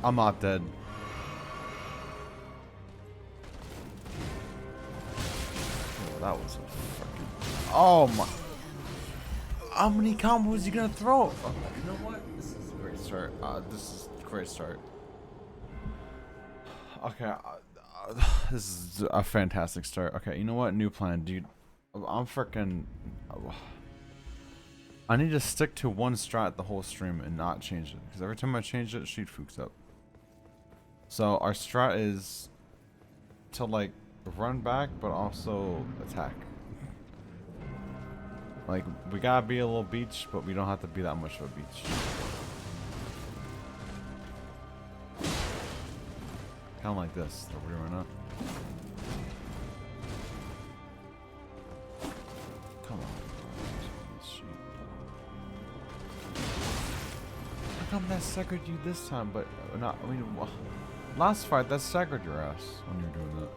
I'm not dead. Oh, that was a fucking... Oh my... How many combos are you gonna throw? Oh, you know what? This is a great start. This is a great start. Okay, this is a fantastic start. Okay, you know what? New plan, dude. I'm freaking... I need to stick to one strat the whole stream and not change it. Because every time I change it, she fooks up. So our strat is to like run back, but also attack. Like, we gotta be a little beach, but we don't have to be that much of a beach. Kind of like this that we're doing up. Come on. How come that staggered you this time, but not? I mean, last fight that staggered your ass when you were doing that.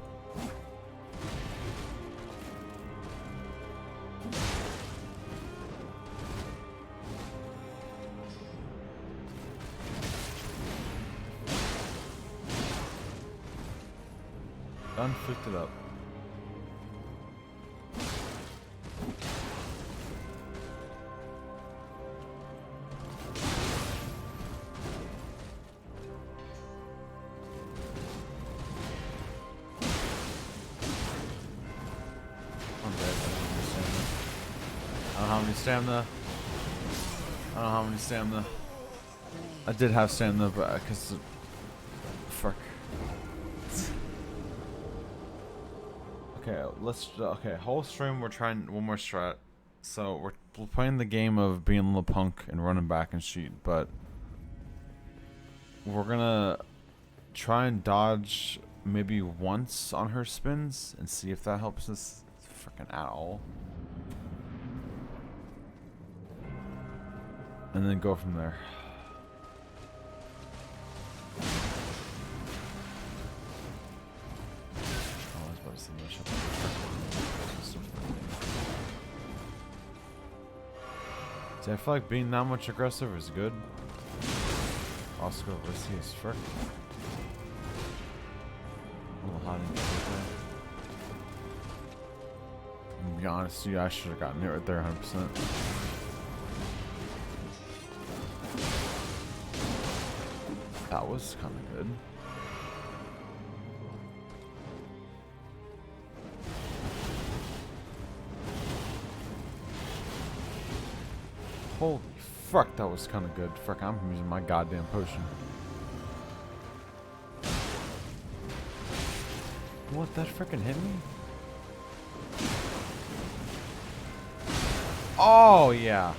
Done, flipped it up. I'm dead. I don't have any stamina. I don't have any stamina. I did have stamina, but because fuck. Okay, okay, whole stream we're trying one more strat. So we're playing the game of being a little punk and running back and shit, but we're gonna try and dodge maybe once on her spins and see if that helps us freaking at all. And then go from there. See, I feel like being that much aggressive is good. Oscar risky as frick. A little hot in there. I'm gonna be honest with you, I should have gotten it right there 100%. That was kind of good. Holy fuck, that was kind of good. Fuck, I'm using my goddamn potion. What, that freaking hit me? Oh, yeah.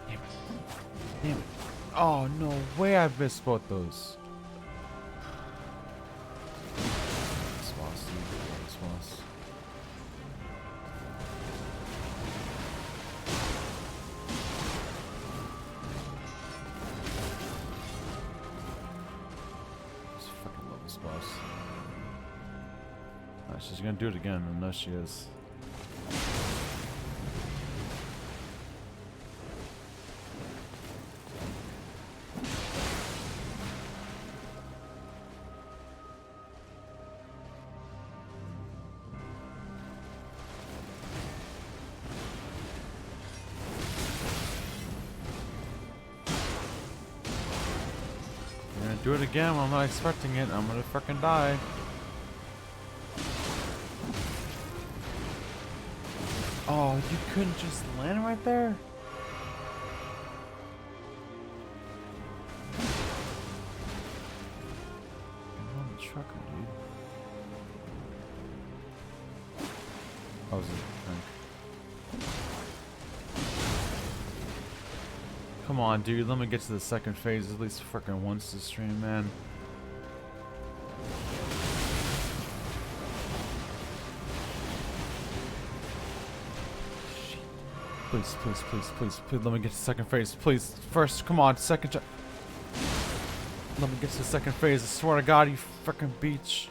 Damn it. Damn it. Oh, no way I missed both those. She's gonna do it again, I know she is. I'm gonna do it again when I'm not expecting it. I'm gonna freaking die. Oh, you couldn't just land right there? I'm on the trucker, dude. Oh, was it? Come on, dude. Let me get to the second phase at least freaking once this stream, man. Please, please, please, please, please, let me get to the second phase. Please, first, come on, second. Let me get to the second phase. I swear to God, you freaking beach.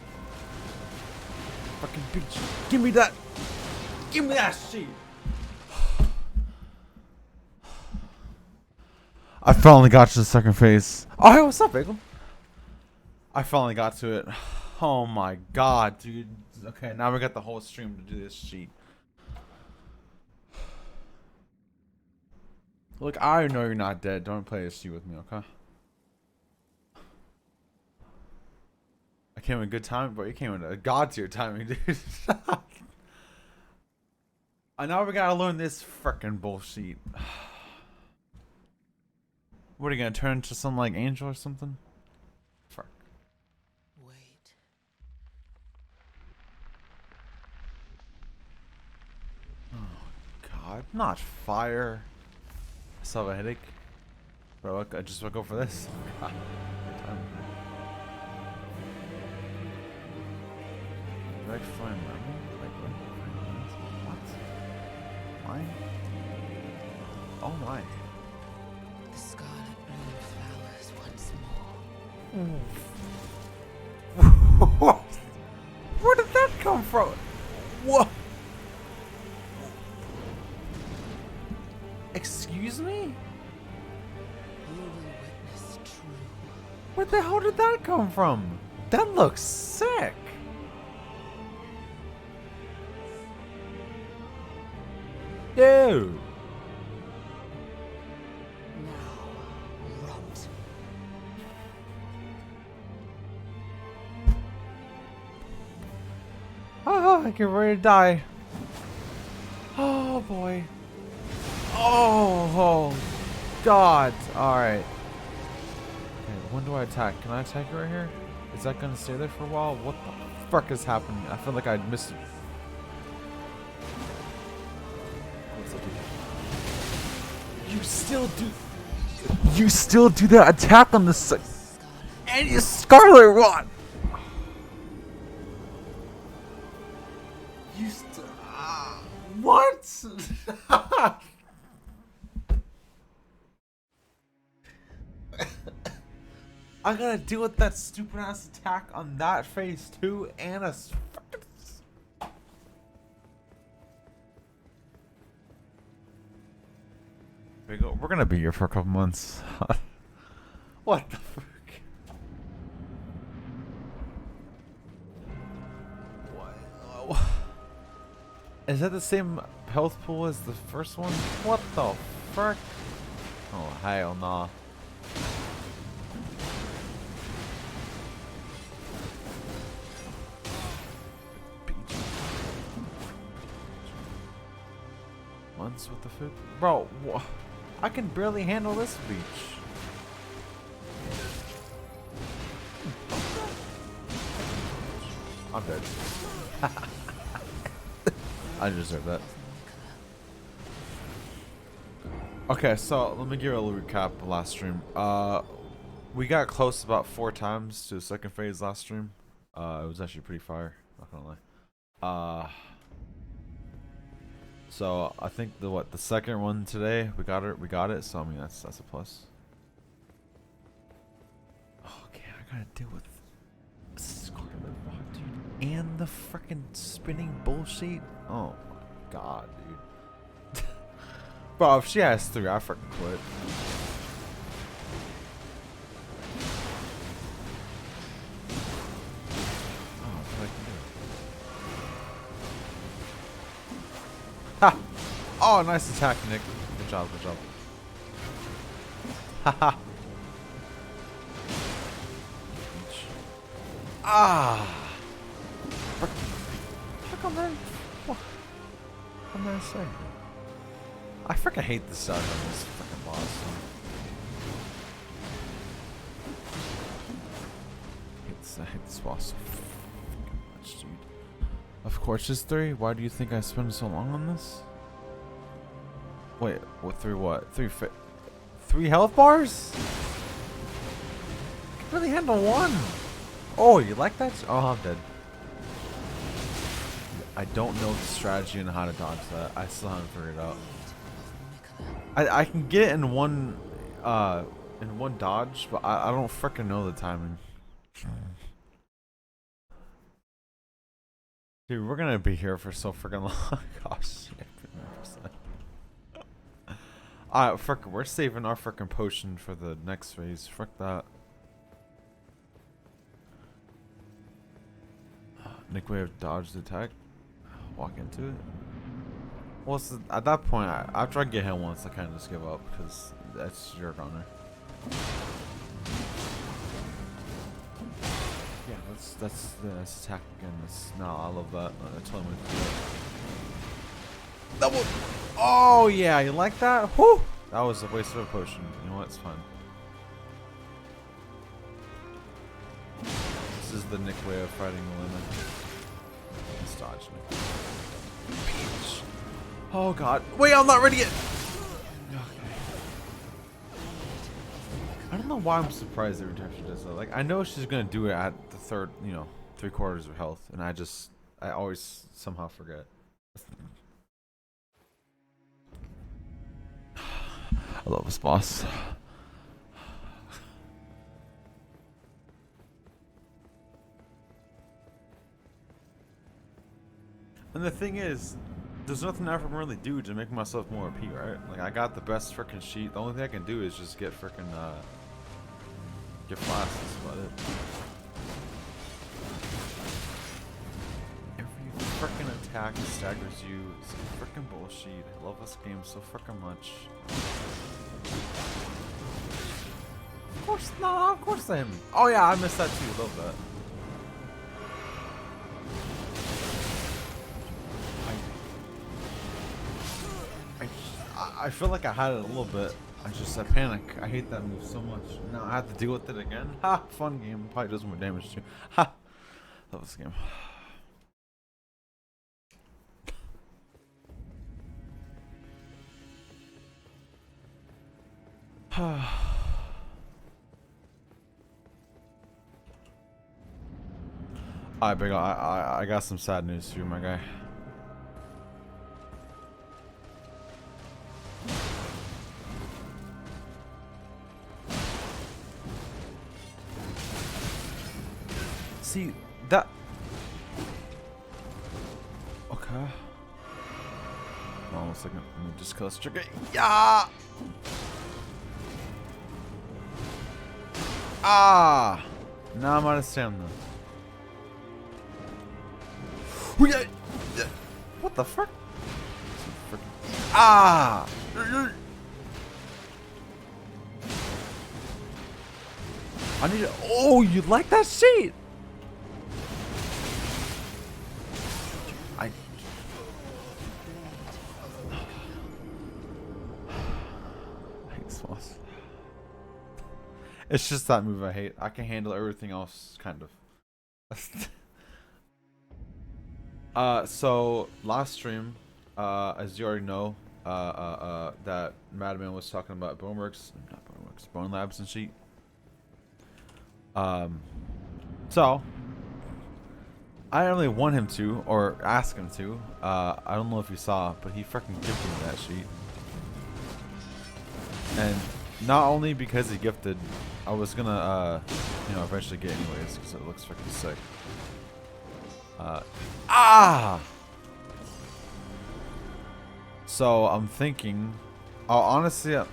Fucking bitch. Give me that. Give me that shit. I finally got to the second phase. Oh, hey, what's up, Bagel? I finally got to it. Oh my god, dude. Okay, now we got the whole stream to do this sheet. Look, I know you're not dead. Don't play this sheet with me, okay? I came in good timing, but you came in a god tier timing, dude. I know we gotta learn this frickin' bullshit. What are you gonna turn into some like angel or something? Fuck. Wait. Oh god, not fire. I still have a headache. Bro, I just woke up for this. God. Direct flame level? Like what? Mine? Oh my. The scarlet bloom flowers once more. Where did that come from? What? Excuse me? You will witness true. Where the hell did that come from? That looks sick. Dude. Now, rot. Oh, I get ready to die. Oh boy. Oh God. Alright. Okay, when do I attack? Can I attack you right here? Is that gonna stay there for a while? What the fuck is happening? I feel like I missed it. You still do that attack on the and you Scarlet Rot. You what? I gotta deal with that stupid ass attack on that phase too, and a fucking. We're gonna be here for a couple months. What the fuck? What? Is that the same health pool as the first one? What the fuck? Oh hell nah. Months with the food, bro. I can barely handle this beach. I'm dead. I deserve that. Okay, so let me give you a little recap of last stream. We got close about 4 times to the second phase last stream. It was actually pretty fire, not gonna lie. So I think the second one today we got it. So I mean that's a plus. Okay, I gotta deal with Scarlet Rot, dude, and the freaking spinning bullshit. Oh my god, dude. Bro, if she has 3, I freaking quit. Oh, what I can do. Ha! Oh, nice attack, Nick. Good job, good job. Haha. Ah! How come that? What am I saying? I freaking hate the sound on this freaking boss. I hate this boss so freaking much, dude. Of course, it's 3. Why do you think I spent so long on this? Wait, what? 3 what? 3 health bars? I can really handle 1. Oh, you like that? Oh, I'm dead. I don't know the strategy and how to dodge that. I still haven't figured it out. I can get it in one dodge, but I don't freaking know the timing. Dude, we're gonna be here for so freaking long. Oh shit. Alright, frick, we're saving our freaking potion for the next phase. Frick that. Nick way of dodge the attack. Walk into it. Well, at that point, after I get hit once, I kind of just give up because that's jerk on her. Yeah, that's attack again. No, I love that. I totally went to do it. Double. Oh yeah, you like that? Whew! That was a waste of a potion. You know what? It's fine. This is the Nick way of fighting the limit. Let's dodge me. Bitch. Oh god. Wait, I'm not ready yet. Okay. I don't know why I'm surprised every time she does that. Like, I know she's gonna do it at the third, you know, 3/4 of health, and I always somehow forget. I love this boss. And the thing is, there's nothing I can really do to make myself more OP, right? Like, I got the best freaking sheet. The only thing I can do is just get freaking, get flasks. That's about it. Every freaking attack staggers you. It's freaking bullshit. I love this game so freaking much. Of course not. Of course I am. Oh yeah, I missed that too. Love that. I feel like I had it a little bit. I panic. I hate that move so much. Now I have to deal with it again. Ha! Fun game. Probably does more damage too. Ha! Love this game. Alright, big. I got some sad news for you, my guy. See that? Okay. Hold on a second. Let me just kill this trigger. Yeah. Ah. Now I'm out of stamina. What the frick? Ah. I need to. Oh, you like that shit? It's just that move I hate. I can handle everything else, kind of. So last stream, as you already know, that Madman was talking about Bone Labs and shit. So I didn't really want him to, or ask him to. I don't know if you saw, but he freaking gifted me that sheet. And not only because he gifted, I was gonna, you know, eventually get anyways, because it looks freaking sick. So I'm thinking, oh, honestly, yeah.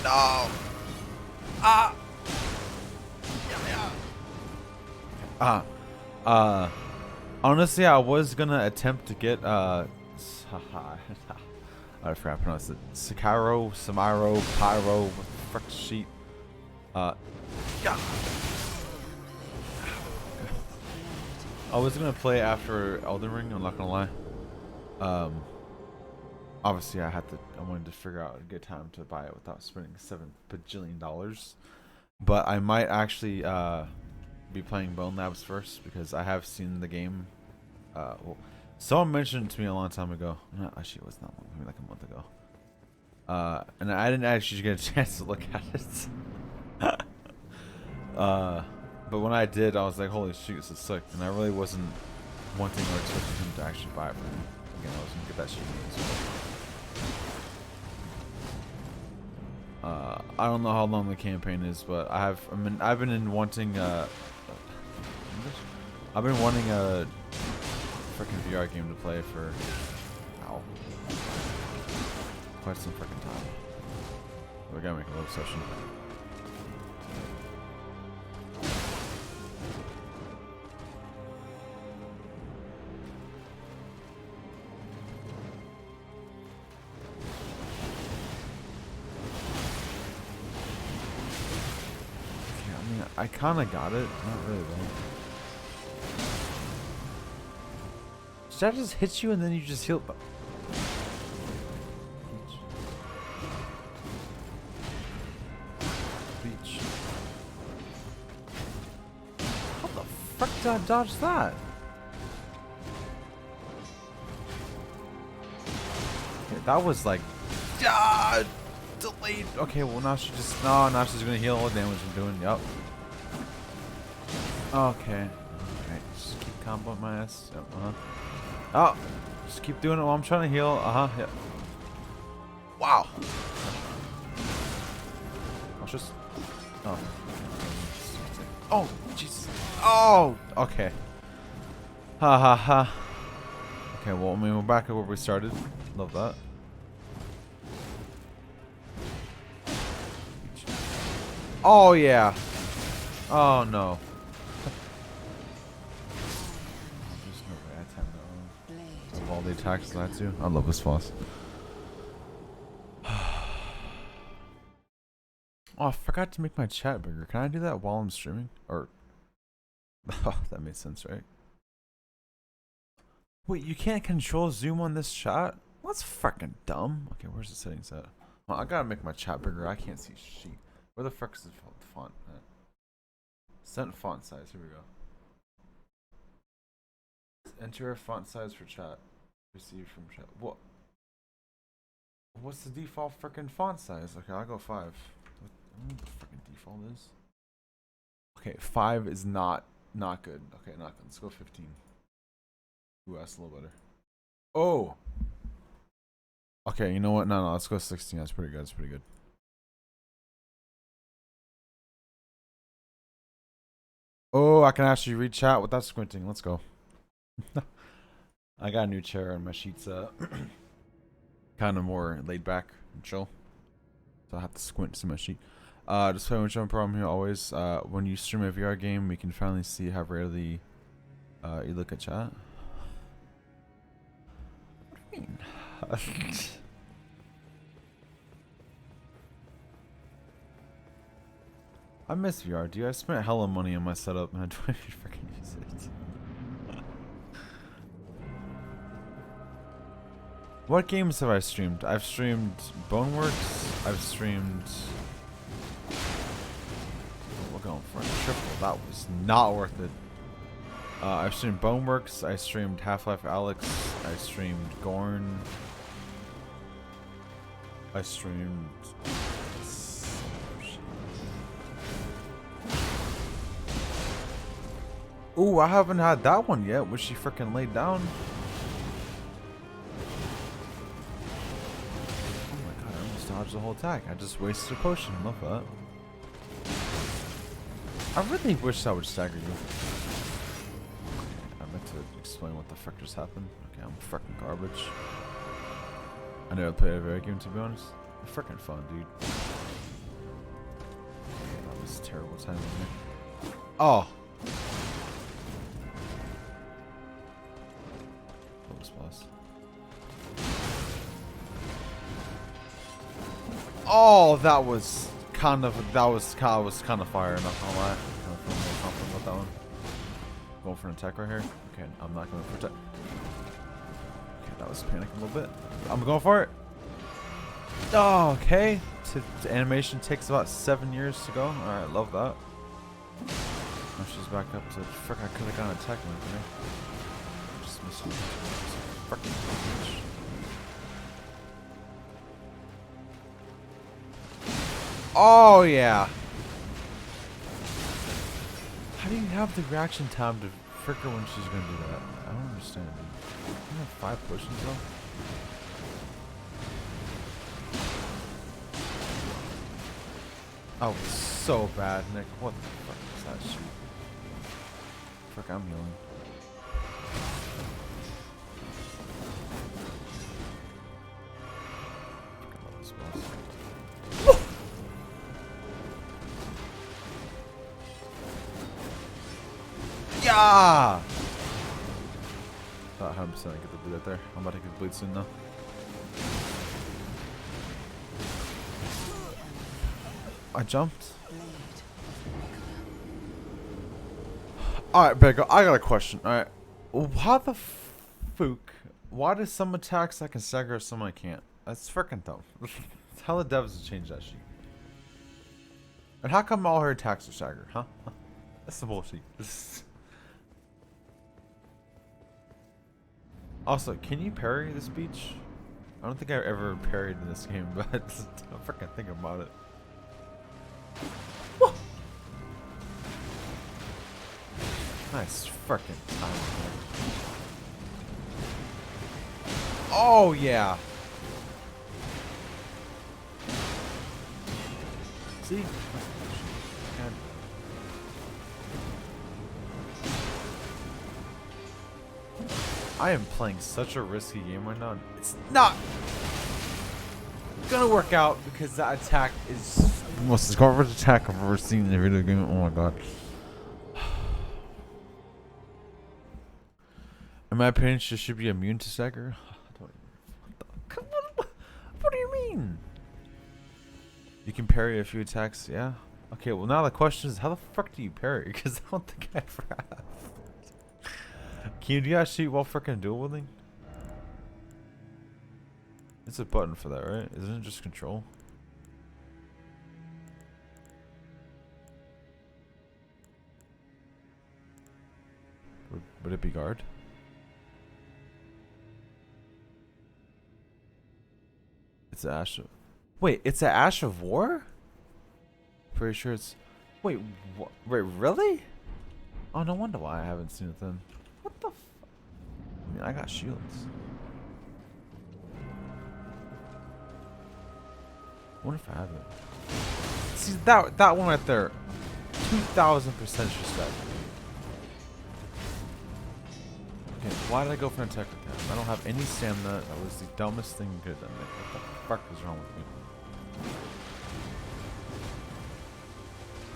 No. Honestly, I was gonna attempt to get, I forgot to pronounce it. Samaro, Pyro, what the frick sheet. Yeah. I was gonna play after Elden Ring, I'm not gonna lie. Obviously I wanted to figure out a good time to buy it without spending $7 bajillion. But I might actually be playing Bone Labs first because I have seen the game. Well, someone mentioned it to me a long time ago. No, actually, it was not maybe like a month ago. And I didn't actually get a chance to look at it. But when I did, I was like, holy shoot, this is sick. And I really wasn't wanting or expecting him to actually buy it for me. Again, I was going to get that shit. I don't know how long the campaign is, but I've been wanting a freaking VR game to play for quite some freaking time. We gotta make a little session. I kind of got it. Not really though. Did that just hit you and then you just heal? Beach. How the fuck did I dodge that? Okay, that was like delayed. Okay, well now she just now she's gonna heal all the damage I'm doing. Yep. Okay. Alright, just keep comboing my ass. Yep, oh, just keep doing it while I'm trying to heal. Yeah. Wow. I'll just. Oh. Oh, jeez. Oh, okay. Ha ha ha. Okay, well, I mean, we're back at where we started. Love that. Oh, yeah. Oh, no. All the attacks that too. I love this boss. Oh, I forgot to make my chat bigger. Can I do that while I'm streaming? Or oh, that made sense, right? Wait, you can't control zoom on this chat? Well, that's fucking dumb. Okay, where's the settings at? Well, I gotta make my chat bigger. I can't see shit. Where the fuck is the font at? Set font size. Here we go. Enter a font size for chat. Received from chat. What? What's the default freaking font size? Okay, I'll go 5. I don't know what the freaking default is. Okay, 5 is not good. Okay, not good. Let's go 15. Ooh, that's a little better. Oh. Okay, you know what? No, let's go 16. That's pretty good. That's pretty good. Oh, I can actually read chat without squinting. Let's go. I got a new chair and my sheets kind of more laid back and chill, so I have to squint to see my sheet. Just play with problem here always. When you stream a VR game, we can finally see how rarely you look at chat. What do you mean? I miss VR, dude. I spent hella money on my setup and I don't even freaking use it. What games have I streamed? I've streamed Boneworks. I've streamed. We're going for a triple. That was not worth it. I've streamed Boneworks. I streamed Half-Life Alyx. I streamed Gorn. I streamed. Ooh, I haven't had that one yet. Was she freaking laid down? Dodge the whole attack. I just wasted a potion. Love that. I really wish I would stagger you. I meant to explain what the frick just happened. Okay, I'm freaking garbage. I never played a video game, to be honest. Freaking fun, dude. That was terrible timing. Oh. What was boss? Oh, that was kind of fire. Not gonna lie. I'm feeling more confident about that one. Going for an attack right here. Okay, I'm not going for attack. Okay, that was panicking a little bit. I'm going for it. Oh, okay. The animation takes about 7 years to go. All right, love that. Now she's back up to. Frick, I could have gotten an attack right there. Just missed it. Freaking bitch. Oh, yeah. How do you have the reaction time to frick her when she's going to do that? I don't understand, dude. You have 5 potions, though? Oh, so bad, Nick. What the fuck is that shit? Fuck, I'm healing. Fuck, I love this boss. Yeah! Thought 100% I get the bleed right there. I'm about to get the bleed soon though. I jumped. Alright, Bego, I got a question. Alright. How the fuck? Why does some attacks I can stagger if some I can't? That's freaking dumb. Tell the devs to change that shit. And how come all her attacks are staggered, huh? That's the bullshit. Also, can you parry the speech? I don't think I've ever parried in this game, but I'm freaking thinking about it. Whoa. Nice freaking time. Oh yeah. See? God. I am playing such a risky game right now. It's not gonna work out because that attack is the most garbage attack I've ever seen in a video game. Oh my god. In my opinion, she should be immune to stagger. What do you mean? You can parry a few attacks, yeah? Okay, well now the question is, how the fuck do you parry? Because I don't think I ever have. Can you do that shit while freaking dual wielding? It's a button for that, right? Isn't it just control? Would it be guard? It's a Ash of... Wait, it's a Ash of War? Pretty sure it's... Wait, wait, really? Oh, no wonder why I haven't seen it then. What the f... I mean, I got shields. I wonder if I have it. See, that one right there. 2,000% should stack. Okay, why did I go for an attack like that? I don't have any stamina. That was the dumbest thing you could have done. What the fuck is wrong with me?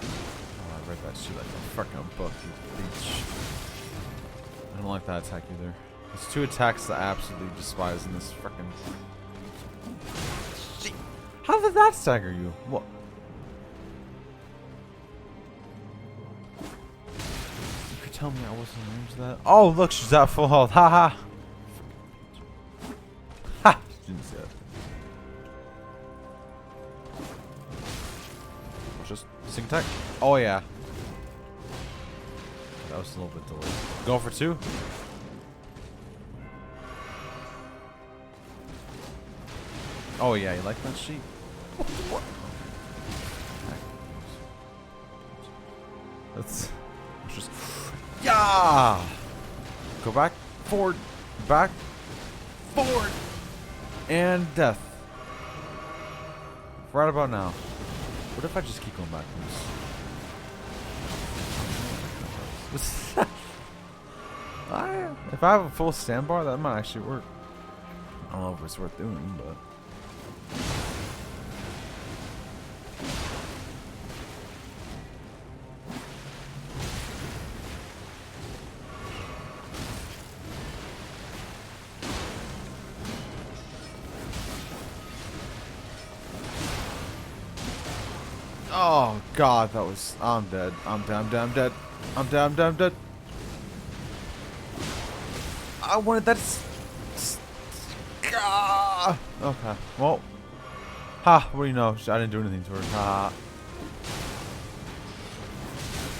Oh, I read that shit like a fucking book, you bitch. I don't like that attack either. There's two attacks that I absolutely despise in this fucking... Shit. How did that stagger you? What? You could tell me I wasn't in range of that? Oh, look, she's at full health. Ha ha. Ha! She didn't see that. Just sync attack. Oh, yeah. That was a little bit delayed. Going for two? Oh, yeah, you like that sheet? What? Let's just... Yeah! Go back, forward, back, forward, and death. Right about now. What if I just keep going backwards? If I have a full standbar, that might actually work. I don't know if it's worth doing, but... Oh god, that was... I'm dead. I'm dead. I'm dead. I'm dead. I'm dead. I'm dead. I'm dead. I wanted that... Okay. Well. Ha. What do you know? I didn't do anything to her. Ha.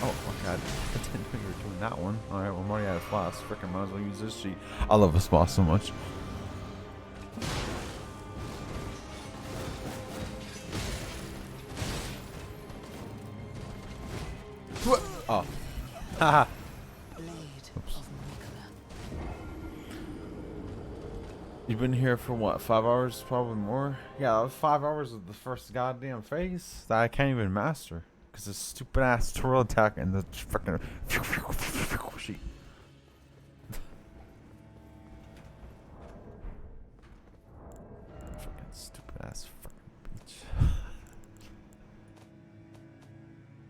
Oh, okay. I didn't know you were doing that one. Alright, well, I'm already out of flask. Frickin' might as well use this sheet. I love this boss so much. Oh. Haha. You've been here for what, 5 hours? Probably more. Yeah, that was 5 hours of the first goddamn phase that I can't even master because this stupid ass twirl attack and the freaking sheet. Fucking stupid ass fucking bitch.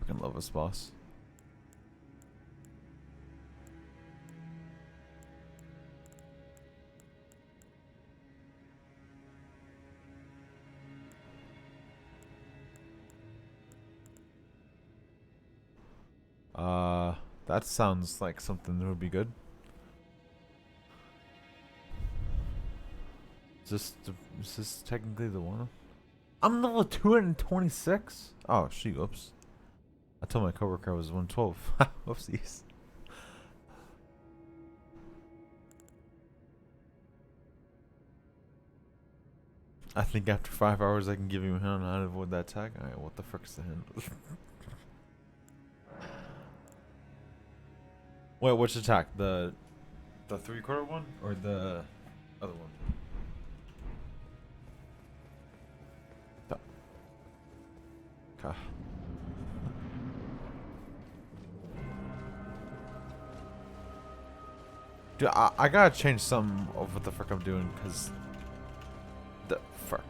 Fucking love this boss. That sounds like something that would be good. Is this technically the one? I'm level 226? Oh, shoot, oops. I told my coworker I was 112. Whoopsies. I think after 5 hours I can give you a hint on how to avoid that attack. Alright, what the frick is the hint? Wait, which attack? The 3/4 one or the other one? Okay. Dude, I gotta change some of what the frick I'm doing, cause the frick.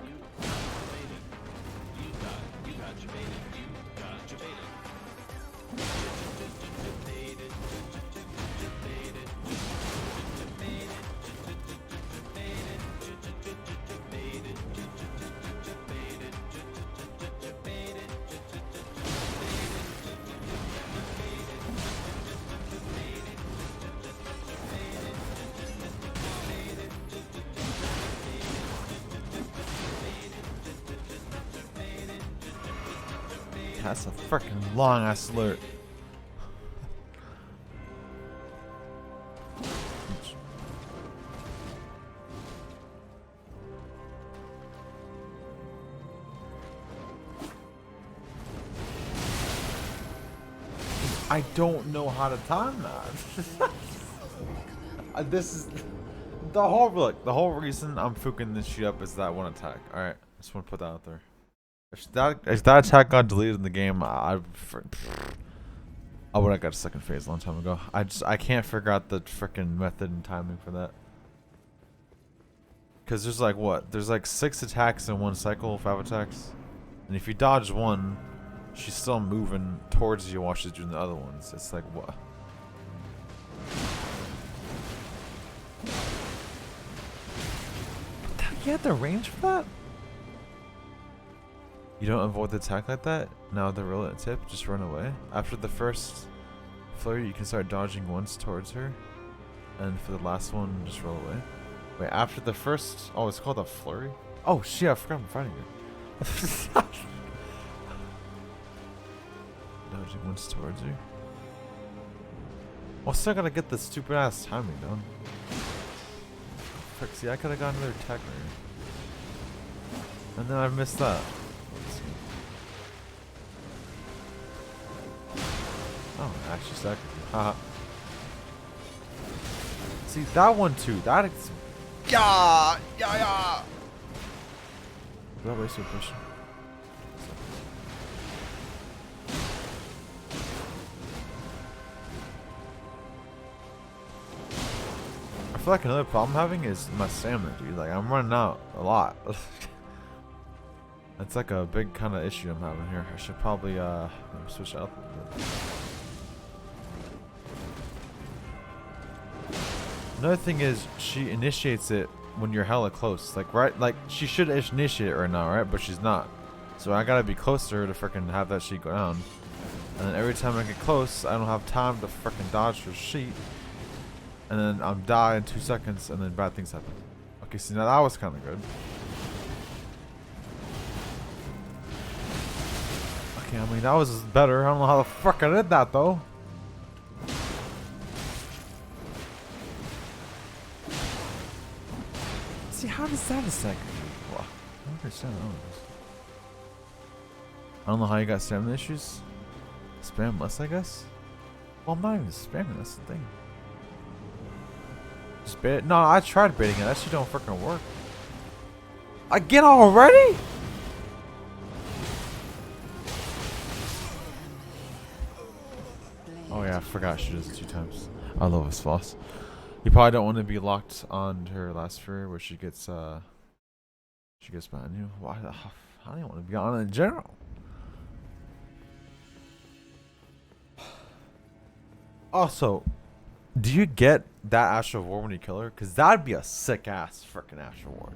That's a freaking long ass alert. I don't know how to time that. This is the whole look. The whole reason I'm fucking this shit up is that one attack. All right, just want to put that out there. If that attack got deleted in the game, I would have got a second phase a long time ago. I can't figure out the freaking method and timing for that. Cause there's like what? There's like 6 attacks in one cycle, 5 attacks, and if you dodge one, she's still moving towards you while she's doing the other ones. It's like what? You had the range for that? You don't avoid the attack like that? Now the roll at tip, just run away. After the first flurry, you can start dodging once towards her. And for the last one, just roll away. Wait, after the first... Oh, it's called a flurry? Oh, shit, I forgot I'm fighting her. Dodging once towards her. Well, still gotta get the stupid ass timing done. Frick, see, I could've gotten another attack right. And then I missed that. Oh, actually stuck. Haha. See that one too. That is. Yeah. Is that waste of pushing? I feel like another problem I'm having is my stamina, dude. Like I'm running out a lot. That's like a big kind of issue I'm having here. I should probably switch out a little bit. Another thing is she initiates it when you're hella close. Like right, like she should initiate it right now, right? But she's not. So I gotta be closer to freaking have that sheet go down. And then every time I get close, I don't have time to freaking dodge her sheet. And then I'm die in 2 seconds, and then bad things happen. Okay, see now that was kind of good. Okay, I mean that was better. I don't know how the fuck I did that though. See, how does that a second? Well, I don't understand all of this. I don't know how you got stamina issues. Spam less, I guess. Well, I'm not even spamming. That's the thing. Just bait it. No, I tried baiting it. That shit don't freaking work. Again already? Oh yeah, I forgot she does it 2 times. I love this boss. You probably don't want to be locked on her last sphere where she gets behind you. Why? I don't even want to be on it in general. Also, do you get that Astral Ward when you kill her? Cause that'd be a sick ass freaking Astral Ward.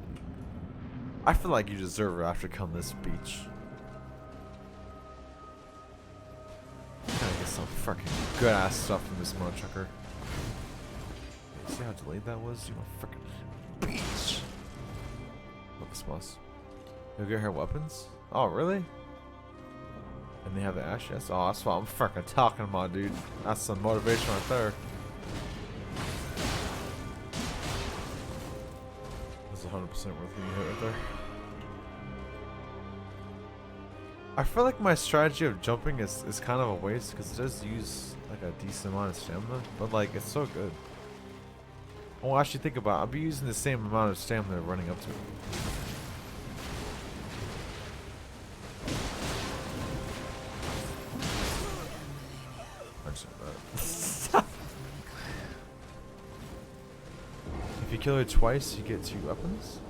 I feel like you deserve it after killing this beach. Gotta get some freaking good ass stuff from this motherfucker. See how delayed that was? You freaking beach. Love this boss. You'll get her weapons? Oh, really? And they have the ash, yes? Oh, that's what I'm freaking talking about, dude. That's some motivation right there. That's 100% worth getting hit right there. I feel like my strategy of jumping is kind of a waste because it does use like a decent amount of stamina, but like it's so good. Well, actually think about it. I'll be using the same amount of stamina running up to it. If you kill her twice, you get 2 weapons?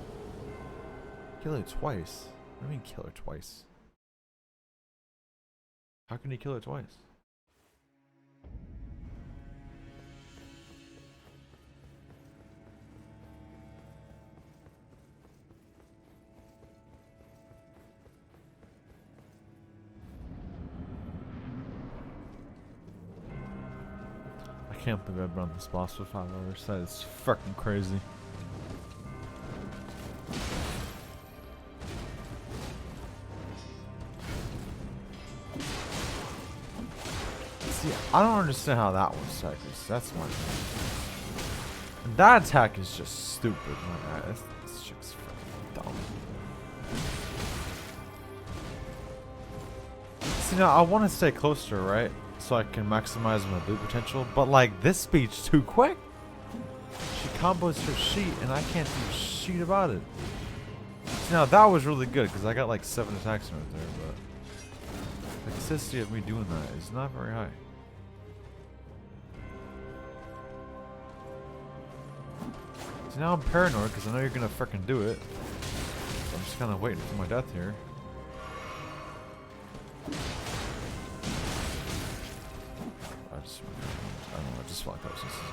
Kill her twice? What do you mean kill her twice? How can you kill her twice? I can't believe I've run this boss for 5 hours. That is freaking crazy. See, I don't understand how that one staggers. That's my thing. And that attack is just stupid. My God, this chick's freaking dumb. See, now I want to stay close to her, right? So I can maximize my loot potential. But like, this speed's too quick. She combos her sheet and I can't do shit about it. See, now that was really good because I got like 7 attacks right there, but the consistency of me doing that is not very high. So now I'm paranoid because I know you're gonna freaking do it. So I'm just kind of waiting for my death here. I don't know, I just felt like that was just me.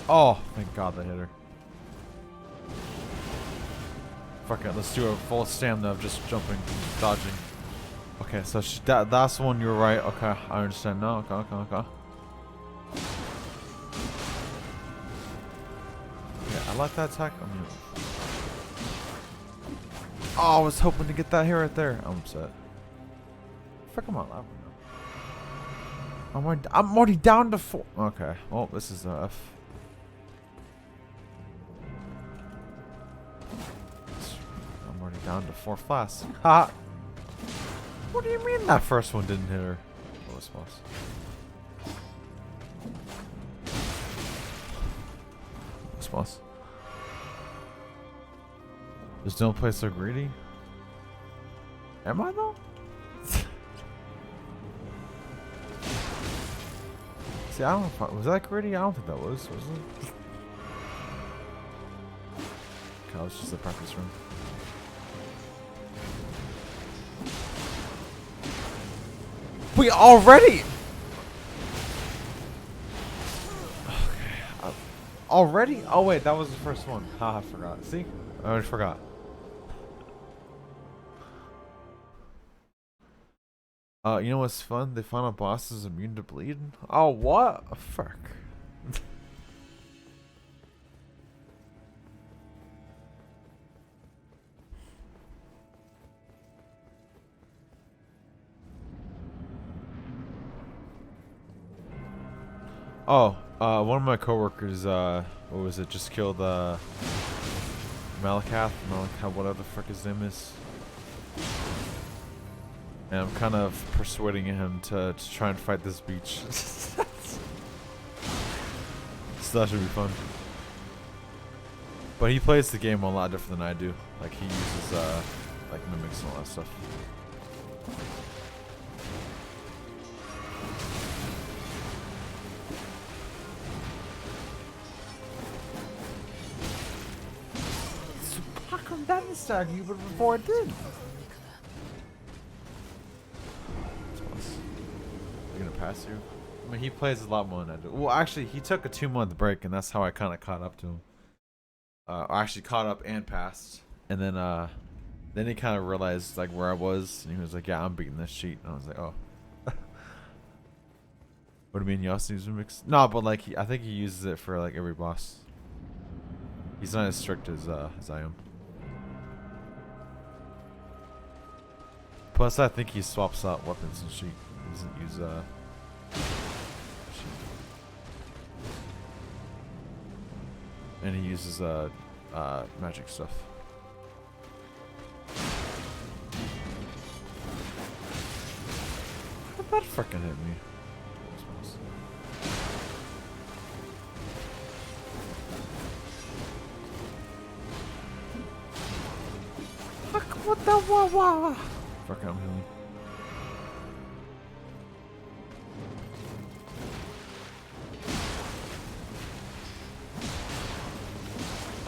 Oh, thank God that hit her. Fuck it, let's do a full stamina of just jumping, dodging. Okay, so that's the one you were right. Okay, I understand now. Okay. Yeah, I like that attack. Oh, I was hoping to get that here right there. I'm upset. Frick, I'm not laughing now. I'm already down to 4. Okay, well, this is a F. I'm already down to 4 flasks. Ha! What do you mean that first one didn't hit her? Oh, this boss. This boss. Just don't play so greedy. Am I though? See, I don't know if was that greedy? I don't think that was it? Okay, it's just a practice run. We already. Okay. Already? Oh wait, that was the first one. Haha, I forgot. See? I already forgot. You know what's fun? The final boss is immune to bleed. Oh, what? Oh, fuck. Oh, one of my coworkers, what was it? Just killed Malakath, whatever the frick his name is. And I'm kind of persuading him to try and fight this beach. So that should be fun. But he plays the game a lot different than I do. Like he uses like mimics and all that stuff. How come that didn't stag you, but before it did? You're gonna pass you? I mean, he plays a lot more than I do. Well, actually, he took a 2-month break, and that's how I kind of caught up to him. I actually caught up and passed, and then he kind of realized like where I was, and he was like, "Yeah, I'm beating this cheat." And I was like, "Oh." What do you mean you also use mix? No, but like I think he uses it for like every boss. He's not as strict as I am. Plus, I think he swaps out weapons and cheat. He doesn't use cheat. And he uses magic stuff. How did that fucking hit me? Fuck, what the wah? Fuck, I'm healing.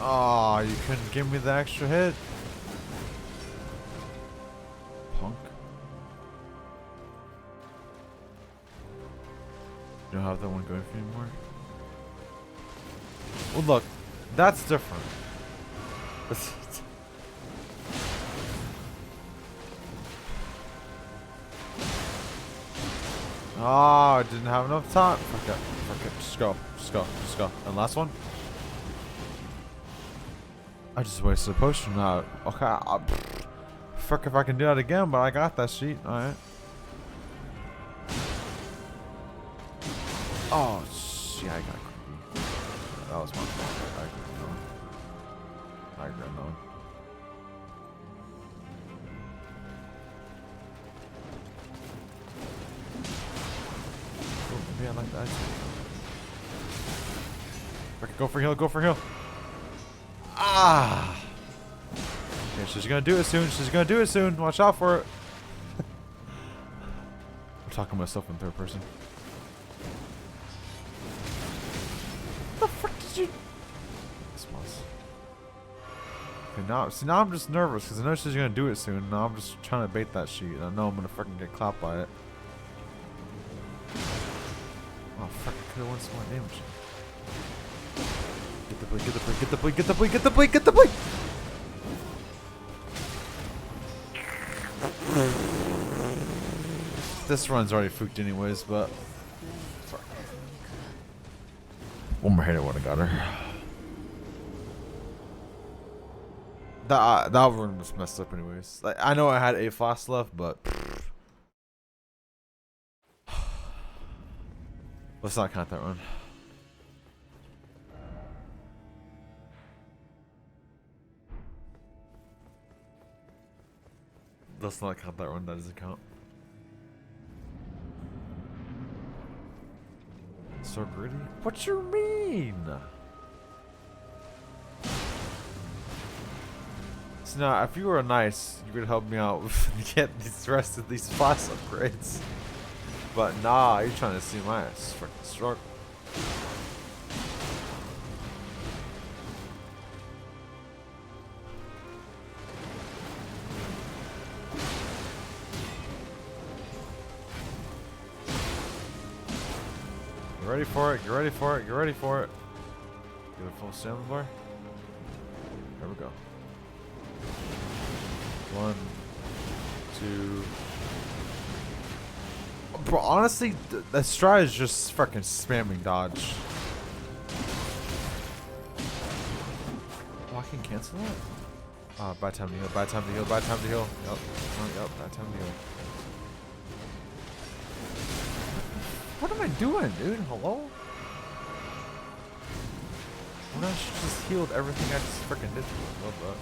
Oh, you couldn't give me the extra hit. Punk. You don't have that one going for you anymore? Well, look, that's different. Oh, I didn't have enough time. Okay, okay, just go. And last one? I just wasted a potion now. Okay, fuck if I can do that again, but I got that sheet. Alright. Oh, shit, I got creepy. That was my fault. I agree on that one. Oh, maybe I like that. Go for heal. Ah! Okay, she's gonna do it soon. Watch out for it. I'm talking to myself in third person. What the frick did you... Okay, now I'm just nervous because I know she's gonna do it soon. Now I'm just trying to bait that sheet. I know I'm gonna fucking get clapped by it. Oh fuck, I could've won some more damage. Get the blade. This run's already fooked anyways, but fuck. One more hit, I would've got her. That run was messed up anyways. Like I know I had a floss left, but let's not count that run. Let's not count that run. That doesn't count. So gritty? What you mean? So now, if you were nice, you would help me out with get these rest of these floss upgrades. But nah, you're trying to see my ass freaking struggle. Get ready for it. Get a full stamina bar. There we go. 1, 2. Bro, honestly, the strat is just fucking spamming dodge. Oh, I can cancel it? Bad time to heal. Yep. Bad time to heal. What am I doing, dude? Hello? When I just healed everything I just freaking did to it. Love that.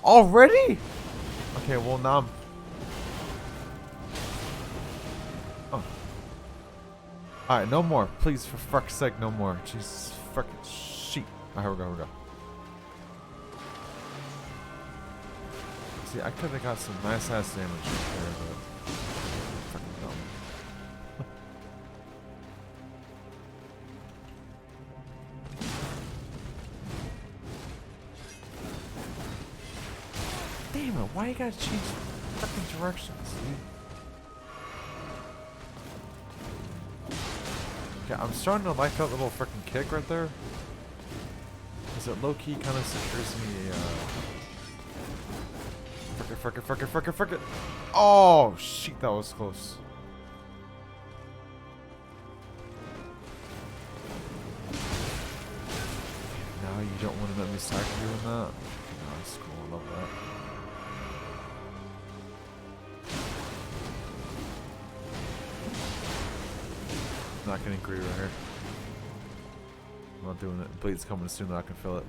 Already? Okay, well now I'm... Oh. Alright, no more. Please, for fuck's sake, no more. Jesus fucking shit. Alright, here we go, here we go. See, I could have got some nice ass damage there, but... Fucking dumb. Damn it, why you gotta change fucking directions, dude? Okay, I'm starting to like that little freaking kick right there. Cause it low-key kind of secures me, frick it. Oh, shit, that was close. Now you don't want to let me start doing that? No, that's cool, I love that. Not getting greedy right here. I'm not doing it. Bleed's coming soon that I can feel it.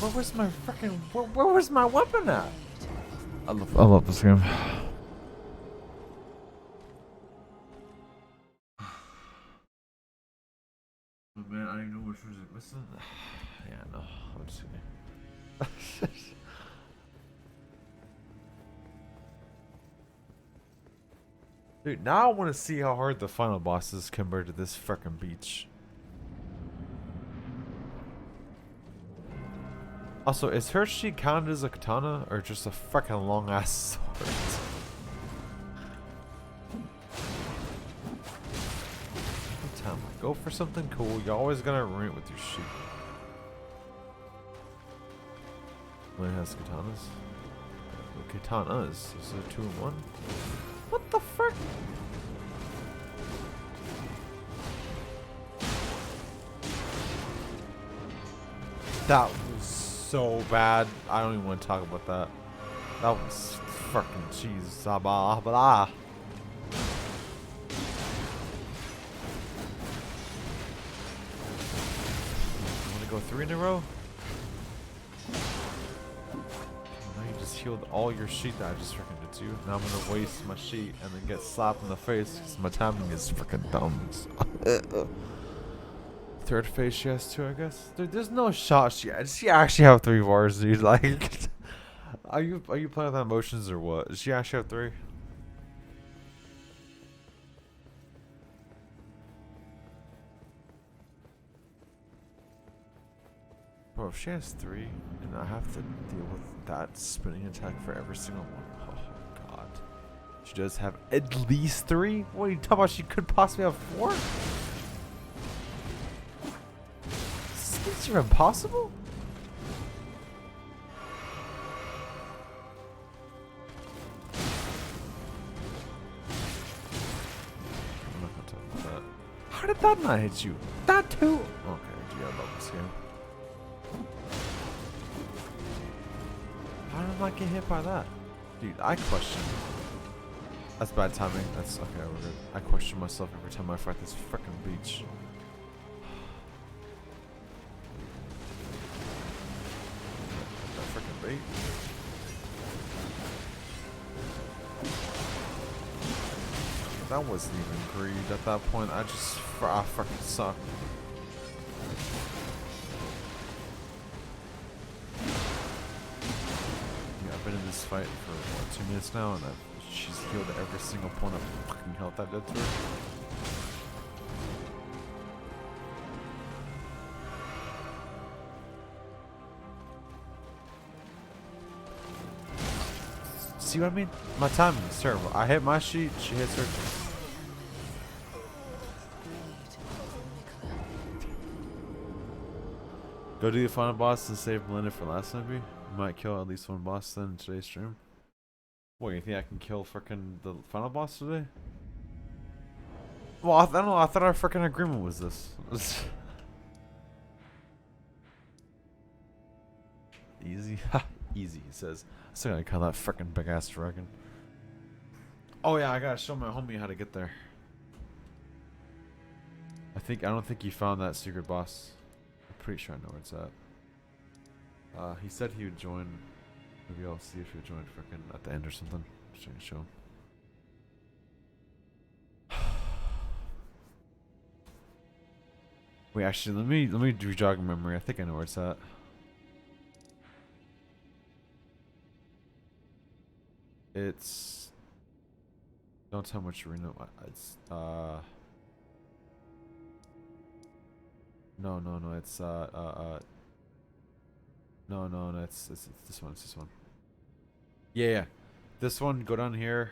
Where was my freaking... Where was my weapon at? I love this game. Oh man, I didn't know which was missing. Yeah, no, I'm just kidding. Dude, now I want to see how hard the final boss is compared to this freaking beach. Also, is her sheet counted as a katana or just a freaking long ass sword? Every time I go for something cool, you're always gonna ruin it with your sheet. It has katanas. Katanas. Is it 2 in 1? What the frick? That was so bad. I don't even want to talk about that. That was fucking cheese. Blah blah. You want to go 3 in a row? Now you just healed all your sheet that I just freaking did to you. Now I'm gonna waste my sheet and then get slapped in the face because my timing is freaking dumb. Third phase she has 2, I guess. Dude, there's no shot she actually have 3 bars, dude. Like, are you playing with emotions or what? Does she actually have 3? Bro, if she has 3 and I have to deal with that spinning attack for every single one, oh god. She does have at least 3? What are you talking about? She could possibly have 4? Is it impossible? I'm not gonna talk about that. How did that not hit you? That too? Okay, gee, I love this game. How did I not get hit by that? Dude, I question. That's bad timing. That's okay, we're good. I question myself every time I fight this frickin' beach. Bait. That wasn't even greed at that point. I fucking suck. Yeah, I've been in this fight for what, 2 minutes now, and she's healed every single point of fucking health I did to her. See what I mean? My timing is terrible. I hit my sheet, she hits her. Go do the final boss and save Melinda for last maybe? You might kill at least 1 boss then in today's stream. What, you think I can kill frickin' the final boss today? Well, I don't know. I thought our frickin' agreement was this. Easy. Ha! Easy, he says. I'm still gonna kill that frickin' big ass dragon. Oh yeah, I gotta show my homie how to get there. I don't think he found that secret boss. I'm pretty sure I know where it's at. He said he would join. Maybe I'll see if he'll join frickin' at the end or something. Just trying to show him. Wait, actually, let me re-jog my memory. I think I know where it's at. It's don't tell much arena. It's no, it's no, it's this one. It's this one. Yeah. This one. Go down here.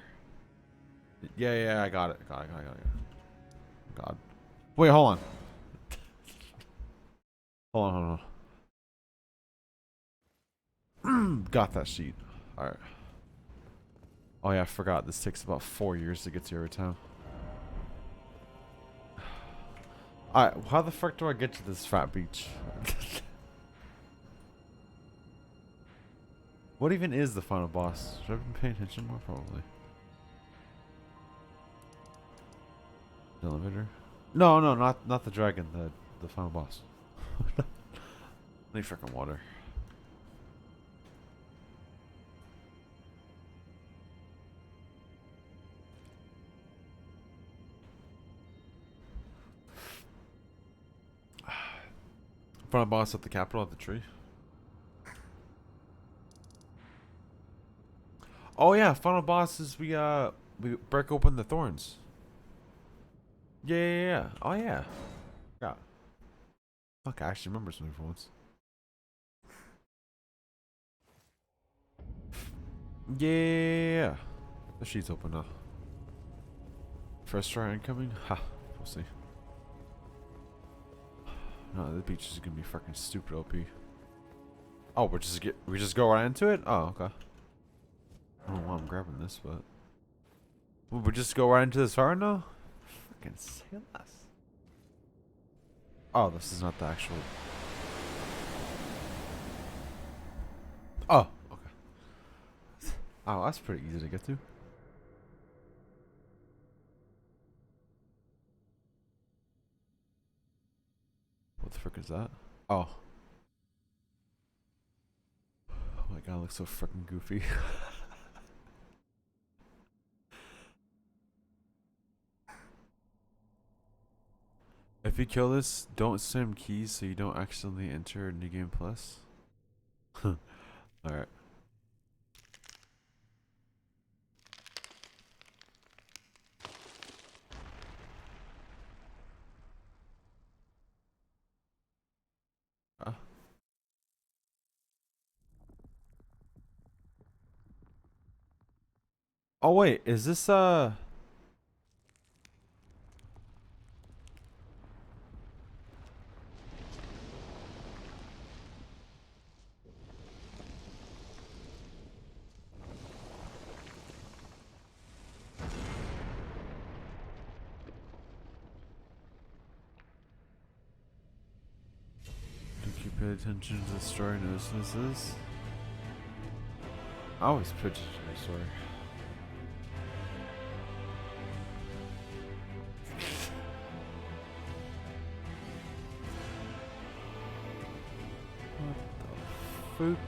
Yeah. I got it. Got it. God. Wait, hold on. Hold on. Got that sheet. All right. Oh yeah, I forgot. This takes about 4 years to get to every time. Alright, how the fuck do I get to this fat beach? What even is the final boss? Should I have been paying attention more? Probably. The elevator? No, not the dragon. The final boss. Need freaking water. Final boss at the capital of the tree. Oh yeah, final boss is we break open the thorns. Yeah. Oh yeah. Yeah. Fuck, I actually remember something for once. Yeah. The sheet's open now. First try incoming? Ha. We'll see. No, the beach is gonna be fucking stupid OP. Oh, we just go right into it? Oh, okay. I don't know why I'm grabbing this, but we just go right into this hard now? Fucking say less. Oh, this is not the actual. Oh, okay. Oh, that's pretty easy to get to. What the frick is that? Oh. Oh my god, it looks so freaking goofy. If you kill this, don't send keys so you don't accidentally enter New Game Plus. Alright. Oh wait, is this pay attention to the story notices? I always pay attention to the story. What the fuck?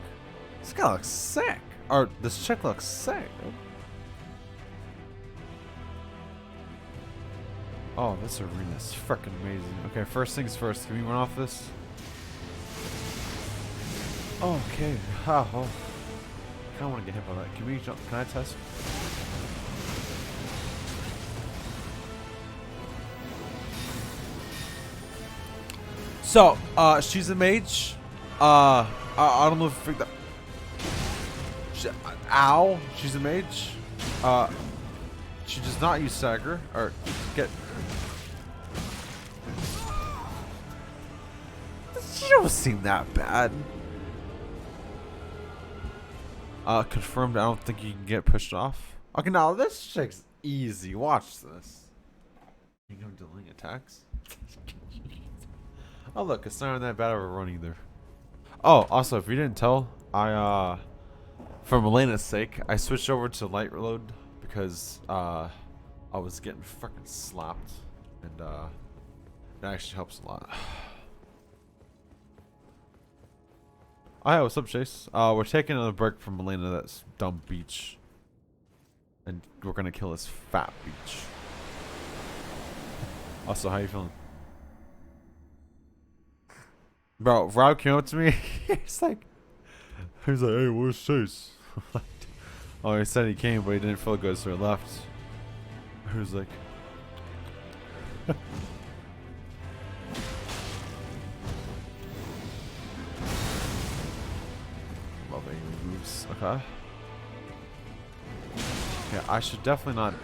This guy looks sick. Or this chick looks sick. Oh, this arena is freaking amazing. Okay, first things first. Can we run off this? Oh, okay. Oh, I kind of want to get hit by that. Can we jump? Can I test? So, she's a mage. I don't know if that. Ow! She's a mage. She does not use stagger or get. She don't seem that bad. Confirmed. I don't think you can get pushed off. Okay, now this chick's easy. Watch this. You can delaying attacks. Oh look, it's not that bad of a run either. Oh, also, if you didn't tell, I for Elena's sake, I switched over to light reload because I was getting fucking slapped, and it actually helps a lot. Oh, hey, what's up, Chase? We're taking another break from Melina, that's dumb beach, and we're gonna kill this fat beach. Also, how you feeling? Bro, Rob came up to me. He's like, hey, where's Chase? Oh, he said he came, but he didn't feel good, so he left. He was like, loving moves. Okay. Yeah, I should definitely not.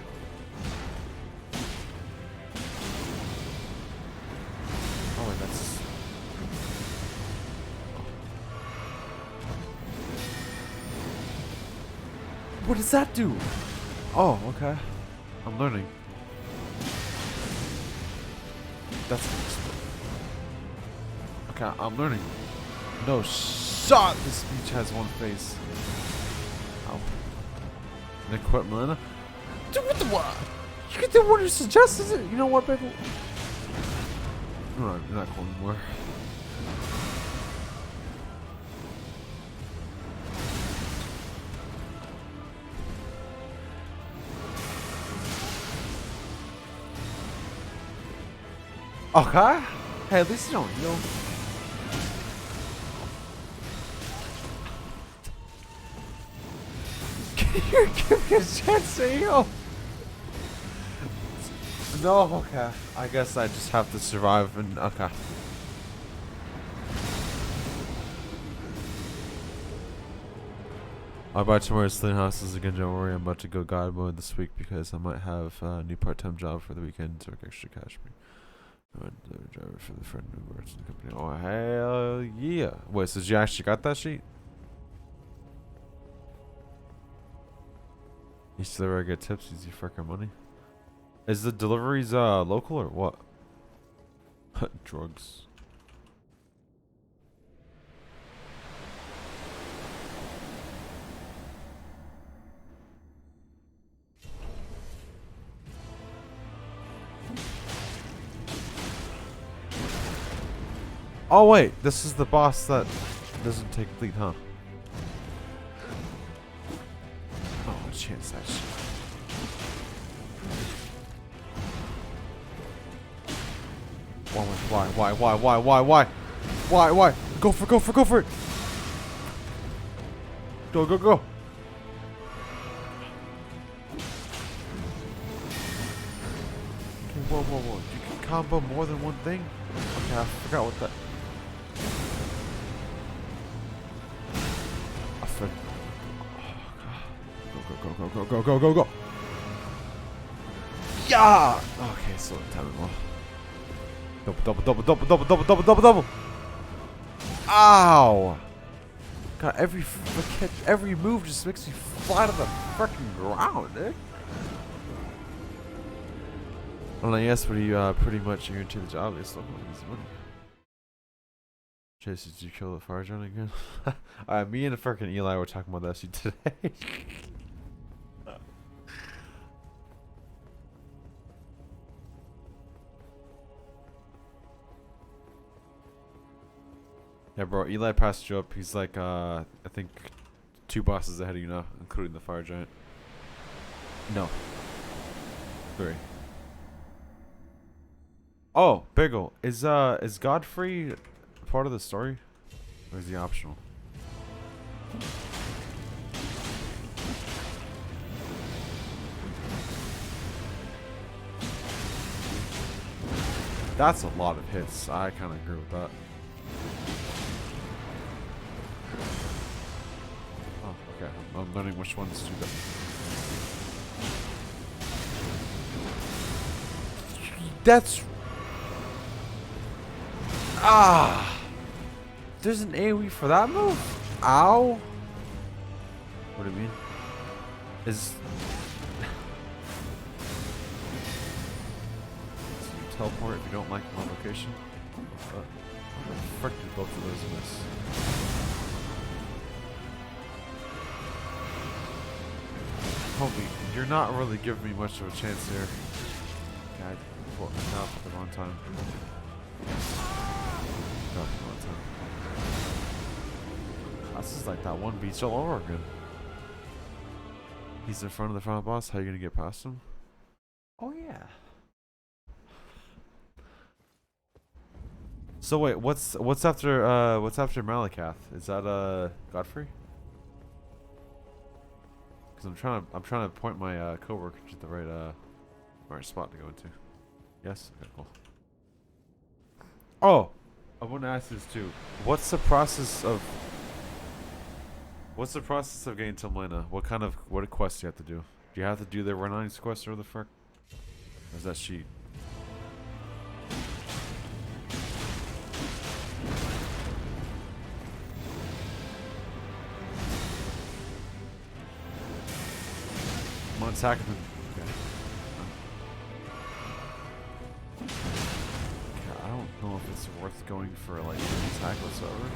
Oh, wait, that's. What does that do? Oh, okay. I'm learning. That's okay. I'm learning. No shot. This speech has one face. Ow. Then quit, Melina. Dude, what the what? You get the one who suggests it. You know what, baby? No, you're not cool anymore. Okay. Hey, at least you don't heal. You're giving me a chance to heal. No, okay. I guess I just have to survive and okay. I'll buy tomorrow's Sling Houses again, don't worry. I'm about to go God mode this week because I might have a new part-time job for the weekend to work extra cash for me. Driver for the friend who works in the company. Oh, hell yeah. Wait, so you actually got that sheet? You still ever get tips? Easy fucking money. Is the deliveries local or what? Drugs. Oh wait, this is the boss that doesn't take bleed, huh? Oh, chance that shit. Why? Go for it! Go! Okay, whoa. You can combo more than one thing? Okay, I forgot what that. Go. Yeah! Okay, slow time it well. Double. Ow! God, every move just makes me fly to the fucking ground, dude. Well, yes, but you pretty much guarantee the job. It's not easy money. Chase, did you kill the fire giant again? Me and the fucking Eli were talking about that shit today. Yeah, bro, Eli passed you up. He's like, I think 2 bosses ahead of you now, including the fire giant. No. 3. Oh, Biggle, is Godfrey part of the story? Or is he optional? That's a lot of hits. I kind of agree with that. Oh, okay. I'm learning which ones to do. That's... There's an AoE for that move? Ow! What do you mean? Is... teleport if you don't like my location? What the frick did both of those miss? Homie, You're not really giving me much of a chance here. God, well, not at the wrong time. Not at the wrong time. This is like that one beach all over again. He's in front of the final boss. How are you gonna get past him? Oh yeah. So wait, what's after Malakath? Is that Godfrey? Because I'm trying to point my coworker to the right spot to go into. Yes. Okay, cool. Oh, I want to ask this too. What's the process of getting to Lena? What quests do you have to do? Do you have to do the Renani's quest or the frick? Or is that sheet? I'm gonna attack him. Okay. Okay, I don't know if it's worth going for like an attack whatsoever.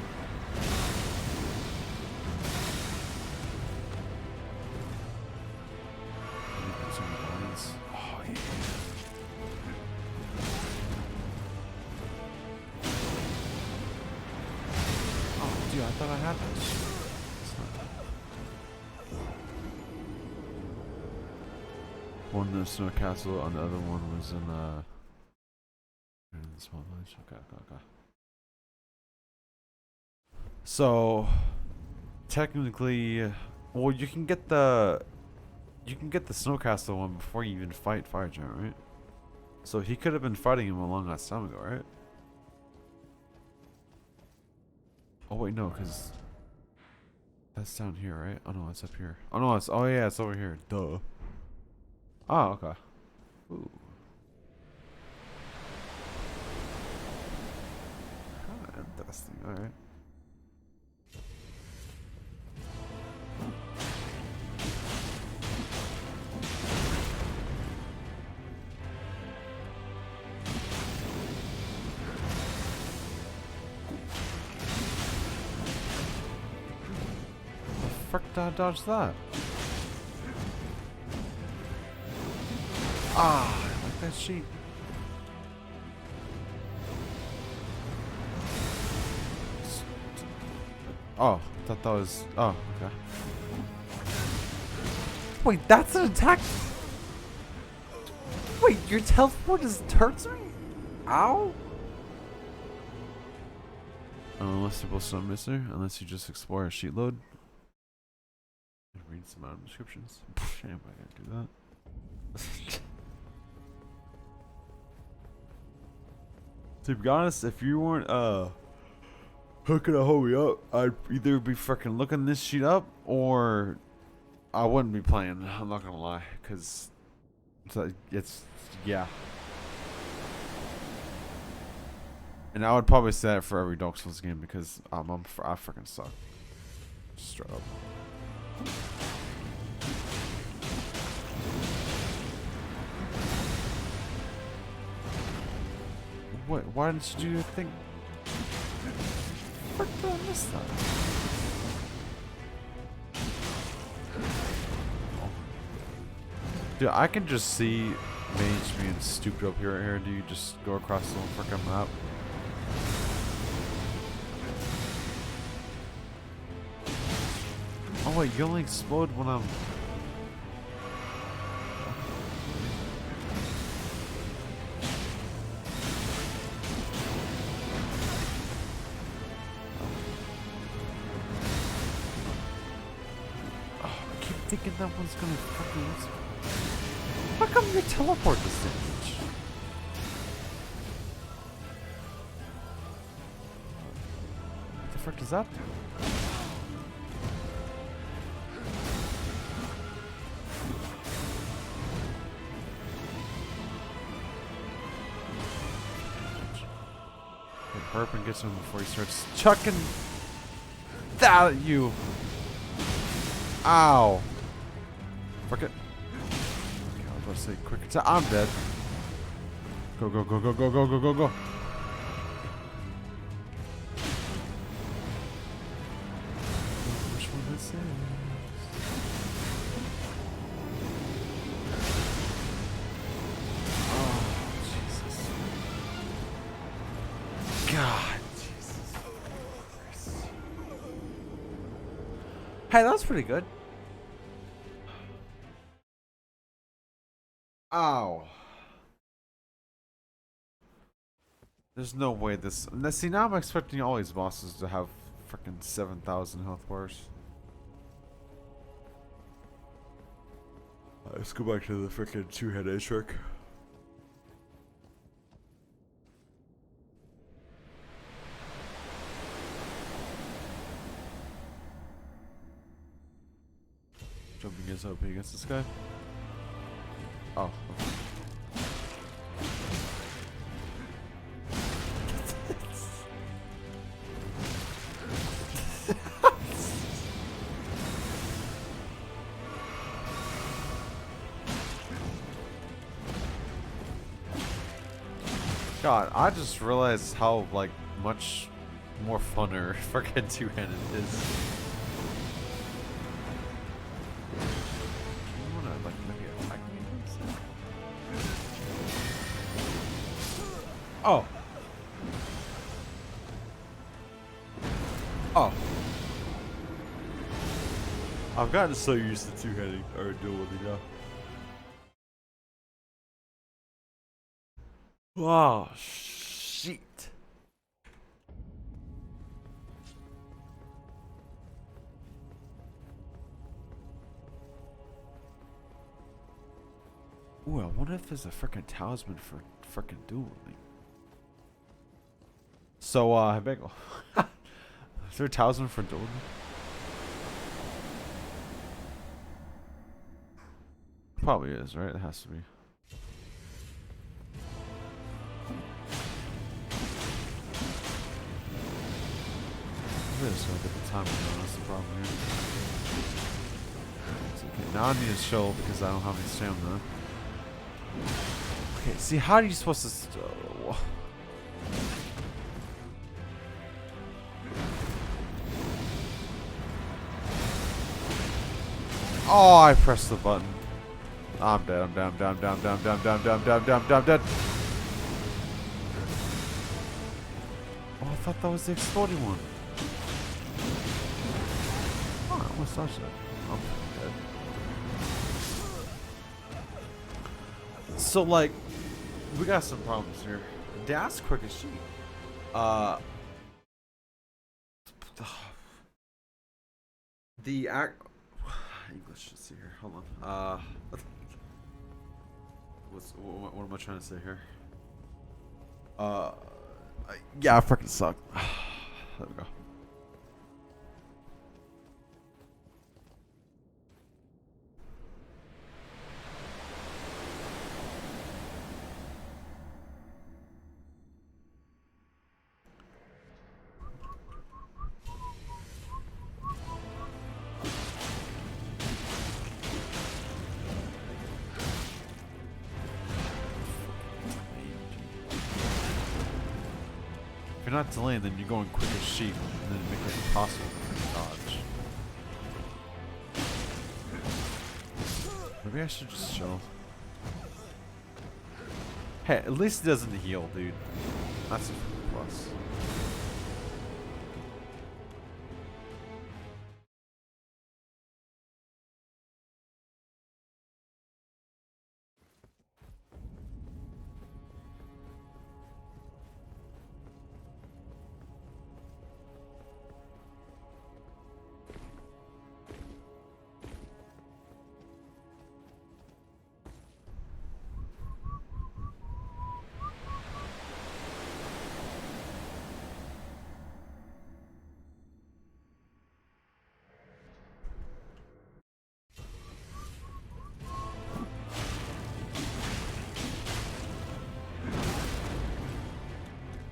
Oh yeah. Oh dude, I thought I had that shit. One in the snow castle, and the other one was in the small village. Okay. So technically, well, you can get the snow castle one before you even fight Fire Giant, right? So he could have been fighting him a long ass time ago, right? Oh wait, no, because that's down here, right? Oh no, it's up here. Oh no, yeah, it's over here. Duh. Oh, okay. Ooh. Kinda interesting, alright. The frick did I dodge that? Ah, I like that sheep. Oh, I thought that was. Oh, okay. Wait, that's an attack? Wait, your teleport is hurts me? Ow? Unless you're both some mister, unless you just explore a sheet load. Read some out of descriptions. Shame I can't do that. To be honest, if you weren't hooking a homie up, I'd either be freaking looking this sheet up or I wouldn't be playing. I'm not gonna lie, cause it's yeah. And I would probably say that for every Dark Souls game because I freaking suck. Straight up. What? Why didn't you do your thing? What did I miss that? Dude, I can just see Mage being stupid up here. Do you just go across the whole freaking map? Oh wait, you only explode when I'm. Thinking that one's gonna fucking miss. How come you teleport this damage? What the frick does that do? Hey, hurry up and get to him before he starts chucking that at you. Ow. Fuck it. Okay, I was about to say quick attack. I'm dead. Go. Which one is this? Hey, that was pretty good. Ow. There's no way this. See, now I'm expecting all these bosses to have freaking 7,000 health bars. Let's go back to the freaking two-headed trick. Jumping is OP against this guy. Oh. Okay. God, I just realized how like much more funner freaking two-handed is. You wanna like maybe attack me against it? Oh. Oh. I've gotten so used to two-handing or dual wielding now. Oh shit. Ooh, I wonder if there's a freaking talisman for freaking dual wielding. So, Bagel. Is there a talisman for dual wielding? Probably is, right? It has to be. I'm just gonna get the time down, that's the problem here. So, okay, now I need to chill because I don't have any stamina. Okay, see, how are you supposed to... Oh, I pressed the button. I'm dead, I'm down, down, down, down, down, down, down, down, down, down, dead. Oh, I thought that was the exploding one. Oh, I almost touched that. I'm dead. So, like, we got some problems here. That's quick as sheep. The act. English, let's see here. Hold on. What am I trying to say here? Yeah, I freaking suck. There we go. If you're not delaying, then you're going quick as sheep, and then make it impossible to dodge. Maybe I should just chill. Hey, at least it doesn't heal, dude. That's a plus.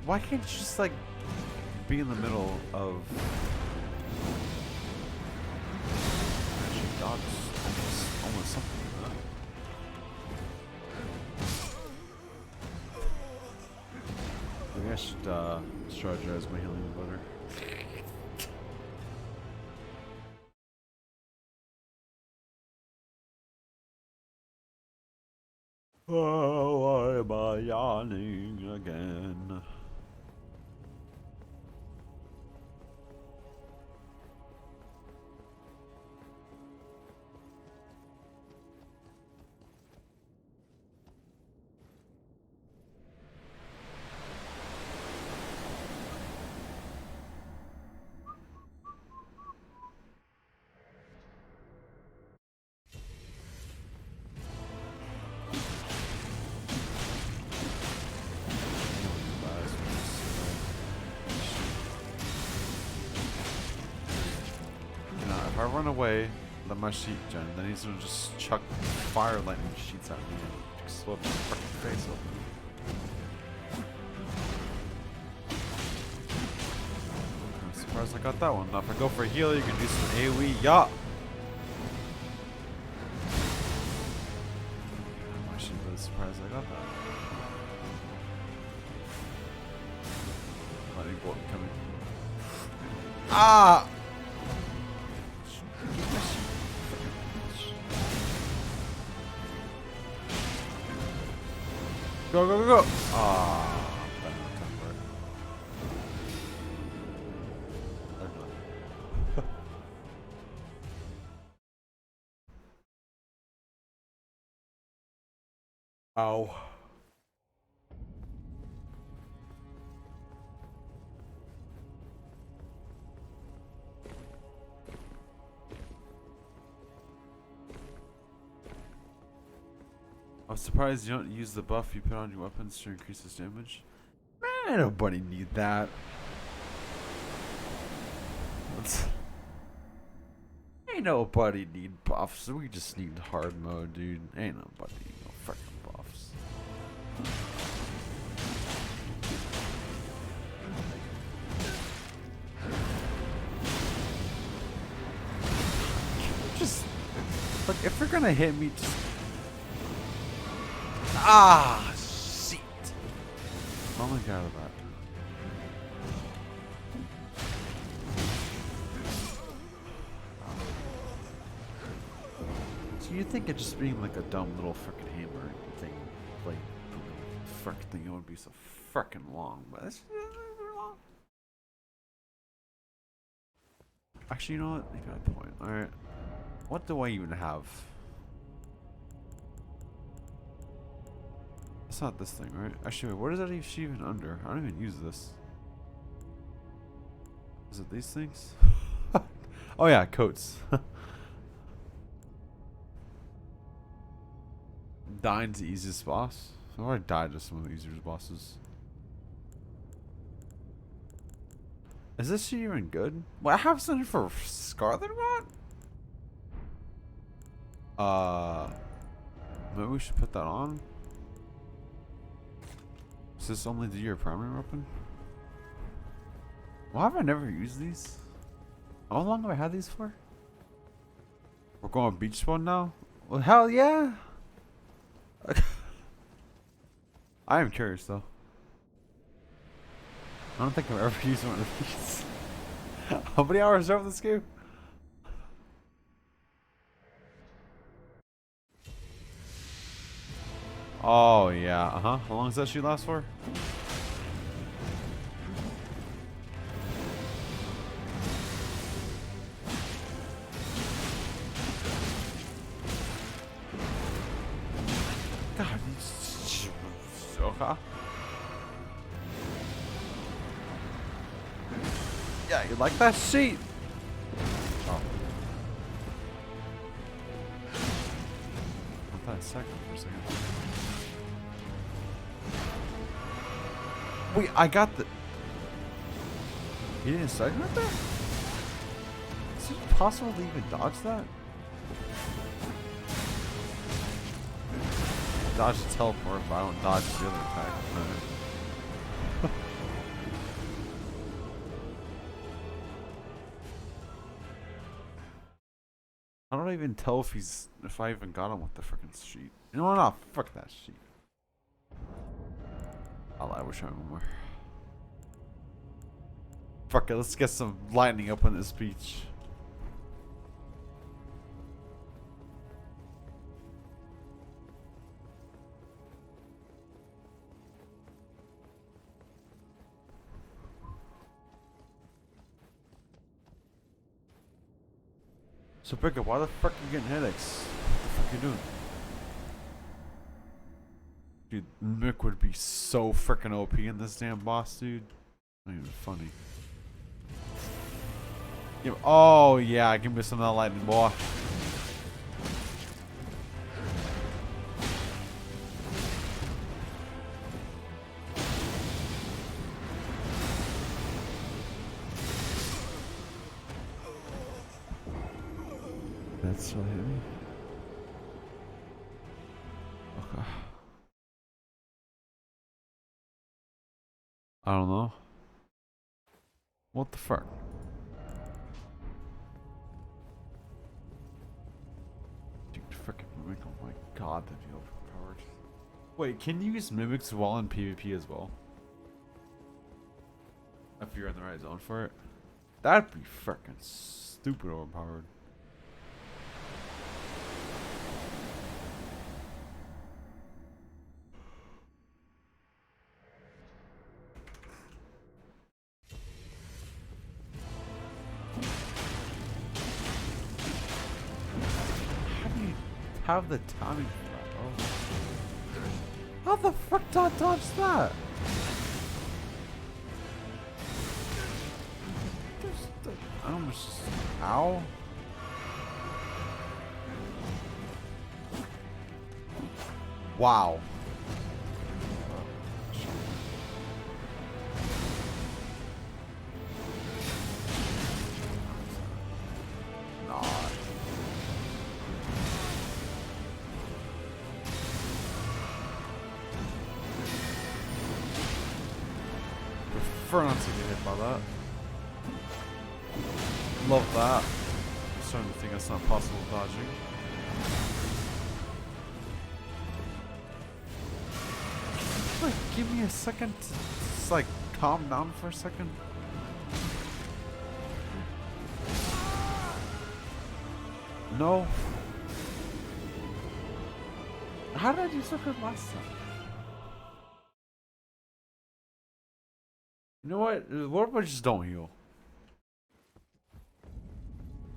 Why can't you just like be in the middle of actually dodge almost something like that? Maybe I should strategize my healing better. Oh, why am I yawning again? if I run away, let my sheet gen, then he's gonna just chuck fire lightning sheets at me and explode my fucking face open. I'm surprised I got that one. Now if I go for a heal, you can do some AoE. Yeah. I'm actually really surprised I got that. Lightning bolt coming. Ah! Go, go, go, go! Ah, better not come for it. Ow. I'm surprised you don't use the buff you put on your weapons to increase its damage. Man, nobody need that. Ain't nobody need buffs. We just need hard mode, dude. Ain't nobody need no freaking buffs. Just like if you're gonna hit me, just shit. Oh my god, of that. So you think it just being like a dumb little frickin' hammer thing, like frickin' thing, it would be so frickin' long, but it's long. Actually, you know what? You got a point. Alright. What do I even have? It's not this thing, right? Actually, wait, what is that even under? I don't even use this. Is it these things? Oh yeah, coats. Dying's the easiest boss. I've already died to some of the easier bosses. Is this shit even good? Well, I have something for Scarlet Rot? Maybe we should put that on. Does this only do your primary weapon? Why have I never used these? How long have I had these for? We're going beach spawn now? Well, hell yeah! I am curious though. I don't think I've ever used one of these. How many hours are of this game? Oh yeah, How long does that shoot last for? God, okay. Yeah, you like that sheet? Oh. I thought I second for a second. Wait, I got the. He didn't second right there? Is it possible to even dodge that? Dodge the teleport, but I don't dodge the other attack. I don't even tell if I even got him with the freaking sheet. You know what? Nah, fuck that sheet. I wish I had one more. Fuck it, let's get some lightning up on this beach. So Pickup, why the fuck are you getting headaches? What the fuck are you doing? Dude, Mick would be so freaking OP in this damn boss, dude. Not even funny. Oh yeah, give me some of that lightning, boy. That's still hit me. Okay. I don't know. What the fuck? Dude, freaking mimic! Oh my god, that'd be overpowered. Wait, can you use mimics while in PvP as well? If you're in the right zone for it? That'd be freaking stupid overpowered. How do you have the timing for that, bro? How the fuck did I dodge that? I almost just... Ow? Wow. Not. Prefer not to get hit by that. Love that. I'm starting to think that's not possible dodging. Like, give me a second to just, like, calm down for a second. No. How did I do so good last time? You know what? What if I just don't heal?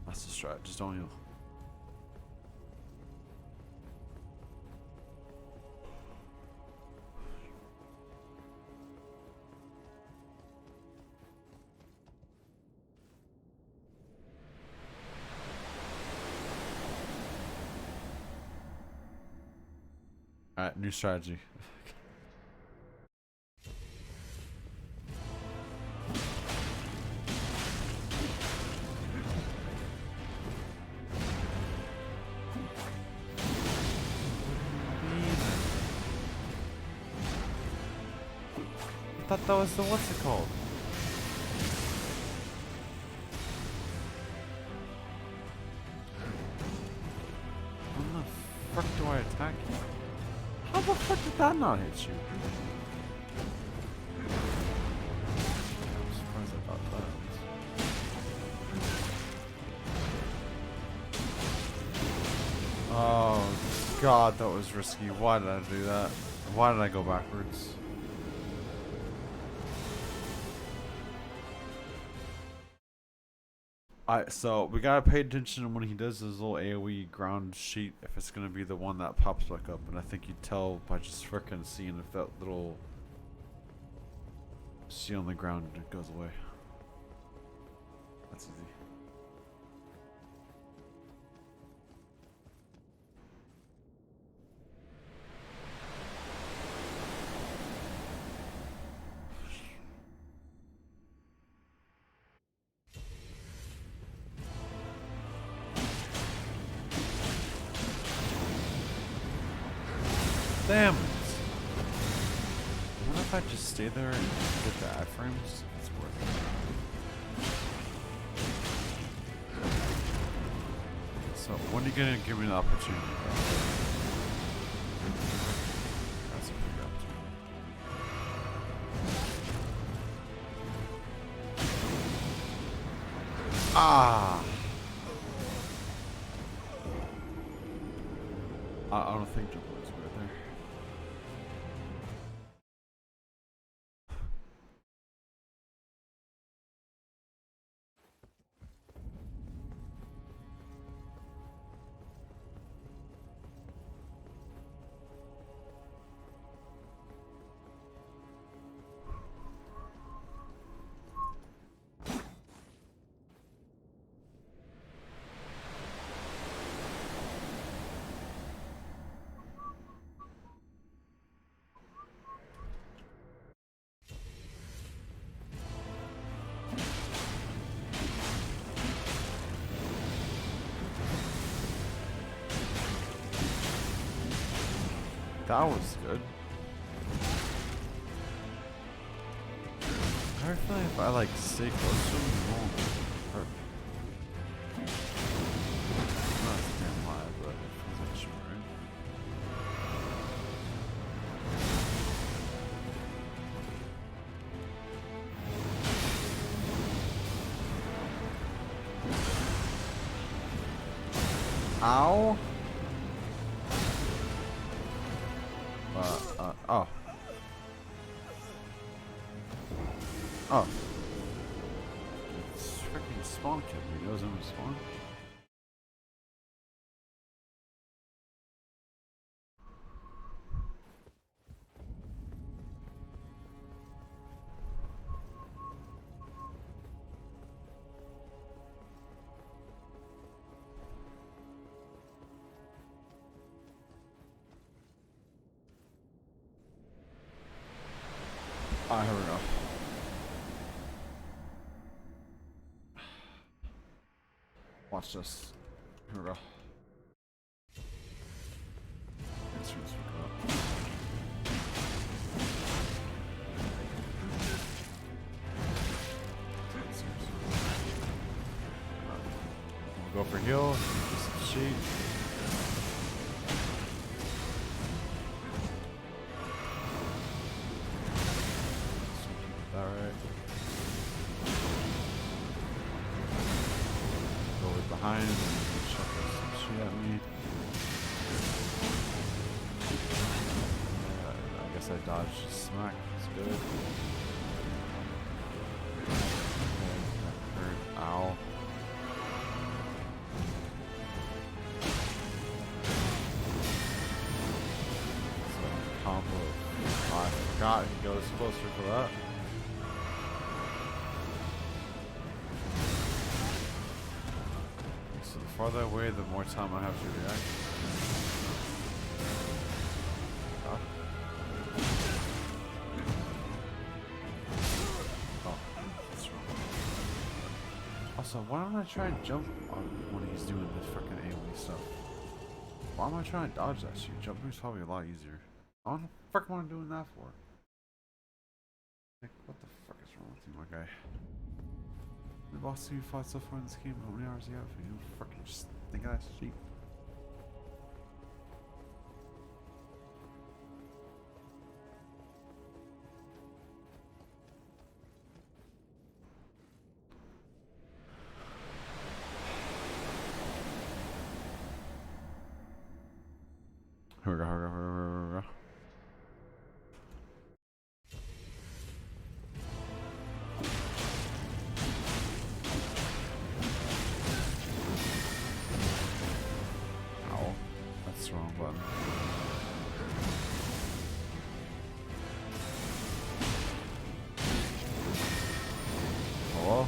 That's the strat. Just don't heal. Alright, new strategy. I thought that was the what's it called? How the frick do I attack you? How the frick did that not hit you? I'm surprised I got that. Oh god, that was risky. Why did I do that? Why did I go backwards? So we gotta pay attention when he does his little AoE ground sheet if it's gonna be the one that pops back up, and I think you tell by just frickin' seeing if that little C on the ground goes away. That's easy. Damn it! What if I just stay there and get the iframes? It's worth it. So when are you gonna give me the opportunity? That's a big opportunity. Ah! I don't think jump was right there. That was good. I feel like if I like stay close to him, it won't hurt. Not a damn lie, but it feels like shit, right? Ow! Oh. Oh. It's freaking spawn kid. He knows I'm spawn. Alright, here we go. Watch this. Here we go. Let's see this one. We'll go for heal. Get some sheet. Alright. Go with behind and chuck some shit at me. I guess I dodged a smack. That's good. Okay, that hurt. Ow. So, combo. Oh, I forgot he goes closer for that. So the farther away, the more time I have to react. Oh. Oh, that's wrong. Also, why don't I try and jump on when he's doing this freaking AoE stuff? Why am I trying to dodge that shit? Jumping is probably a lot easier. I don't know what the fuck am I doing that for? Like, what the fuck is wrong with you, my guy? The boss you fought so far in this game, how many hours do you have? You fucking just think that's cheap. Here we go, here we go, here we go, here we go. Ow. That's the wrong button. Hello?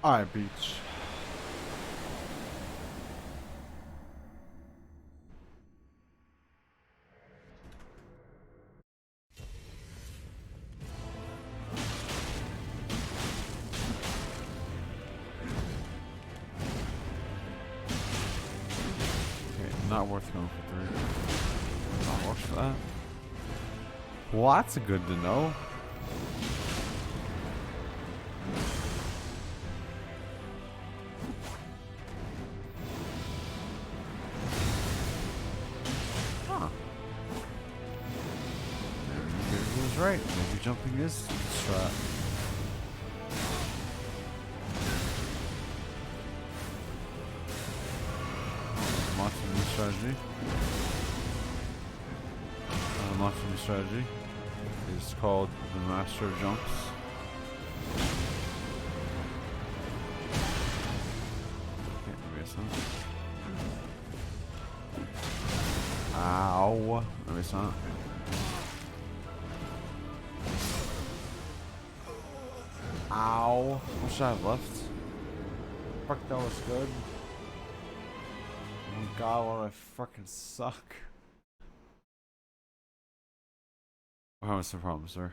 Alright, beach. Okay, not worth going for 3. Not worth for that. Well, that's a good to know. Right, maybe jumping is strat. Unlocked a new strategy. Unlocked a new strategy. It's called the Master of Jumps. nice, huh? Ow. Maybe it's not. Ow. What should I have left? Fuck, that was good. Oh god, why do I fucking suck? We're having some problems, sir.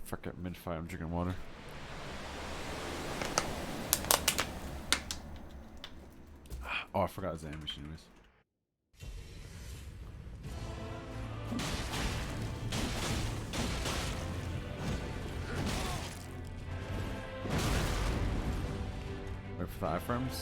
Fuck it, mid-fight, I'm drinking water. Oh, I forgot his animation anyways. Wait for the iframes.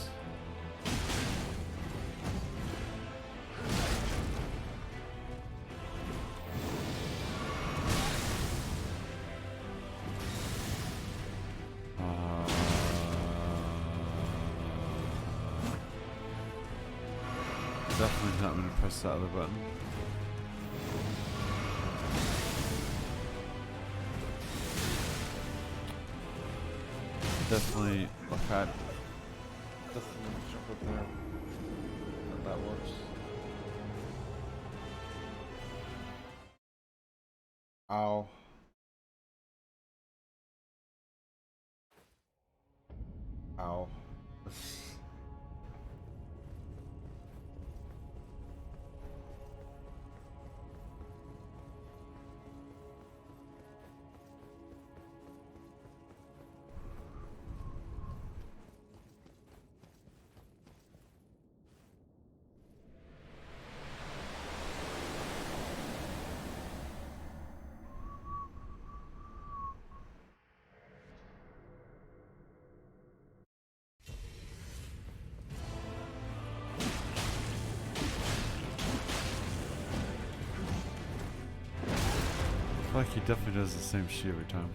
Definitely not going to press that other button. Definitely look at. Definitely jump up there. And that works. Ow. Ow. I feel like he definitely does the same shit every time.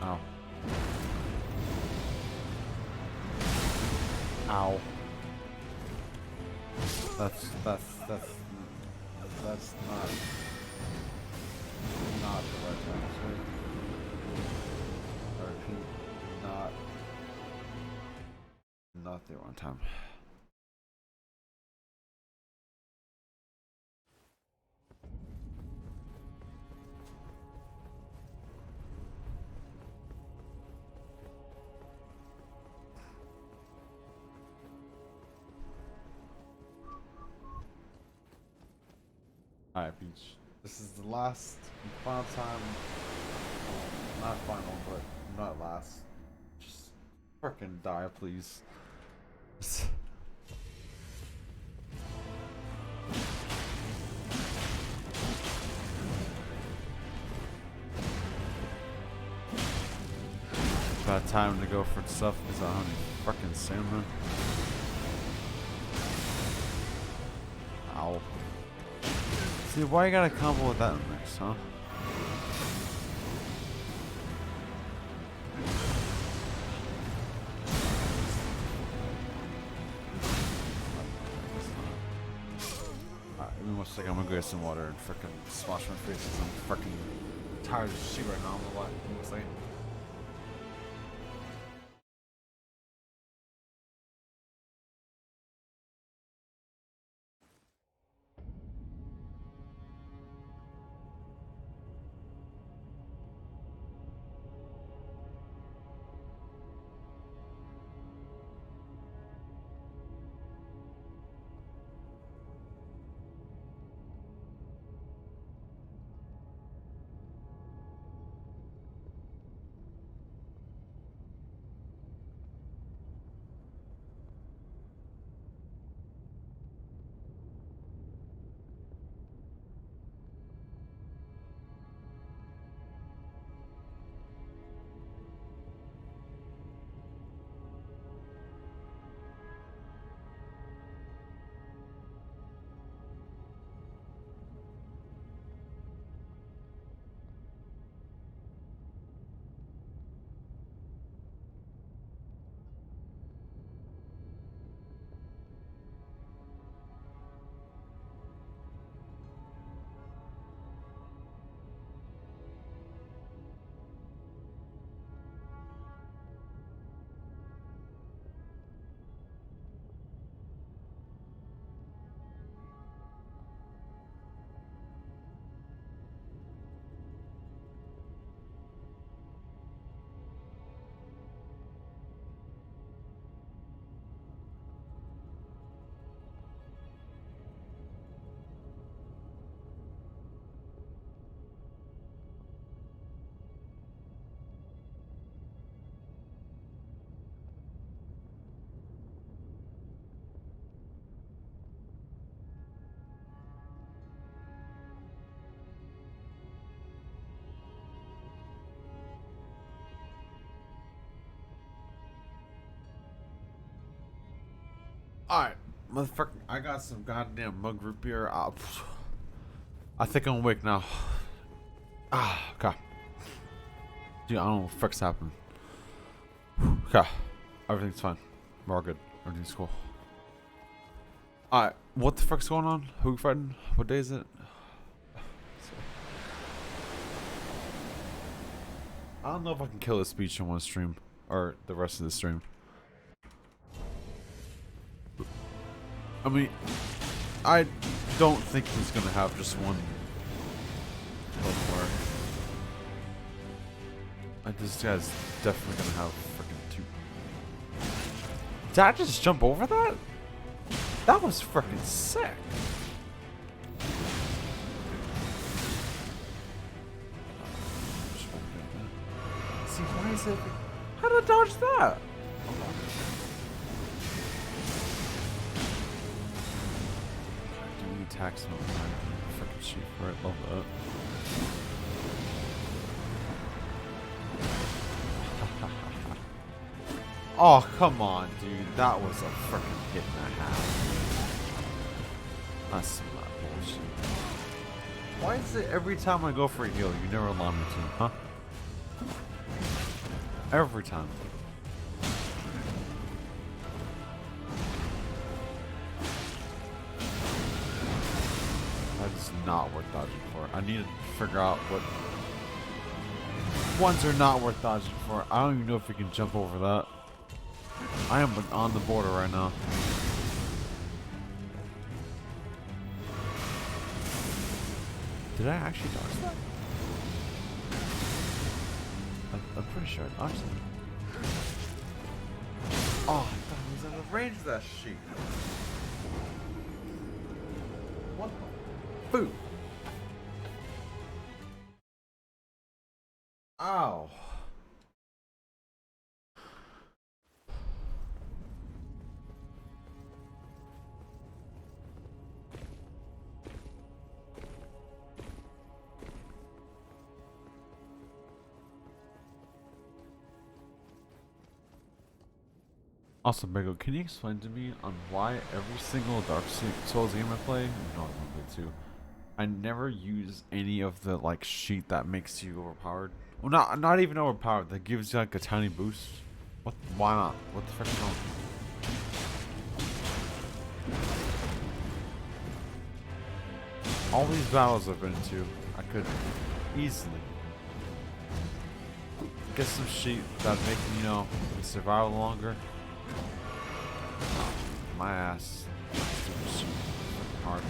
Ow. Ow. That's not the right time to say. I repeat, not the wrong time. Alright, Peach. This is the last and final time. Well, not final, but not last. Just freaking die, please. Bad time to go for stuff because I don't have any freaking stamina. Ow. See, why you gotta combo with that mix, huh? Alright, give me 1 second. I'm gonna go get some water and freaking splash my face because I'm freaking tired of shit right now. I don't know why. Give me 1 second. Alright, motherfucker. I got some goddamn mug root beer. I think I'm awake now. Okay. Dude, I don't know what the fuck's happening. Okay. Everything's fine. We're all good. Everything's cool. Alright, what the fuck's going on? Who we fighting? What day is it? I don't know if I can kill this speech in one stream. Or the rest of the stream. I mean, I don't think he's gonna have just one more. This guy's definitely gonna have freaking 2. Did I just jump over that? That was freaking sick. See, why is it? How did I dodge that? Attacks on my freaking sheep, right? Love that. Oh, come on, dude. That was a freaking hit and a half. That's some of that bullshit. Why is it every time I go for a heal, you never allow me to, huh? Every time. That is not worth dodging for. I need to figure out what ones are not worth dodging for. I don't even know if we can jump over that. I am on the border right now. Did I actually dodge that? I'm pretty sure I dodged that. Oh, I thought I was out of range of that sheep. What the? Boo! Ow. Also, Bego, can you explain to me on why every single Dark Souls game I play, no, I don't play too, I never use any of the like sheet that makes you overpowered. Well, not even overpowered. That gives you like a tiny boost. What? Why not? What the fuck is wrong? All these battles I've been to, I could easily get some sheet that make me survive longer. My ass. Hard.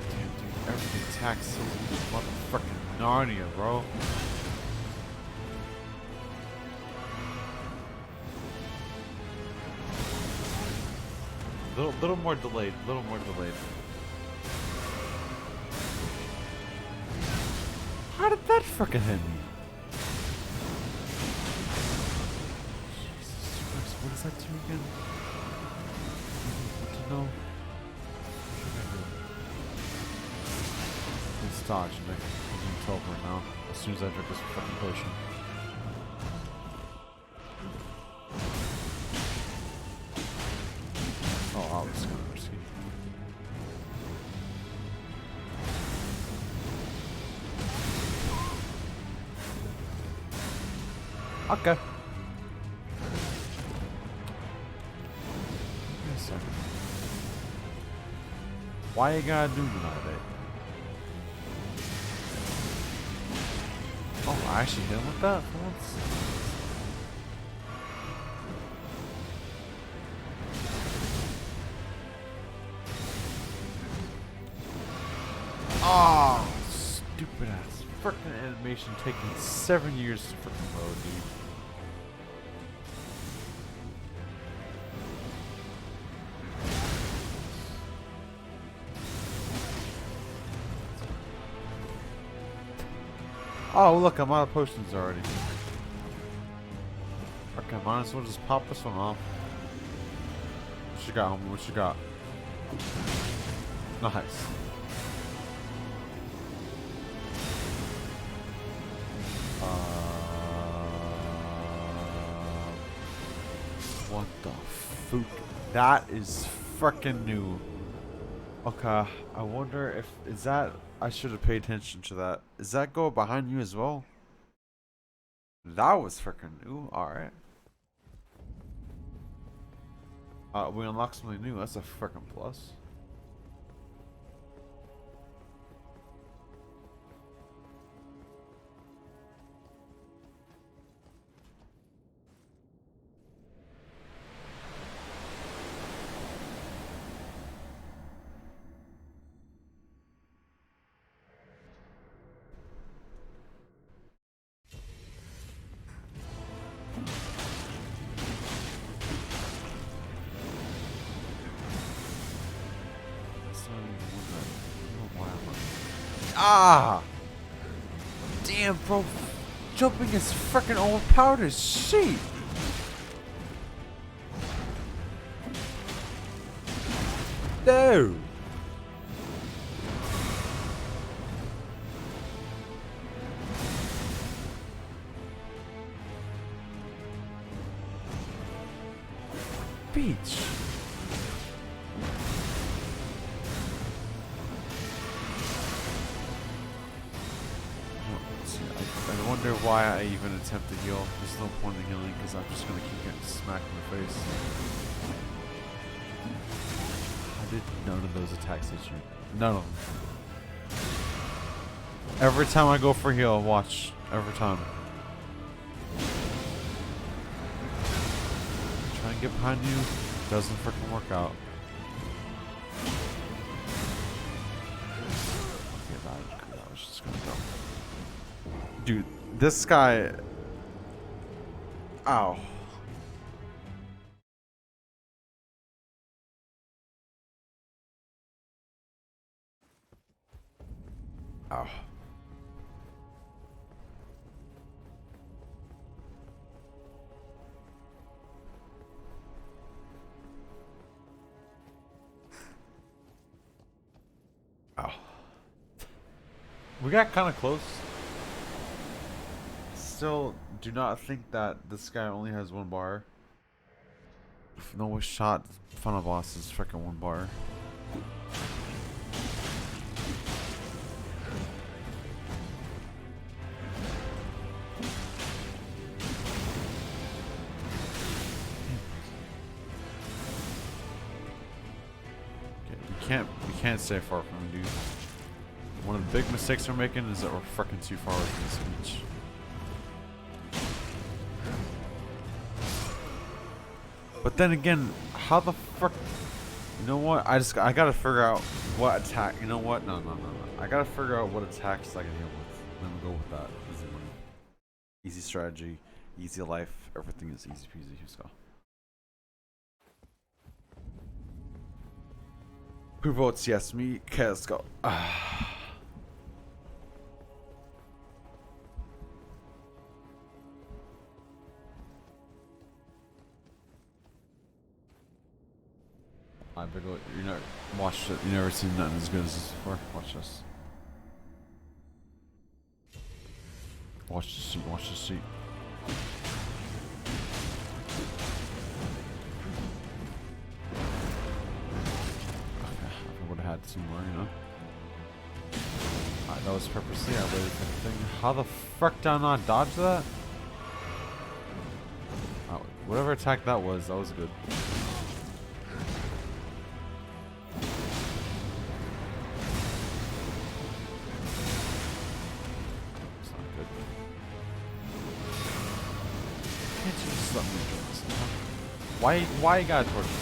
Damn, dude, every attack so motherfucking Narnia, bro. Little more delayed. Little more delayed. How did that fucking hit me? Jesus Christ, what does that do again? What to know? Let's dodge and I can teleport now. As soon as I drink this fucking potion. Oh, this is kind of risky. Okay. Wait a second. Why you gotta do me like that? Oh, I actually hit him with that for once. Oh, stupid ass freaking animation taking 7 years to freaking load, dude. Oh, look, I'm out of potions already. Okay, might as well just pop this one off. What you got, homie? What you got? Nice. What the fuck? That is freaking new. Okay, I wonder if is that I should have paid attention to that. Is that go behind you as well? That was freaking new. All right. We unlocked something new. That's a freaking plus. Ah! Damn, bro. Jumping is freaking overpowered as shit. No. Beach. I wonder why I even attempt to heal. There's no point in healing because I'm just gonna keep getting smacked in the face. I did none of those attacks hit you. None of them. Every time I go for heal, watch. Every time. Try and get behind you. Doesn't freaking work out. Okay, that was just gonna go. Dude, this guy. Ow. Ow. Ow. We got kind of close. Still, do not think that this guy only has one bar. No shot. Final boss is freaking one bar. We can't stay far from him, dude. One of the big mistakes we're making is that we're freaking too far away from this beach. But then again, how the frick? You know what? I gotta figure out what attack. You know what? No. I gotta figure out what attacks I can heal with. Then we'll go with that. Easy money. Easy strategy. Easy life. Everything is easy peasy. Let's go. Who votes yes? Me. Okay, let's go. I bet you never watched it. You never seen nothing as good as this before. Watch this. Watch the seat. Watch the seat. Okay, I would have had some more, you know. Alright, that was purposely. I waited for the thing. How the frick did I not dodge that? Oh, whatever attack that was good. Let me do this. Why you gotta torture me?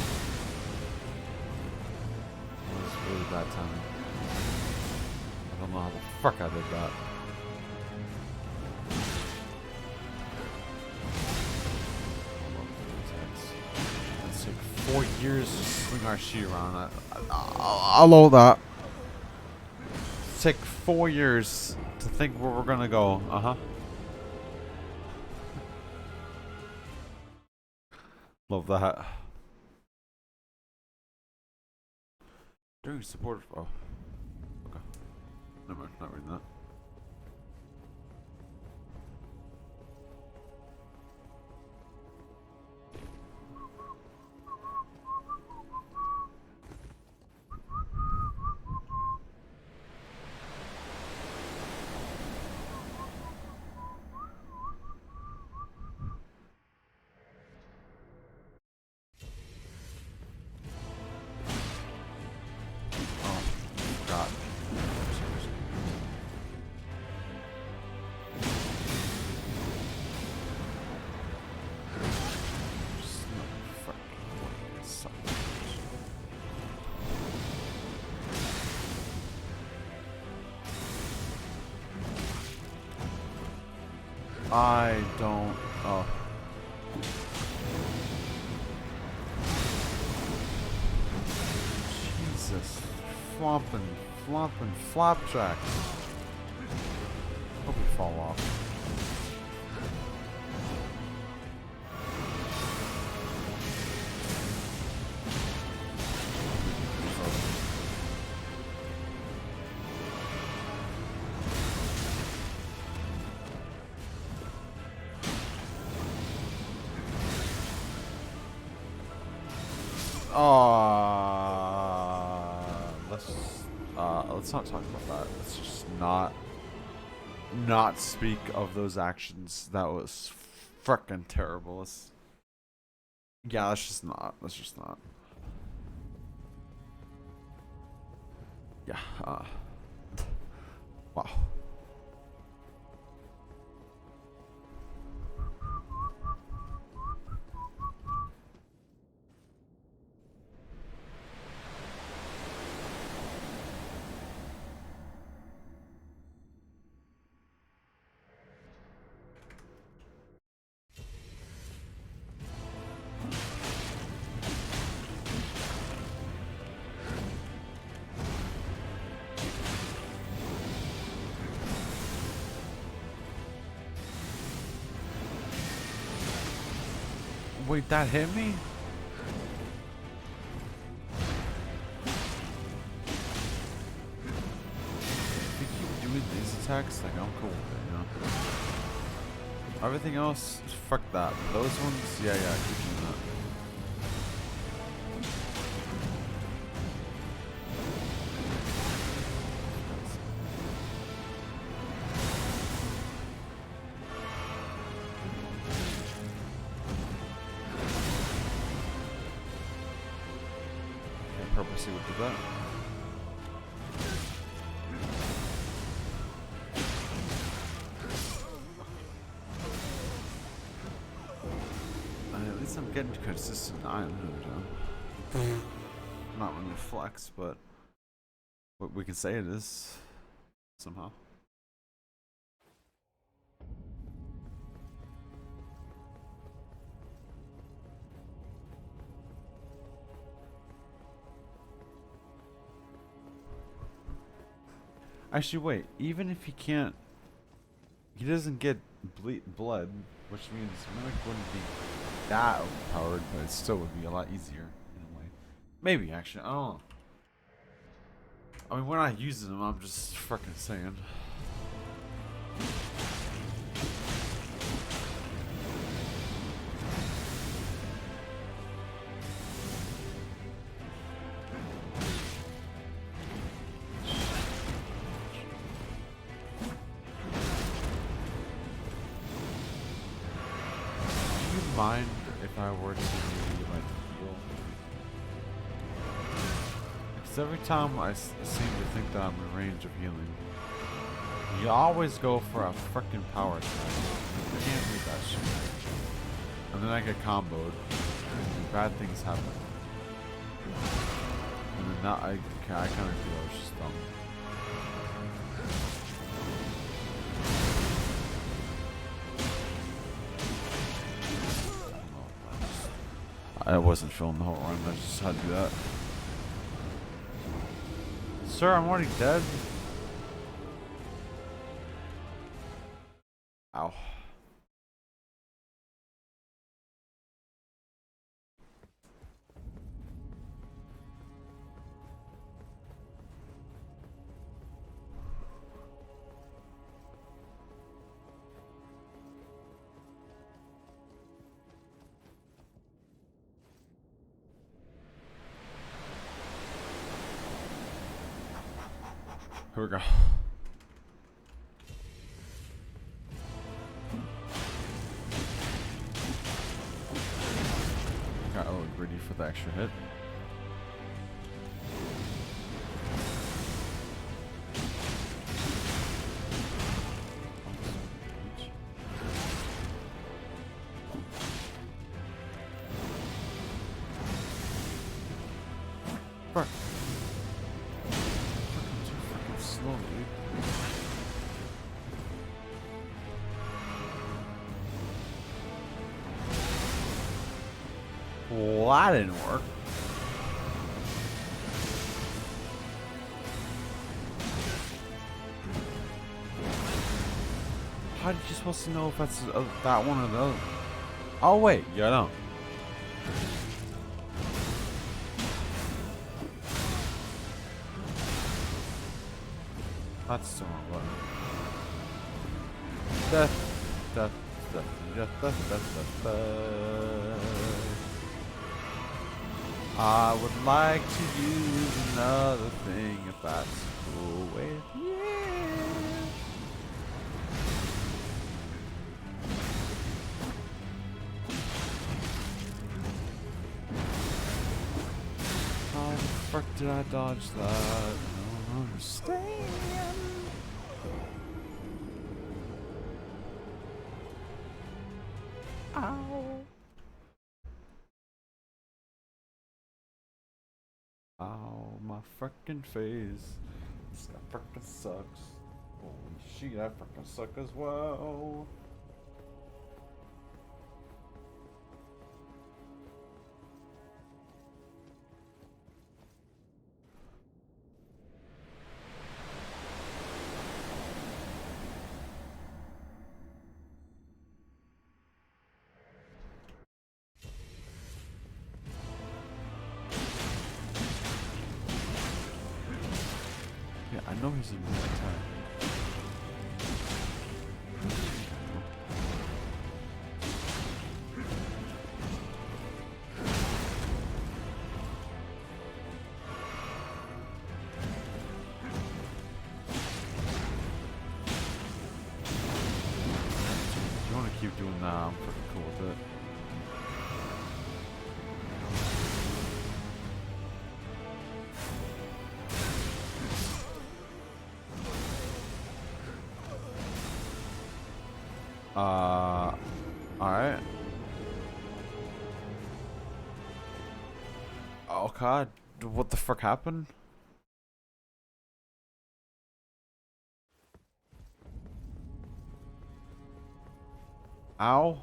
That was really bad timing. I don't know how the fuck I did that. It's like 4 years to swing our sheet around. I'll hold that. It's take 4 years to think where we're gonna go. Love that. During support. Oh. Okay. Never mind. Not reading that. I don't. Oh. Jesus. Flopping, flapjack. Hope we fall off. Let's not talk about that. Let's just not speak of those actions. That was freaking terrible. Yeah, let's just not. Let's just not. Yeah. Wow. Wait, that hit me? If you keep doing these attacks, like, I'm cool with it, you know? Everything else, fuck that. Those ones, yeah, keep doing that. Purposely would do that. At least I'm getting consistent iron hood, not really flex, but we can say it is somehow. Actually, wait. Even if he can't, he doesn't get blood, which means Mimic wouldn't be that overpowered, but it still would be a lot easier in a way. Maybe, actually. I don't know. I mean, we're not using them. I'm just freaking saying. Mind if I were to maybe like heal? Because every time I seem to think that I'm in range of healing, you always go for a freaking power attack. I can't read that shit. And then I get comboed, and bad things happen. And then now I kind of feel it's just dumb. I wasn't feeling the whole run, I just had to do that. Sir, I'm already dead. Ow. Here we go. Got a little greedy for the extra hit. Fuck. Slow, dude. Well, that didn't work. How did you supposed to know if that's that one or the other? Oh wait, yeah, I know. That's the wrong button. Death, death, death, death, death, death, death, death. I would like to use another thing if that's cool with you. How the frick did I dodge that? I don't understand. Ow. Ow, my frickin' face. This guy frickin' sucks. Holy shit, I frickin' suck as well. Yeah, I know he's in the attack. If you want to keep doing that, I'm pretty cool with it. Alright. Oh god, what the frick happened? Ow.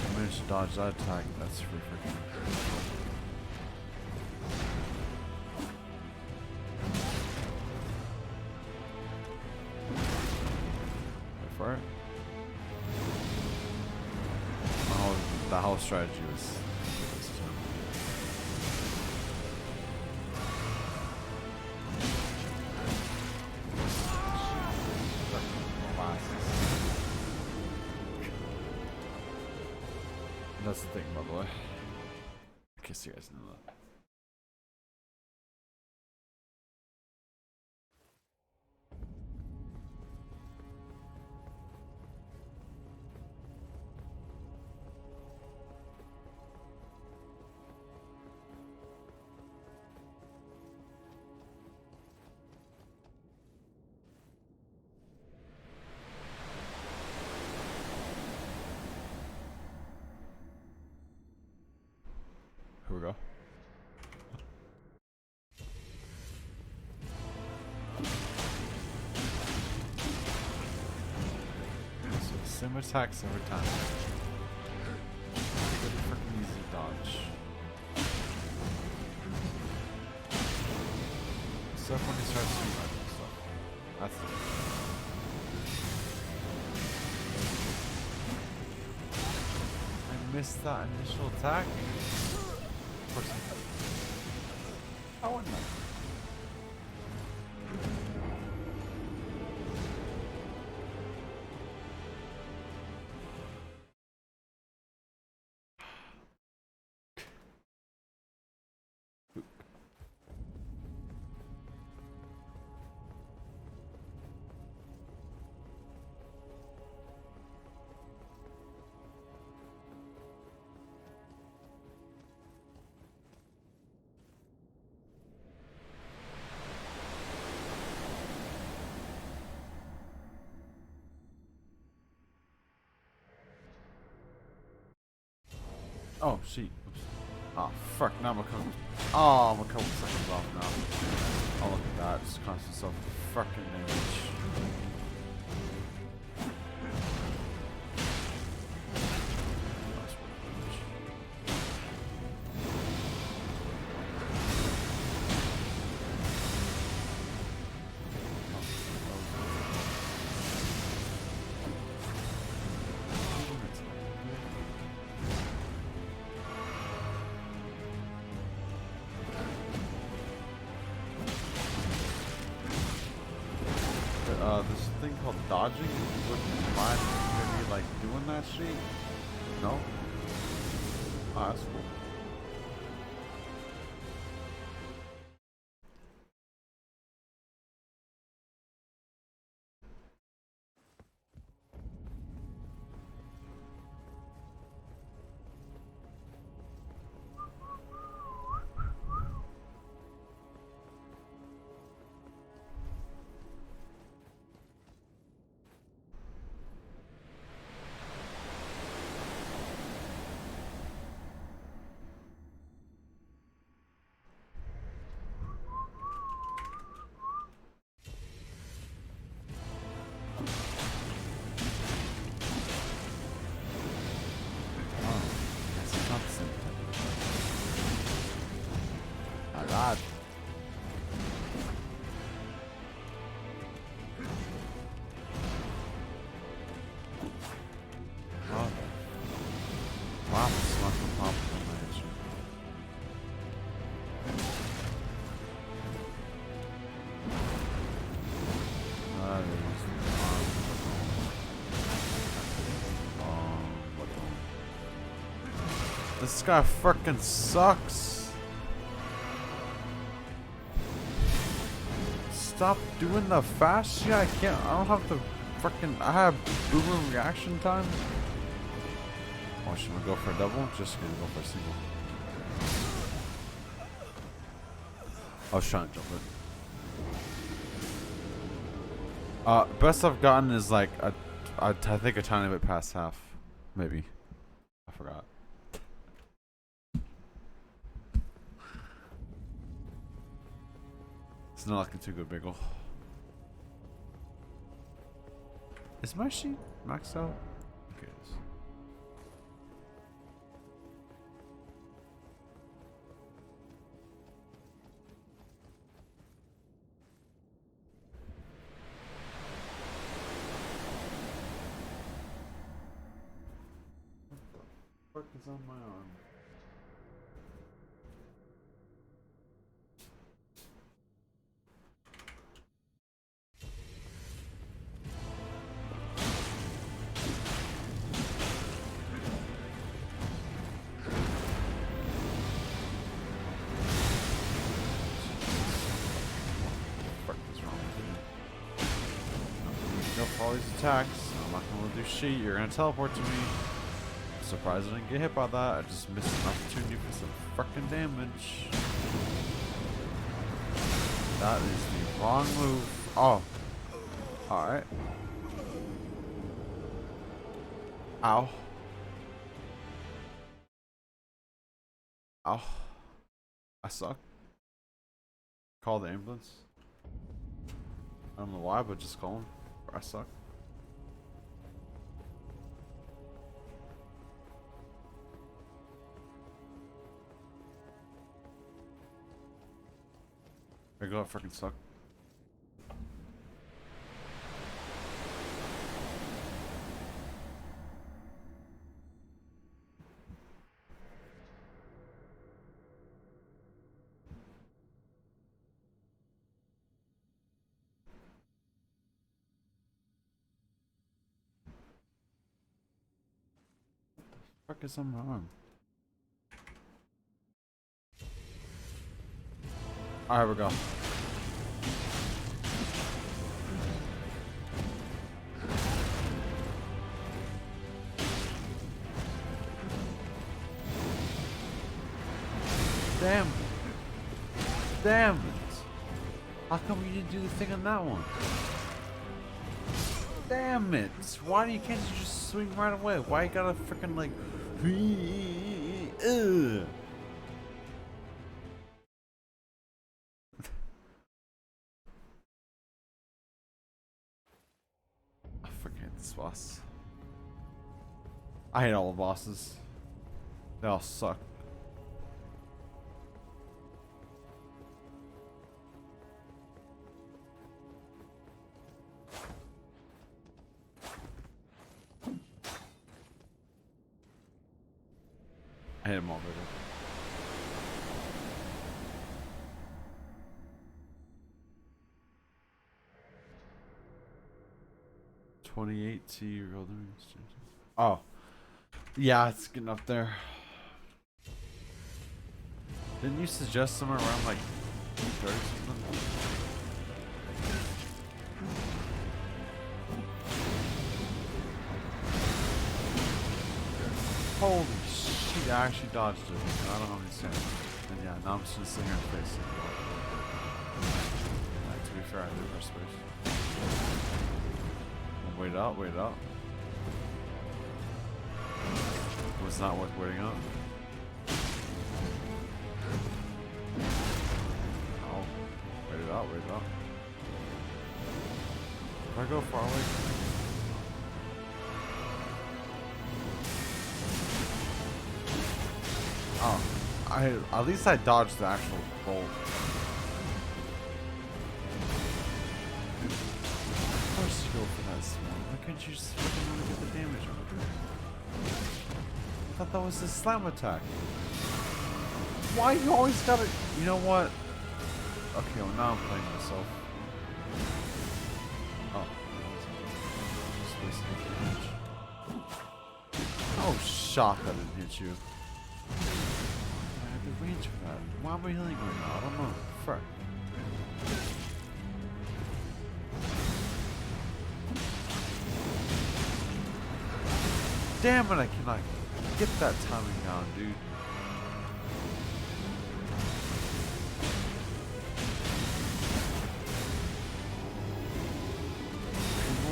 I managed to dodge that attack, that's pretty freaking. Wait for it. The whole strategy was. That's the thing, by the way. In case you guys know that. Here we go. So same attacks every time. Pretty freaking easy dodge. Except when he starts doing random stuff. That's it. I missed that initial attack. Of course I did. I wouldn't know. Oh, shit. Oops. Oh, fuck. Now I'm a couple. Oh, I'm a couple seconds off now. Oh, look at that. Just cost myself the fucking damage. That's what damage. This thing called dodging. Wouldn't mind maybe like doing that shit. No? Oh, that's cool. Oh, that's not the same thing. Alright. Oh, wow, it's not the pop combination. This guy frickin' sucks. Stop doing the fast shit. I can't. I don't have the frickin'. I have boomer reaction time. Oh, should we go for a double? Just gonna go for a single. I was trying to jump it. Best I've gotten is like I think a tiny bit past half, maybe. I forgot. It's not looking too good, Bagel. Is my sheet maxed out? Okay, it is. What the fuck is on my arm? Go for all these attacks. I'm not gonna do shit. You're gonna teleport to me. I'm surprised I didn't get hit by that. I just missed an opportunity for some fucking damage. That is the wrong move. Oh. Alright. Ow. Ow. I suck. Call the ambulance. I don't know why, but just call him. I suck. I go, I freaking suck. What the fuck is on my arm? Alright, we go. Damn. Damn it. How come you didn't do the thing on that one? Damn it. Why you can't you just swing right away? Why you gotta freaking like... Ugh. I forget this boss. I hate all the bosses. They all suck. I hate them all, baby. $28 Elden. Oh. Yeah, it's getting up there. Didn't you suggest somewhere around like 2:30 something? Holy shit, I actually dodged it. I don't understand. And yeah, now I'm just gonna sit here and face it. To be fair, I did rush space. Wait out, wait out. It was not worth waiting out. Oh, wait it out, wait it out. If I go far away from it. Oh, at least I dodged the actual bolt. Of course you go for that small. Why can't you just fucking really get the damage on it? I thought that was the slam attack. Why you always gotta... You know what? Okay, well now I'm playing myself. Oh. Just wasting damage. Oh, shocked I didn't hit you. I have the range for that. Why am I healing right now? I don't know. Frick. Damn it, I cannot get that timing down, dude.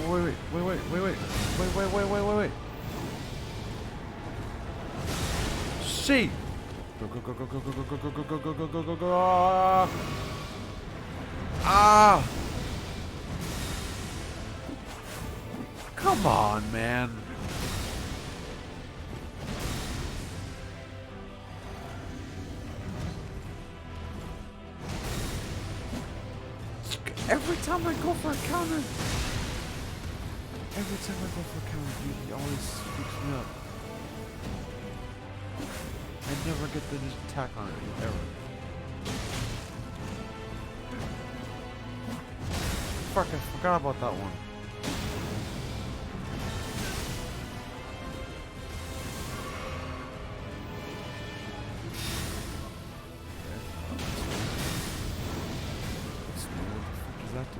Wait. Shit! Go. Ah! Come on, man. Every time I go for a counter, dude, he always scoops me up. I never get the attack on it, ever. Fuck, I forgot about that one. What does that do?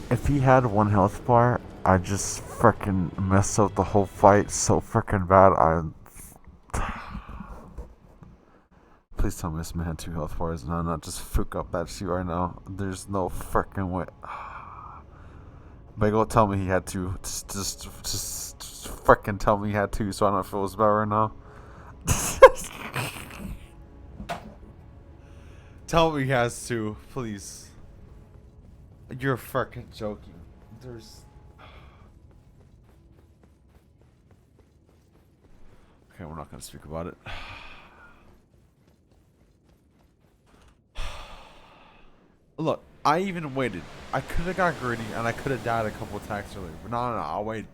If he had one health bar, I just frickin' messed up the whole fight so frickin' bad. Please tell me this man had 2 health bars and I'm not just fuck up that shit right now. There's no frickin' way. Bagel, tell me he had 2. Just frickin' tell me he had 2 so I don't feel as bad right now. Tell me he has 2, please. You're fucking joking. There's... Okay, we're not gonna speak about it. Look, I even waited. I could have got greedy and I could have died a couple attacks earlier. But no, I'll wait.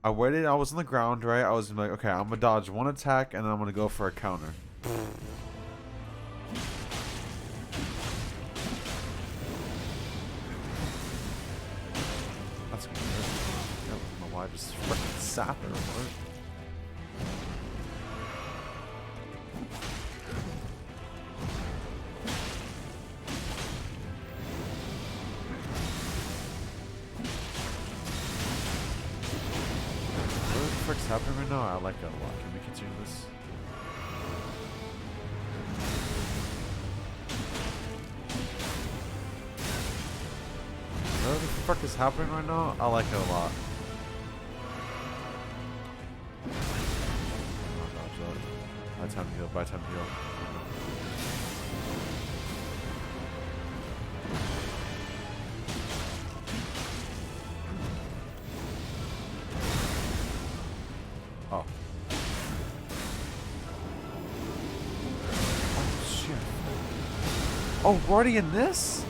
I waited, I was on the ground, right? I was like, okay, I'm gonna dodge one attack and then I'm gonna go for a counter. That's gonna hurt. I don't know why I just fucking sat there for it. happening right now, I like it a lot. Can we continue this? Whatever the fuck is happening right now, I like it a lot. Oh god, buy time to heal, buy time to heal. Oh. Oh shit. Oh, we're already in this?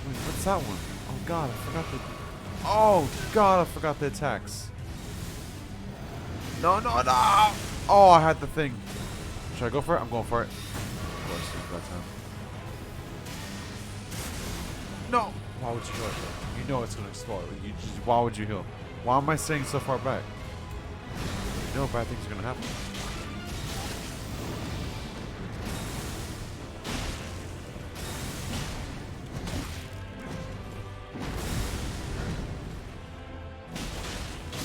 Wait, what's that one? Oh god, I forgot the... Oh god, I forgot the attacks. No, no, no! Oh, I had the thing. Should I go for it? I'm going for it. Of course, it's that time. No! Why would you heal it though? You know it's gonna explode. Why would you heal? Why am I staying so far back? You know bad things are gonna happen.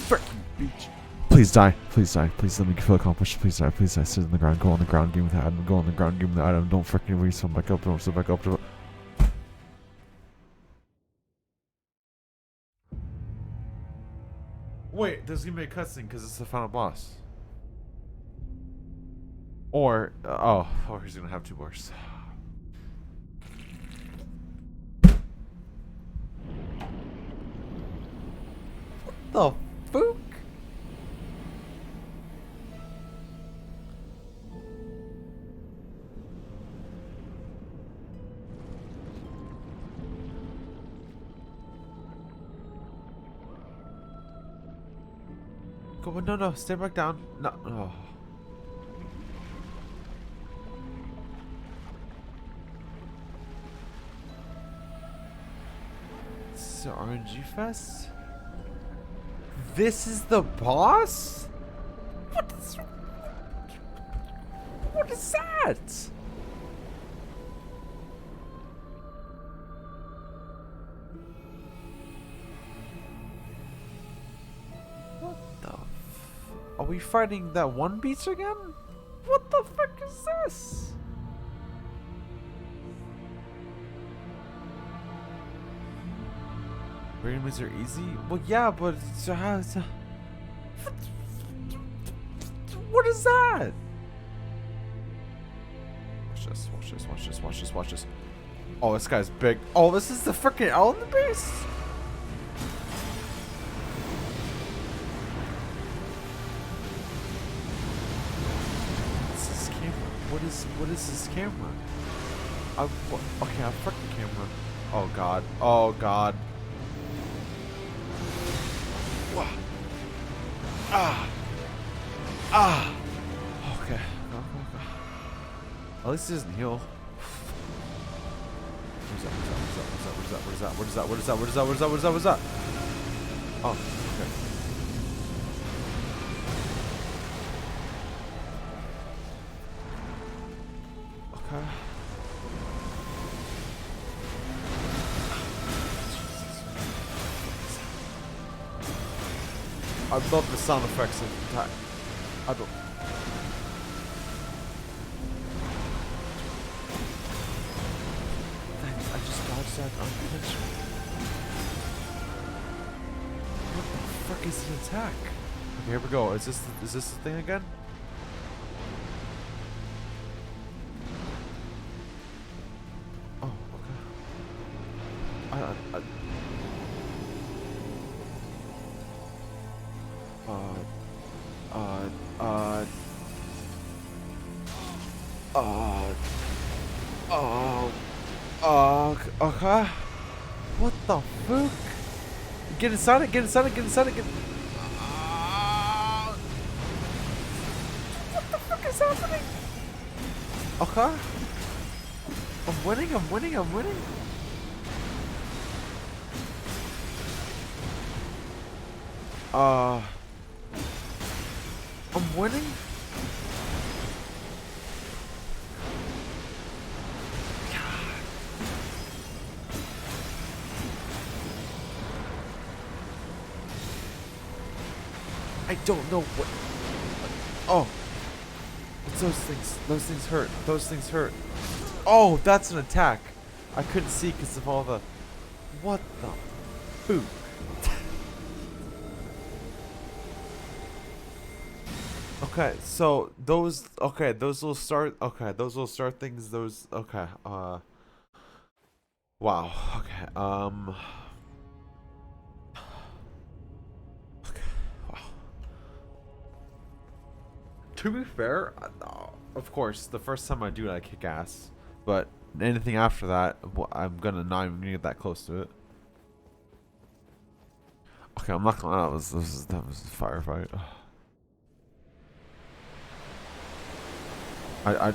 Freaking beach. Please die. Please die. Please let me feel accomplished. Please die. Please die. Sit on the ground. Go on the ground. Game with the item. Go on the ground. Game with the item. Don't freaking respawn back up. Don't sit back up. Wait, there's gonna be a cutscene because it's the final boss. Or, or he's gonna have 2 bars. What the fuck? Go on, no, stay back down. No, oh. It's the RNG fest? This is the boss? What is that? Are we fighting that one beach again? What the fuck is this? Enemies are easy? Well, yeah, but so how? What is that? Watch this! Watch this! Watch this! Watch this! Watch this! Oh, this guy's big. Oh, this is the freaking Elden base. What is this camera? Okay, I fucking camera. Oh god. Oh god. Okay. Go. At least it doesn't heal. What is that? Oh, okay. Okay. I love the sound effects of attack. I don't. Thanks, I just dodged that unintentionally. What the frick is the attack? Okay, here we go. Is this the thing again? Oh, okay. Okay. What the fuck? Get inside it, get inside it, get inside it, get... What the fuck is happening? Okay. I'm winning. I'm winning? I don't know what. Oh, it's those things. Those things hurt. Those things hurt. Oh, that's an attack. I couldn't see because of all the. What the? Boo. Okay, so those. Okay, those will start. Okay, those will start things. Those. Okay. Wow. Okay. Okay. Wow. To be fair, of course, the first time I do it, I kick ass. But anything after that, I'm gonna not even get that close to it. Okay, I'm not gonna lie, that was a firefight. I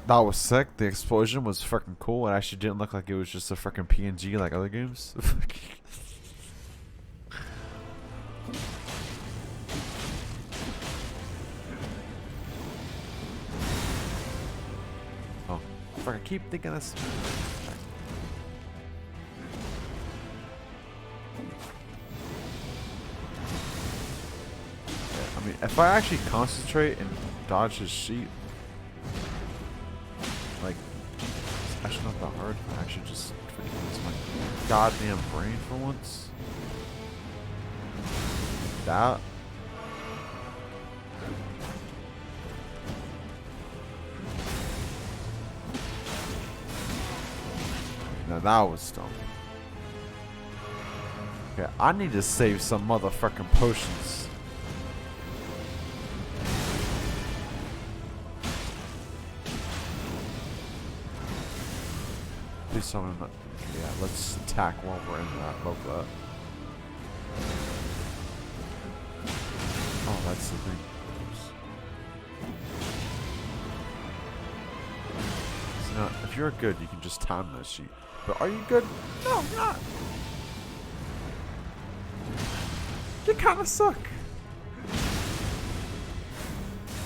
that was sick. The explosion was freaking cool. It actually didn't look like it was just a freaking PNG like other games. Oh, fuck! I keep thinking this. I mean, if I actually concentrate and dodge his sheet, like, it's actually not that hard. I actually just freaking use my goddamn brain for once. That. Now that was dumb. Okay, I need to save some motherfucking potions. Please tell me I'm not. Yeah, let's attack while we're in that. Love that. Oh, that's the thing. So now, if you're good, you can just time that sheet. But are you good? No, I'm not. You kind of suck.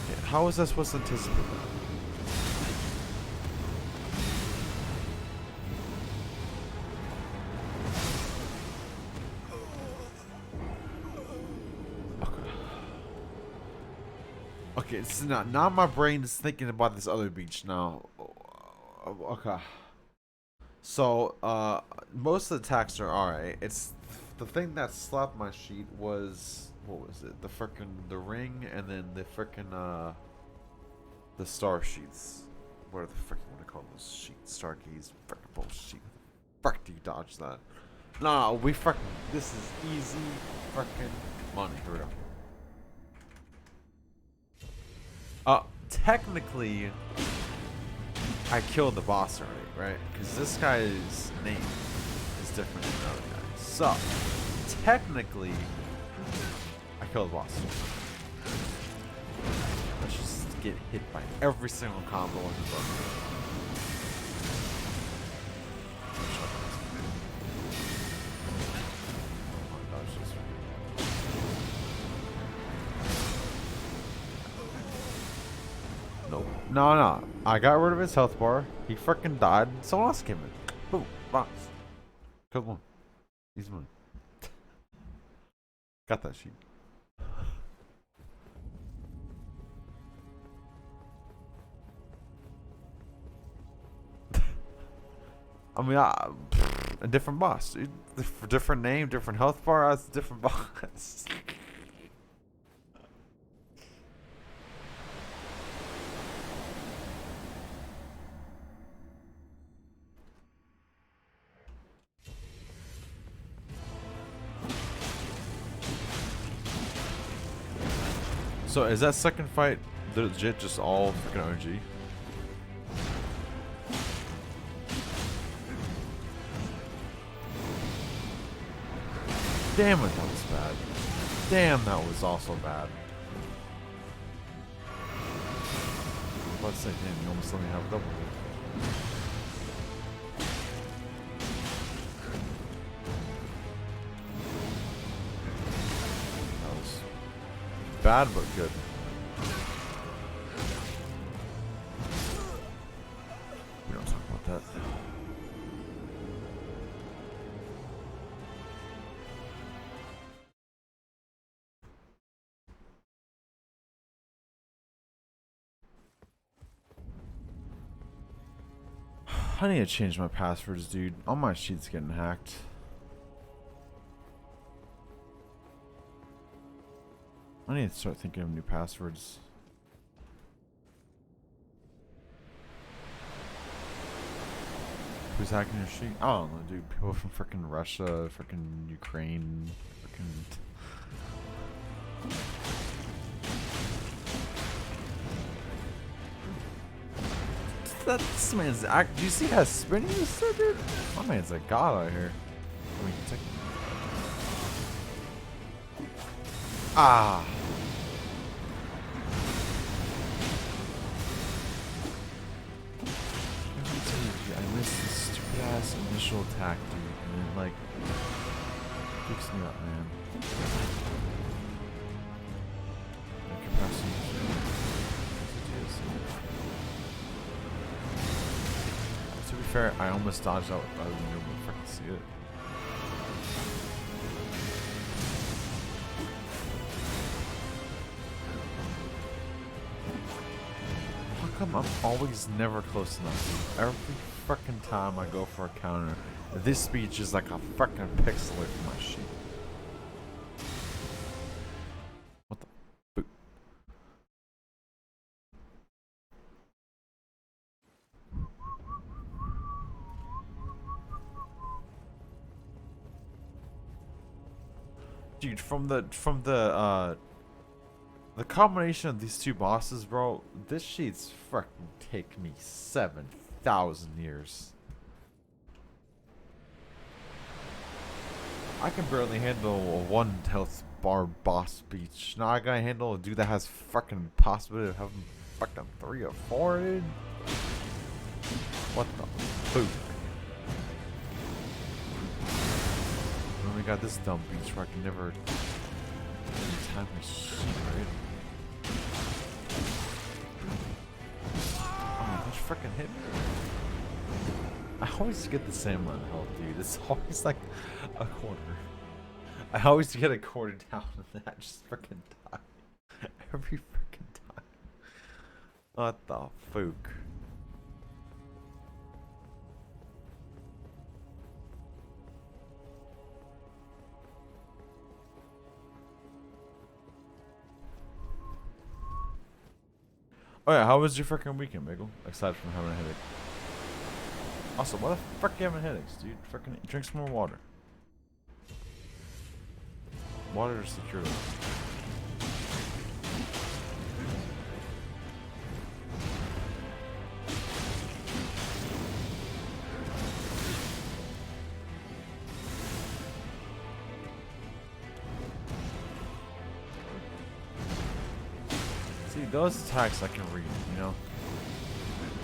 Yeah, how was I supposed to anticipate that? Okay, it's not. Now my brain is thinking about this other beach now. Okay. So, most of the attacks are alright. It's the thing that slapped my sheet was what was it? The ring, and then the star sheets. What are the frickin' want to call those sheets? Star keys. Frickin' bullshit. Fuck, do you dodge that? No, we frickin' this is easy frickin' money. Here we go. Technically, I killed the boss already, right? Because this guy's name is different than the other guy. So, technically, I killed the boss. Let's just get hit by every single combo in the book. Nope. No. I got rid of his health bar. He freaking died. Someone else came in. Boom. Box. Killed one. He's mine. Got that sheet. I mean, a different boss. Dude. Different name, different health bar. That's a different boss. So is that second fight legit just all freaking OG? Damn it, that was bad. Damn, that was also bad. Let's say, damn, you almost let me have a double. That was bad but good. We don't talk about that. I need to change my passwords, dude. All my sheets getting hacked. I need to start thinking of new passwords. Who's hacking your sheet? I don't know, dude. People from freaking Russia, freaking Ukraine, freaking. This man's act. Do you see how spinning this shit, dude? My man's a god out here. I mean, take. Ah. I missed this stupid ass initial attack, dude, and it like picks me up, man. To be fair, I almost dodged out. I wouldn't be able to freaking see it. How come I'm always never close enough, dude? Every freaking time I go for a counter, this speech is like a freaking pixel away from my sheet. What the boot? Dude, from the combination of these two bosses, bro, this sheet's freaking take me 7,000 years. I can barely handle a 1 health bar boss speech. Now I gotta handle a dude that has freaking possibility of having fucking 3 or 4, dude. What the fuck? And we got this dumb beach where I can never time my shit, right? Oh, that freaking hit me. I always get the same amount of health, dude. It's always like a quarter. I always get a quarter down and I just freaking die. Every freaking time. What the fuck? Oh yeah, how was your freaking weekend, Bagel? Aside from having a headache. Also, why the fuck are you having headaches, dude? Freaking drink some more water. Water is secure. See, those attacks I can read, you know?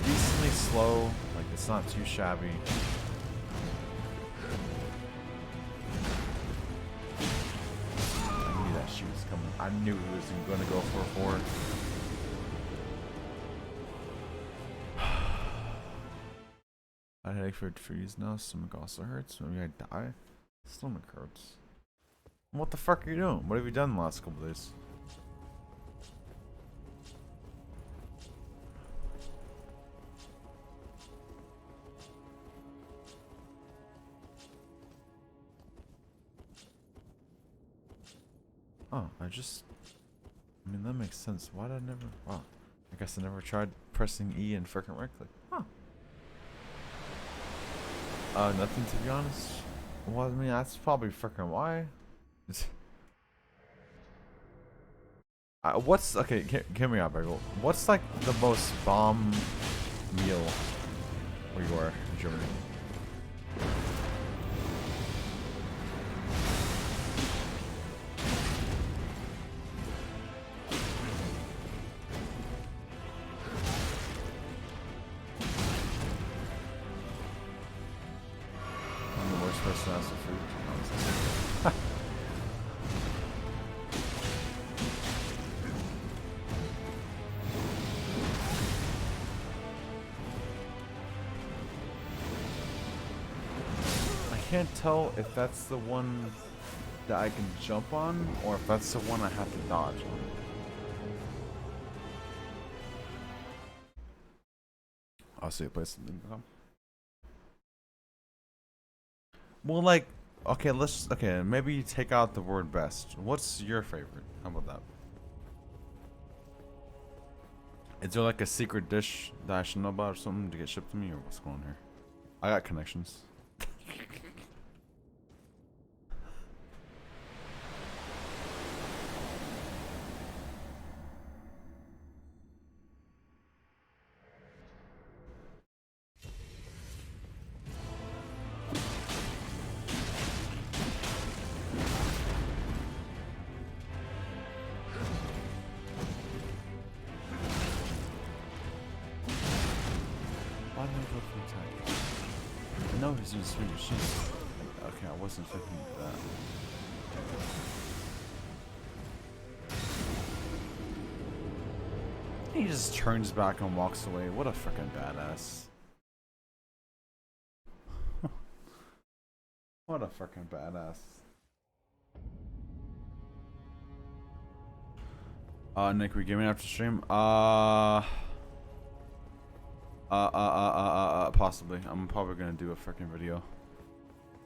Decently slow, like it's not too shabby. I knew that she was coming. I knew he was going to go for a 4. I had headache for trees now. Stomach also hurts. Maybe I die. Stomach hurts. What the fuck are you doing? What have you done the last couple days? Oh, I mean, that makes sense. Why did I never... Oh, I guess I never tried pressing E and frickin' right click. Huh. Nothing to be honest. Well, I mean, that's probably frickin' why. What's... Okay, hear me out, Bagel. What's, like, the most bomb meal where you are in Germany? Person has the food. I can't tell if that's the one that I can jump on or if that's the one I have to dodge on. I'll see a place in the Well, like, okay, okay, maybe you take out the word best. What's your favorite? How about that? Is there like a secret dish that I should know about or something to get shipped to me, or what's going on here? I got connections. Why did I go for attack? I know he's gonna swing his shield. Okay, I wasn't expecting that. He just turns back and walks away. What a freaking badass. What a freaking badass. Nick, we gaming after stream? Possibly. I'm probably gonna do a freaking video.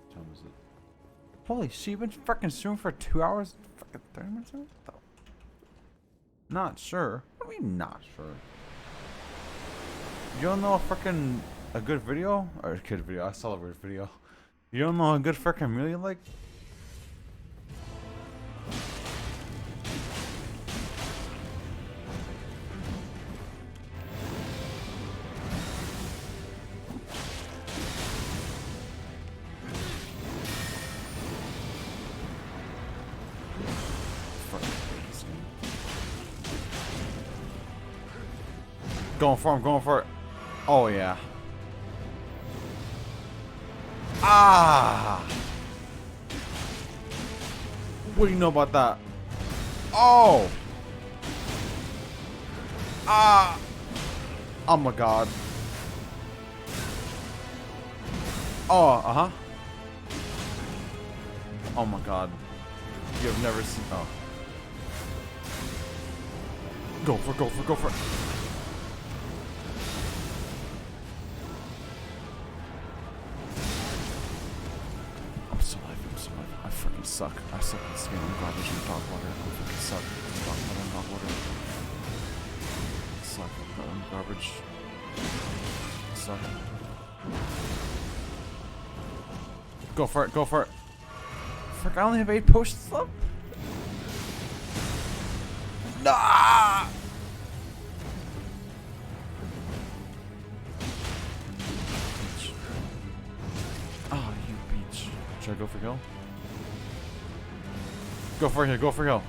What time is it? Holy shit, you've been freaking streaming for 2 hours? Freaking 30 minutes? Not sure. What do you mean, not sure? You don't know a good video? Or a good video, I saw a weird video. You don't know a good freaking meal you like? Going for him, going for it. Oh, yeah. Ah! What do you know about that? Oh! Ah! Oh my god. Oh, uh-huh. Oh my god. You have never seen... Oh. Go for it, go for it, go for it. I freaking suck. I suck at this game. I'm garbage in dog water. I freaking suck. Dog water. Suck. I'm garbage. Suck. Go for it. Go for it. Frick, I only have 8 potions left. Nah! Oh, you beach. Should I go for kill? Go for it, go for it.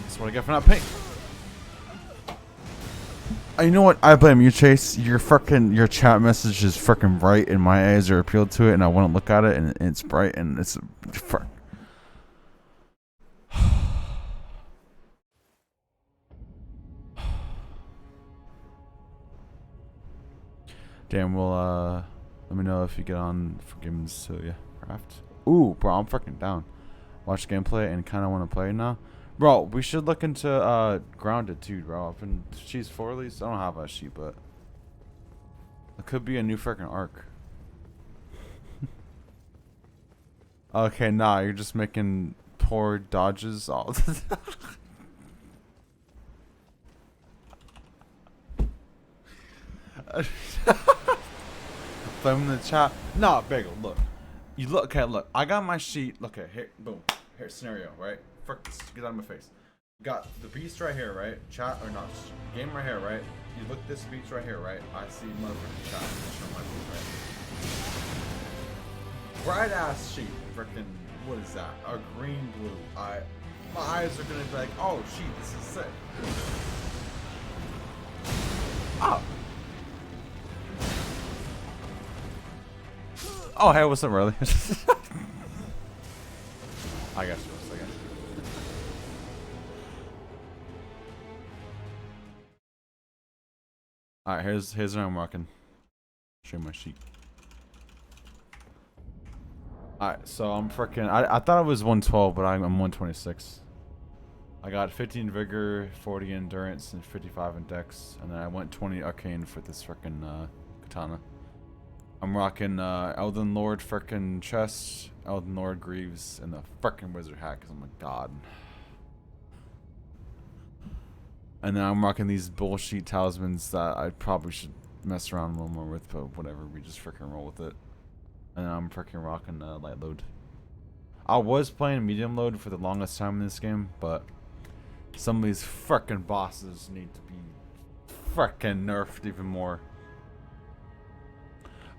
That's what I get for not paying. You know what? I blame you, Chase. Your chat message is freaking bright, and my eyes are appealed to it, and I want to look at it, and it's bright, and it's fuck. Damn. Well, let me know if you get on for games to craft. Ooh, bro, I'm freaking down. Watch gameplay and kind of want to play now. Bro, we should look into Grounded too, bro. I've been she's 4 at least. I don't have a sheet, but it could be a new freaking arc. Okay, nah, you're just making poor dodges all. Flame in the chat. Nah, Bagel, look. You look, okay, look. I got my sheet. Look at here. Boom. Here, scenario, right? Frick this. Get out of my face. Got the beast right here, right? Chat or not? Game right here, right? You look this beast right here, right? I see motherfucking chat. Right? Bright ass sheet. Frickin', what is that? A green blue. My eyes are gonna be like, oh, sheet, this is sick. Oh. Oh, hey, what's up, Riley? I guess you was, I guess. Alright, here's where I'm rocking. Show my sheet. Alright, so I'm freaking. I thought it was 112, but I'm 126. I got 15 vigor, 40 endurance, and 55 in dex, and then I went 20 arcane for this freaking katana. I'm rocking Elden Lord frickin' chest, Elden Lord greaves, and the frickin' wizard hat because I'm a god. And then I'm rocking these bullshit talismans that I probably should mess around a little more with, but whatever, we just frickin' roll with it. And then I'm frickin' rocking light load. I was playing medium load for the longest time in this game, but some of these frickin' bosses need to be frickin' nerfed even more.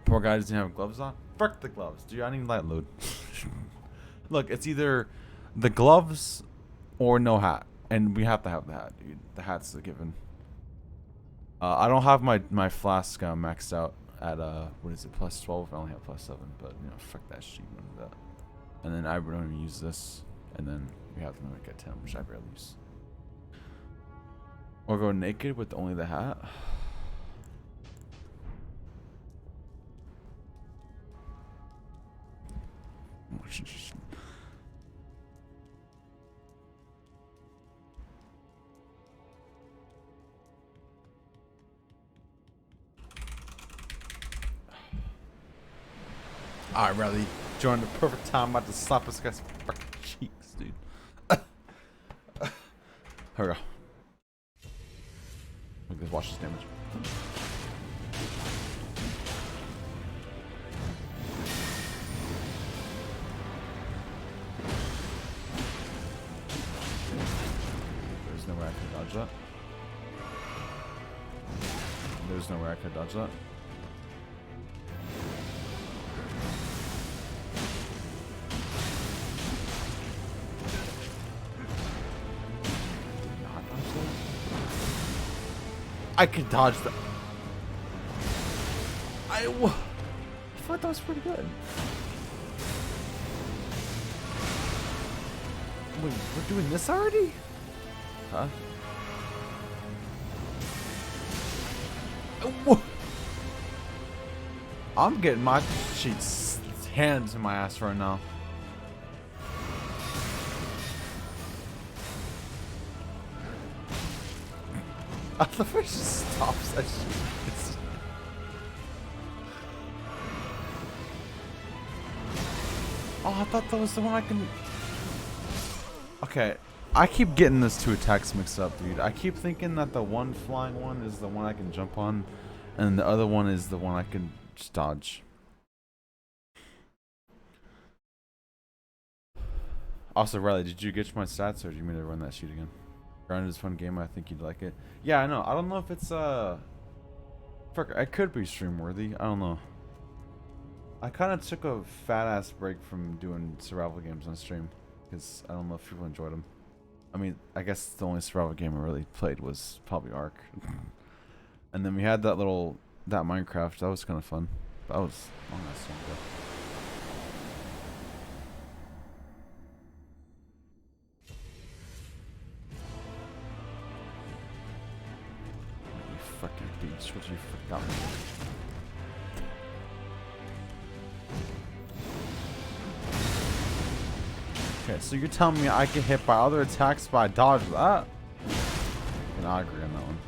Poor guy doesn't have gloves on. Frick the gloves. Dude, I need light load. Look, it's either the gloves or no hat. And we have to have the hat, dude. The hat's a given. I don't have my flask maxed out at, what is it, plus 12? I only have plus 7, but, you know, fuck that shit. That. And then I don't even use this. And then we have to make it 10, which I barely use. Or go naked with only the hat. Alright, Riley. Joined the perfect time. I'm about to slap this guy's fucking cheeks, dude. Here we go. Look, let's watch this damage. There's no way I can dodge that. There's no way I could dodge that. I could dodge that. I thought that was pretty good. Wait, we're doing this already? Huh? I'm getting my cheats handed to my ass right now. I love how she stops that shit. Oh, I thought that was the one I can... Okay, I keep getting those two attacks mixed up, dude. I keep thinking that the one flying one is the one I can jump on, and the other one is the one I can just dodge. Also, Riley, did you get my stats, or do you mean to run that sheet again? Grounded is a fun game. I think you'd like it. Yeah, I know. I don't know if it's fuck, it could be stream worthy. I don't know. I kind of took a fat ass break from doing survival games on stream because I don't know if people enjoyed them. I mean, I guess the only survival game I really played was probably Ark. And then we had that Minecraft. That was kind of fun. That was a long ass time ago. Fucking beach, what you forgot? Okay, so you're telling me I get hit by other attacks but I dodge that? And I agree on that one.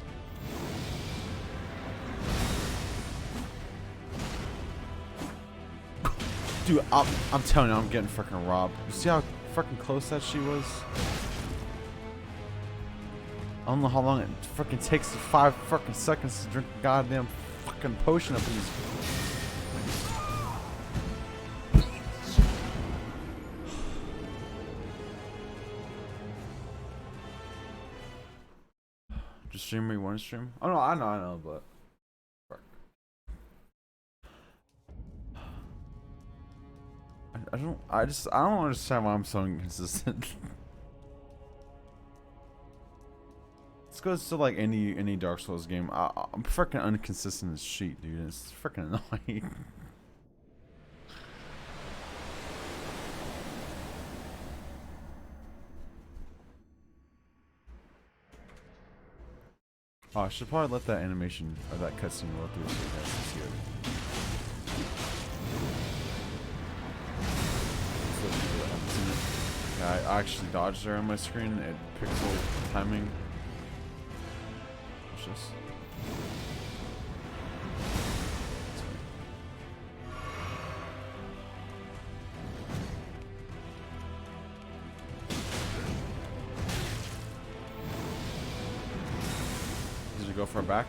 Dude, I'm telling you, I'm getting freaking robbed. You see how freaking close that she was? I don't know how long it freaking takes 5 freaking seconds to drink a goddamn fucking potion up in these. Just stream where you want to stream? Oh no, I know, but fuck. I don't understand why I'm so inconsistent. This goes to like any Dark Souls game. I'm freaking inconsistent as shit, dude. It's freaking annoying. Oh, I should probably let that animation or that cutscene roll through so you guys can see it. Yeah, I actually dodged there on my screen. It pixel timing. Watch this. go for a back.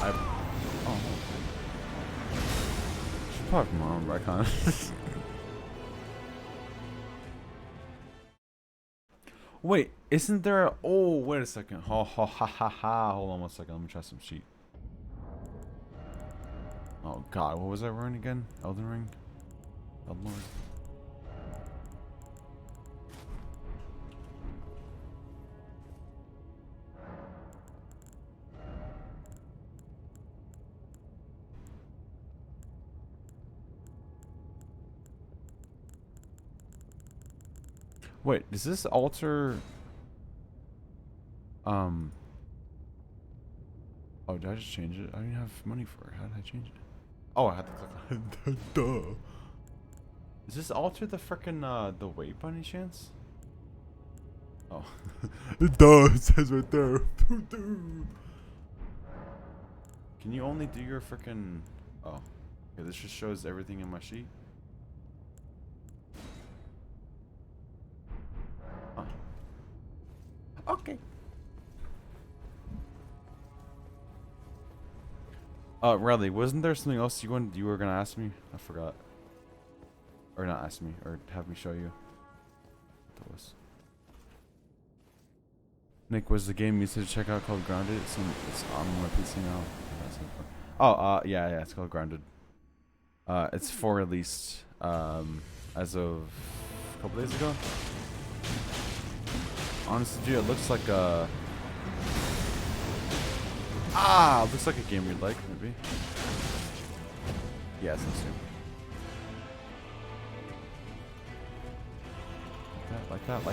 Oh. Should probably put my arm back on. Wait, isn't there a... Oh, wait a second. Ha ha ha ha ha. Hold on one second. Let me try some sheet. Oh god, what was that rune again? Elden Ring? Elden Lord? Wait, does this alter... Oh, did I just change it? I didn't have money for it. How did I change it? Oh, I had to click on it. Duh. Does this alter the frickin' the weight by any chance? Oh. It does. It says right there. Can you only do your frickin'... Oh. Okay, this just shows everything in my sheet. Huh. Okay. Riley, wasn't there something else you were gonna ask me? I forgot. Or not ask me, or have me show you. What that was. Nick, was the game you said to check out called Grounded? It's on my PC now. Oh, yeah, it's called Grounded. It's for released, as of a couple days ago. Honestly, dude, it looks like a... it looks like a game you'd like, maybe. Yeah, it's interesting. Like that.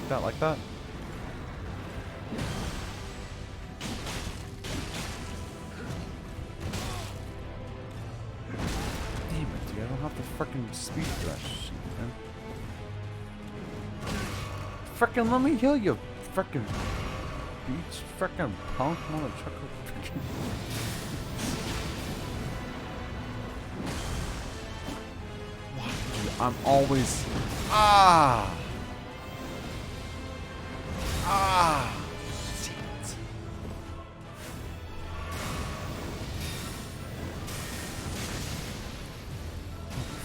Damn it, dude, I don't have the frickin' speed for that shit, man. Frickin' let me heal you, frickin' beach, frickin' punk, motherfucker, frickin'. Why, dude, I'm always... Shit.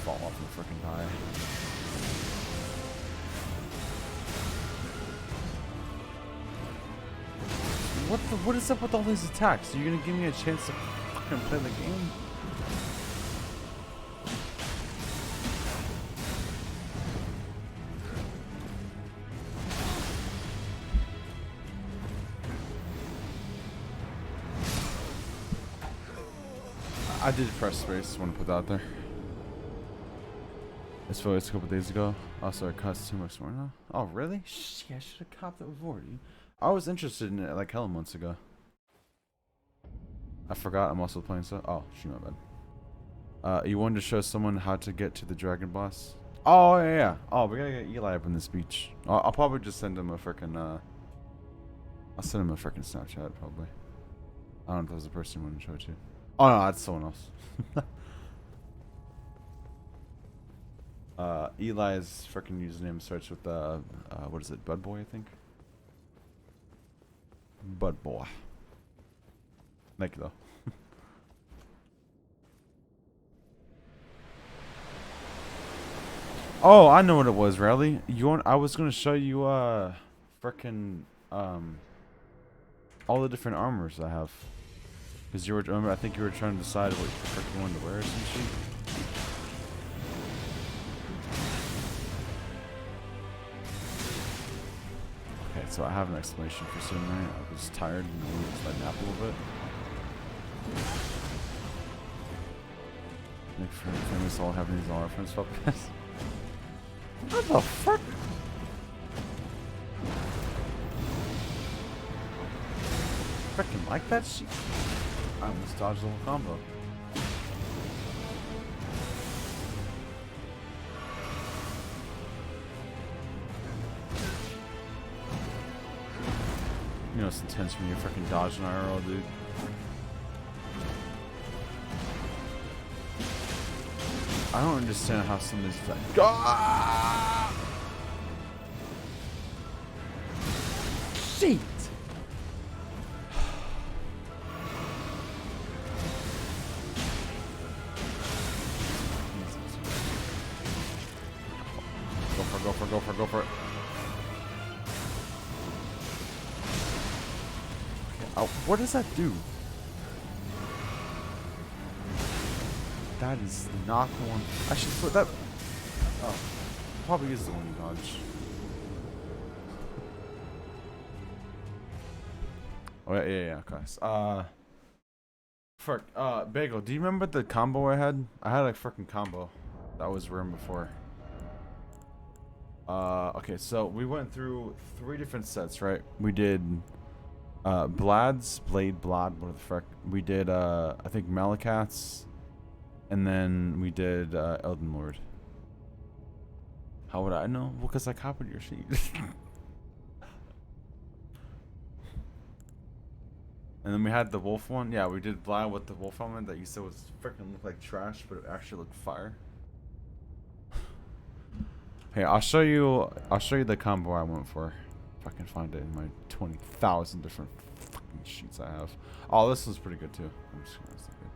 Fall off and frickin' die. What is up with all these attacks? Are you gonna give me a chance to fucking play the game? I did press space, just want to put that out there. This photo a couple days ago. Also, it costs too much more now. Oh, really? Shit, I should have copped it before, dude. I was interested in it like hell months ago. I forgot I'm also playing so. Oh, shoot, my bad. You wanted to show someone how to get to the dragon boss? Oh, yeah. Oh, we gotta get Eli up in this beach. I'll probably just send him a frickin', I'll send him a frickin' Snapchat, probably. I don't know if that was the person you wanted to show it to. Oh, no, that's someone else. Eli's frickin' username starts with, what is it? Bud Boy, I think? Bud Boy. Thank you, though. Oh, I know what it was, Riley. I was gonna show you, frickin', all the different armors I have. Because you were, remember, I think you were trying to decide what you frickin' wanted to wear or some shit. Okay, so I have an explanation for sitting there. I was tired and I wanted to just nap a little bit. Nick famous all having these all our friends focus. What the fuck? Frickin' like that shit. I almost dodged the whole combo. You know it's intense when you're frickin' dodging IRL, dude. I don't understand how some of these Shit! Go for it. Okay, what does that do? That is not the one. I should put that. Oh, probably is the one you dodge. Oh yeah, okay. Bagel, do you remember the combo I had? I had a freaking combo that was rare before. Okay, so we went through 3 different sets, right? We did Blad's, Blad, what the frick? We did I think Malakat's, and then we did Elden Lord. How would I know? Well, because I copied your sheet. And then we had the wolf one. Yeah, we did Blad with the wolf helmet that you said was freaking looked like trash, but it actually looked fire. Hey, I'll show you the combo I went for. If I can find it in my 20,000 different fucking sheets I have. Oh, this one's pretty good too. I'm just gonna say it.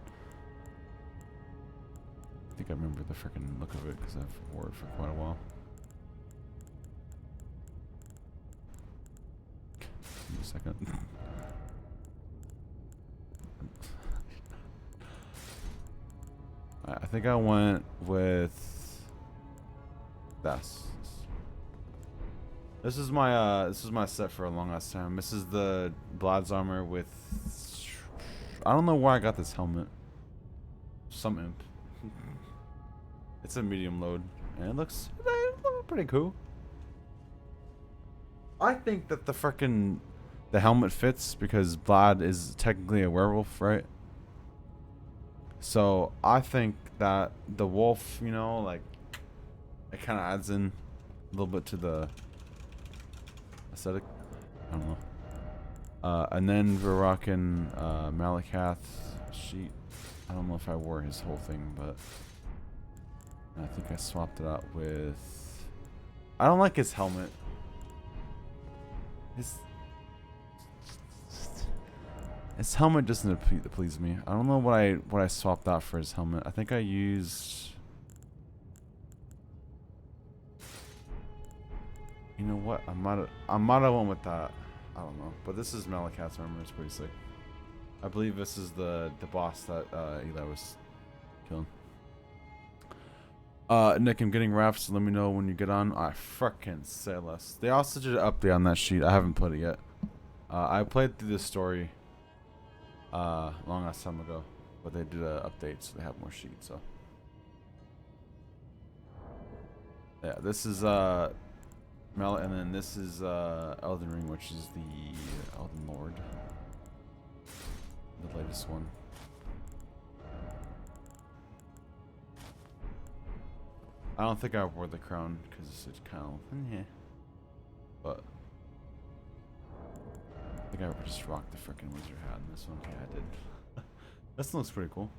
I think I remember the freaking look of it because I've wore it for quite a while. Give me a second. I think I went with this. This is my set for a long ass time. This is the Blad's armor with. I don't know where I got this helmet. Some imp. It's a medium load, and it looks pretty cool. I think that the helmet fits because Blad is technically a werewolf, right? So I think that the wolf, you know, like it kind of adds in a little bit to the aesthetic. I don't know. And then we're rocking Malakath's sheet. I don't know if I wore his whole thing, but I think I swapped it out with. I don't like his helmet. His helmet doesn't please me. I don't know what I swapped out for his helmet. I think I used. You know what? I might have went with that. I don't know. But this is Malakath's armor. It's pretty sick. I believe this is the boss that Eli was killing. Nick, I'm getting raps. So let me know when you get on. I frickin' say less. They also did an update on that sheet. I haven't played it yet. I played through the story long ass time ago, but they did an update, so they have more sheets. So yeah, this is and then this is Elden Ring, which is the Elden Lord, the latest one. I don't think I wore the crown because it's kind of yeah, but I think I just rocked the freaking wizard hat in this one. Yeah, I did. This one looks pretty cool.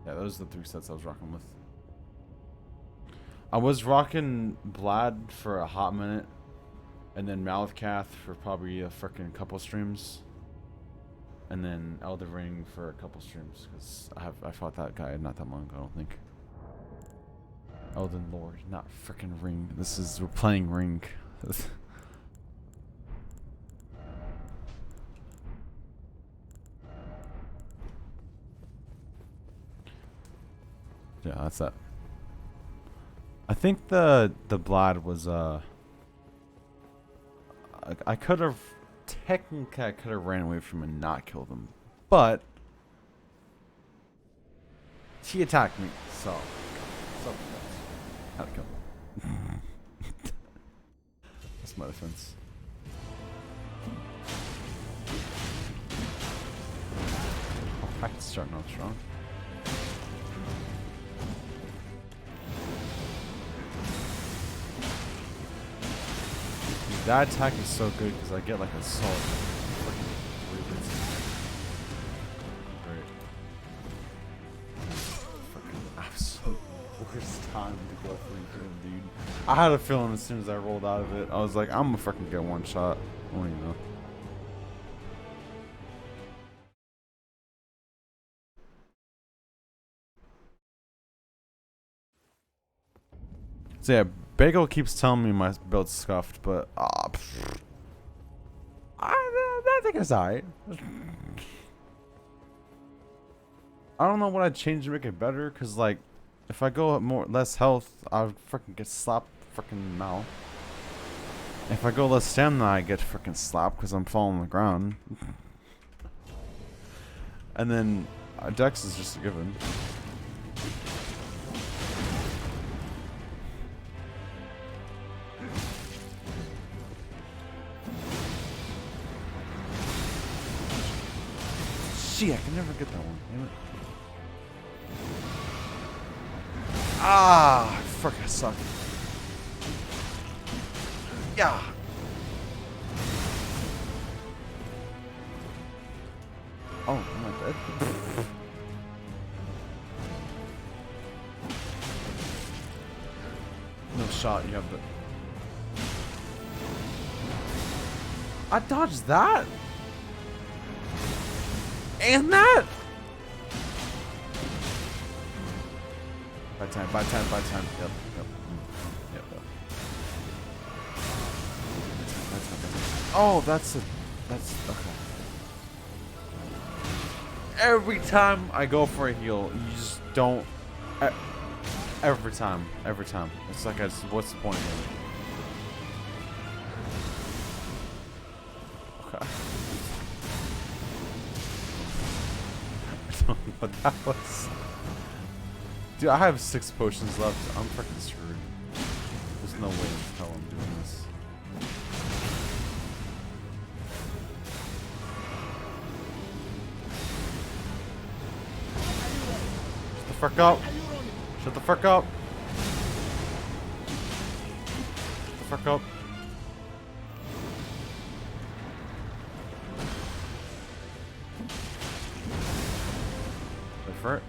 Yeah, those are the 3 sets I was rocking with. I was rocking Blad for a hot minute, and then Malakath for probably a freaking couple streams, and then Elden Ring for a couple streams because I fought that guy not that long ago. I don't think. Elden Lord, not freaking Ring. We're playing Ring. Yeah, that's that. I think the Blad was I could have technically ran away from him and not killed him, but he attacked me, so had to kill him. That's my defense. Oh, I'm starting off strong. That attack is so good because I get like a solid freaking 3 hits. Great. Freaking absolute worst. time to go for it, dude. I had a feeling as soon as I rolled out of it, I was like, I'm gonna fucking get one shot. I don't even know. So yeah, Bagel keeps telling me my build's scuffed, but I think it's alright. I don't know what I'd change to make it better, cause like, if I go at less health, I'll freaking get slapped freaking mouth. If I go less stamina, I get freaking slapped because I'm falling on the ground. And then Dex is just a given. Shit, I can never get that one. Damn it. Ah, fuck, I suck. Yeah. Oh, am I dead? No shot, you have the... I dodged that? And that? By time. Yep. Oh, that's okay. Every time I go for a heal, you just don't. Every time. It's like, what's the point of it? Okay. I don't know what that was. Dude, I have 6 potions left. I'm freaking screwed. There's no way in hell I'm doing this. Shut the fuck up. Shut the fuck up. Shut the fuck up.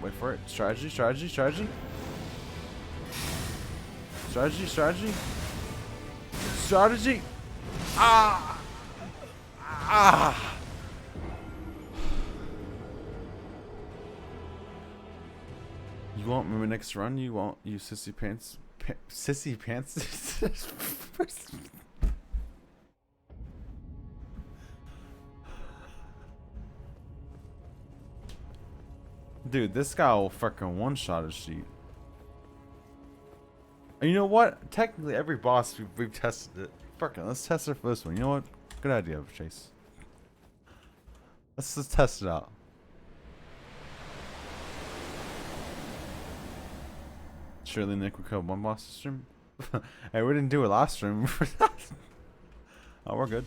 Wait for it. Strategy. Strategy. Ah! You want my next run? You won't, you sissy pants? Sissy pants? Dude, this guy will fucking one-shot a sheet. And you know what? Technically, every boss we've tested it. Fucking, let's test it for this one. You know what? Good idea, Chase. Let's just test it out. Surely Nick would kill one boss this stream. Hey, we didn't do it last stream. Oh, we're good.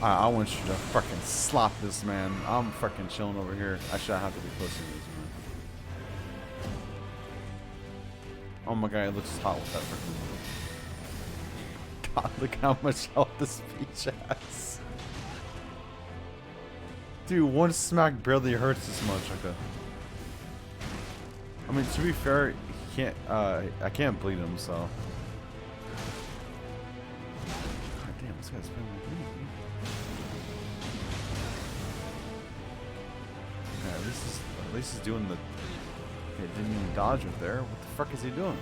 I want you to fucking slap this man. I'm fucking chilling over here. Actually, I have to be closer to this man. Oh my god, it looks hot with that freaking. God, look how much health this beach has. Dude, one smack barely hurts this much. Okay. I mean, to be fair, he can't. I can't bleed him, so. God damn, this guy's playing with me. At least he's doing the. Okay, didn't even dodge it there. What the fuck is he doing?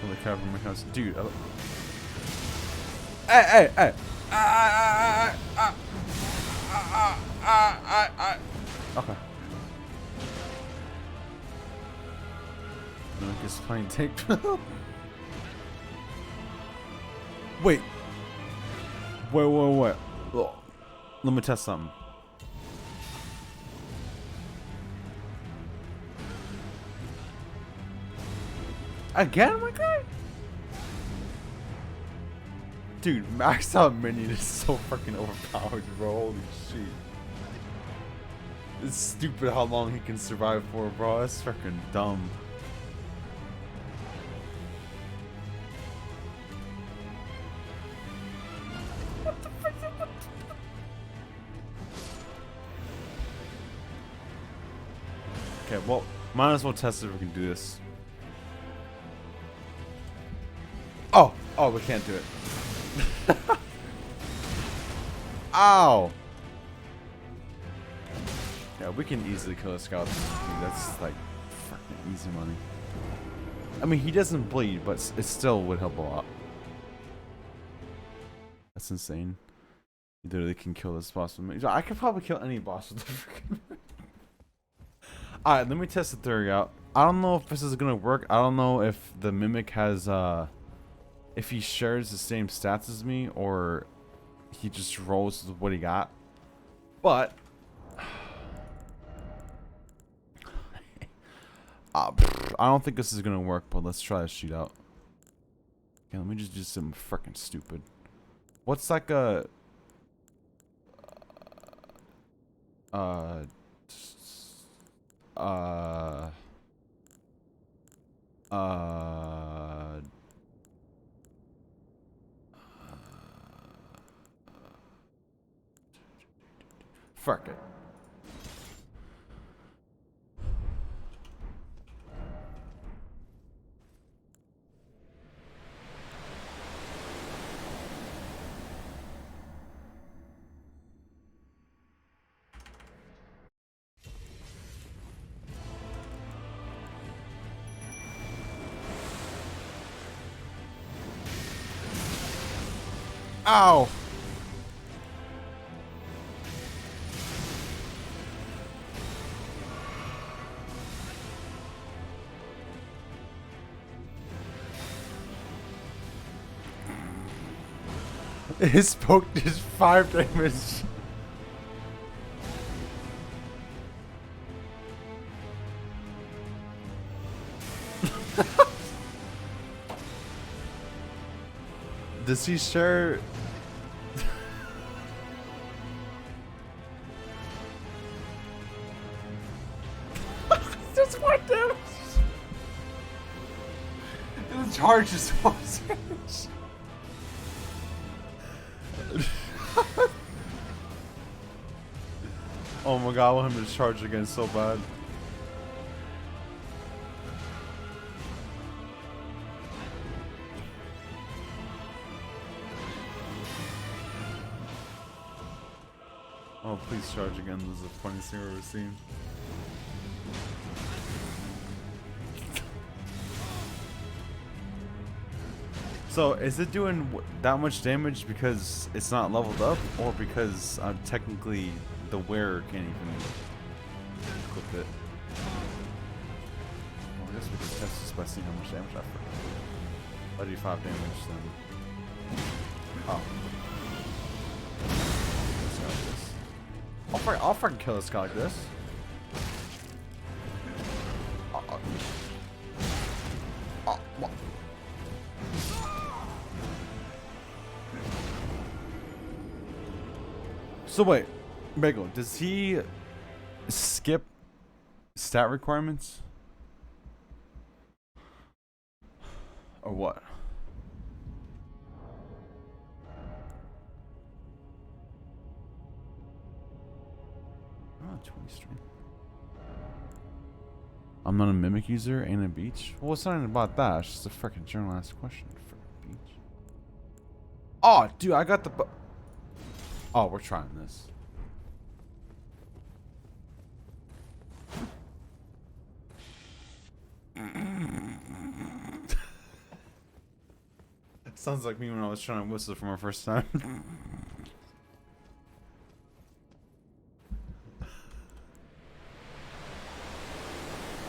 Holy crap! My house, dude. Hey! Okay. No, I guess playing take. Wait. Ugh. Let me test something. Again, my guy? Dude, maxed out minion is so fucking overpowered, bro. Holy shit. It's stupid how long he can survive for, bro. That's fucking dumb. Okay, well, might as well test if we can do this. Oh, we can't do it. Ow! Yeah, we can easily kill a scout. That's like fucking easy money. I mean, he doesn't bleed, but it still would help a lot. That's insane. You literally can kill this boss with me. I could probably kill any boss with the freaking. Alright, let me test the theory out. I don't know if this is gonna work. I don't know if the mimic has if he shares the same stats as me or he just rolls with what he got. But I don't think this is gonna work, but let's try this shootout. Okay, let me just do something freaking stupid. What's like a fuck it. Ow! His poke is 5 damage. Does he share? Just 1 damage. And the charge is 4 damage. Oh my god, I want him to charge again so bad. Oh, please charge again. This is the funniest thing I've ever seen. So, is it doing that much damage because it's not leveled up, or because technically the wearer can't even equip it? Well, I guess we can test this by seeing how much damage I put. I do 5 damage then. Oh. Let's go like this. I'll fucking kill this guy like this. What? So wait, Bagel, does he skip stat requirements? Or what? Oh, 20 strength. I'm not a mimic user and a beach. Well, it's not even about that. It's just a freaking general ass question for beach. Oh, dude, I got the. Oh, we're trying this. Sounds like me when I was trying to whistle for my first time.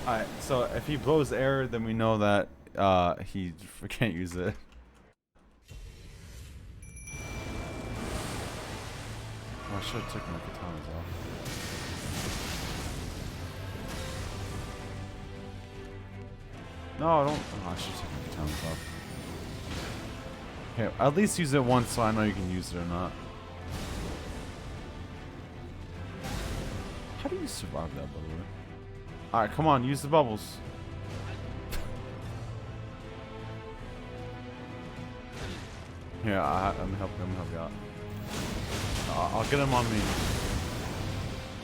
Alright, so if he blows air, then we know that he can't use it. Oh, I should have taken my katanas off. No, I don't. Oh, I should have taken my katanas off. Okay, at least use it once so I know you can use it or not. How do you survive that, by the way? Alright, come on, use the bubbles. Here, I'm gonna help you out. I'll get him on me.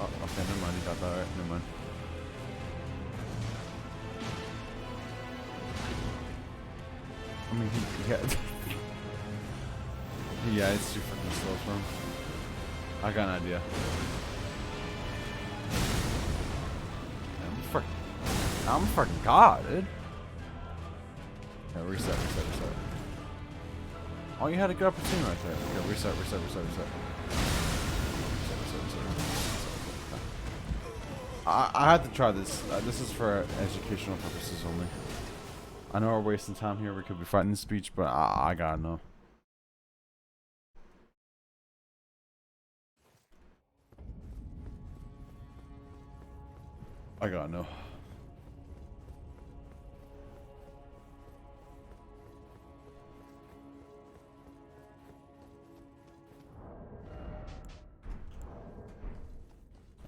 Oh, okay, never mind, he got that, alright, never mind. mean, yeah. Yeah, it's too freaking slow for him. I got an idea. I'm a freaking god, dude. Yeah, reset. Oh, you had a good opportunity right there. Okay, reset. I had to try this. This is for educational purposes only. I know we're wasting time here. We could be fighting this speech, but I gotta know. I gotta know.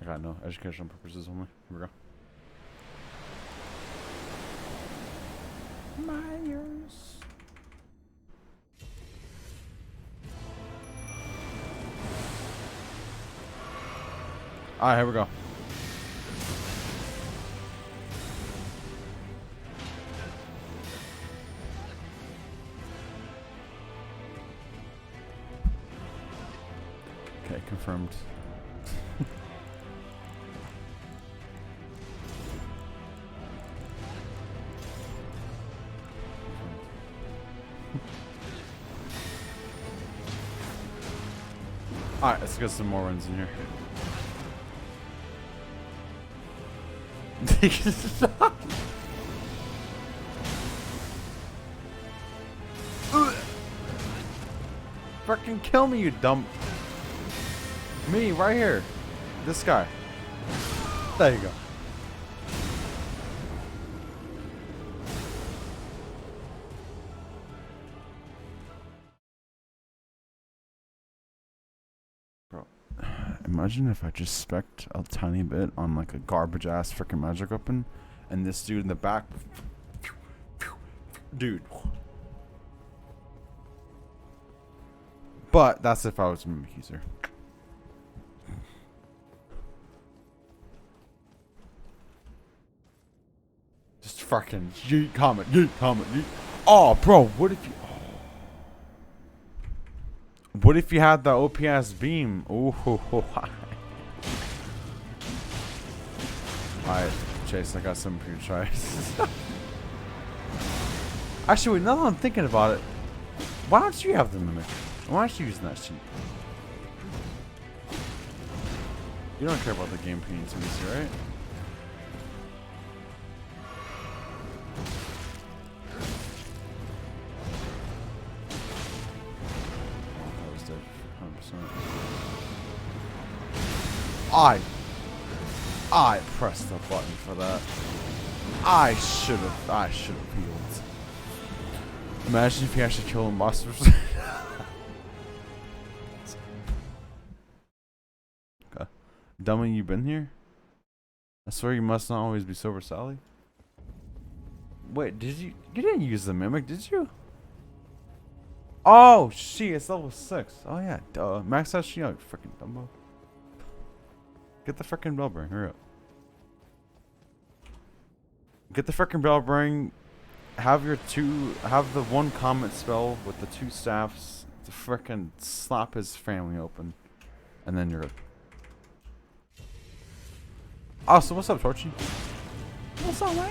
I gotta know. Educational purposes only. Here we go. Myers. Alright, here we go. Okay, confirmed. Alright, let's get some more runs in here. Freaking kill me, you dumb. Me, right here. This guy. There you go. Bro, imagine if I just spec'd a tiny bit on like a garbage ass freaking magic weapon and this dude in the back. Dude. But that's if I was a mimic user. Just fucking yeet comment, yeet comment, yeet. Oh, bro, what if you... What if you had the OPS beam? Ooh, Alright, Chase, I got something for you to try. Actually, wait, now that I'm thinking about it, why don't you have the mimic? Why aren't you using that sheet? You don't care about the game being too easy, right? That was dead, 100%. I pressed the button for that. I should have healed. Imagine if you actually kill a monster. Okay. Dummy, you been here? I swear you must not always be sober, Sally. Wait, did you didn't use the mimic, did you? Oh, shit, it's level 6. Oh, yeah, duh. Max that shit out, you freaking dumbo. Get the freaking bell bearing, hurry up. Get the freaking bell bearing. Have the one comment spell with the 2 staffs to freaking slap his family open. And then you're good. Oh, so what's up, Torchy? What's up, man?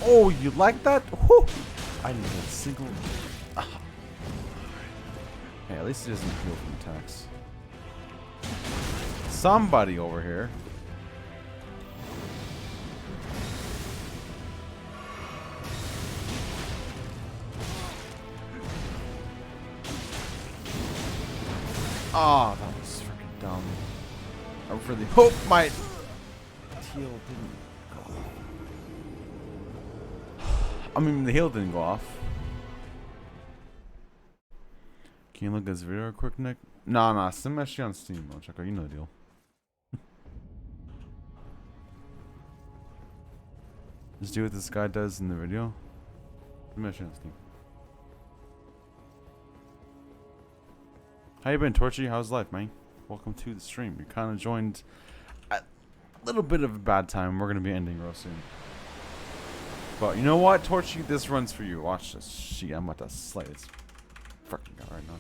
Oh, you like that? Whew. I didn't get a single... Ah. Hey, at least he doesn't heal from attacks. Somebody over here. Oh, that was freaking dumb. I really hope my heal didn't go off. I mean, the heal didn't go off. Can you look at this video real quick, Nick? Nah, send me on Steam. I'll check out. You know the deal. Just do what this guy does in the video. Send me on Steam. How you been, Torchy? How's life, man? Welcome to the stream. You kind of joined little bit of a bad time. We're gonna be ending real soon. But you know what, Torchy, this runs for you. Watch this. Shit, I'm about to slay this fucking guy right now.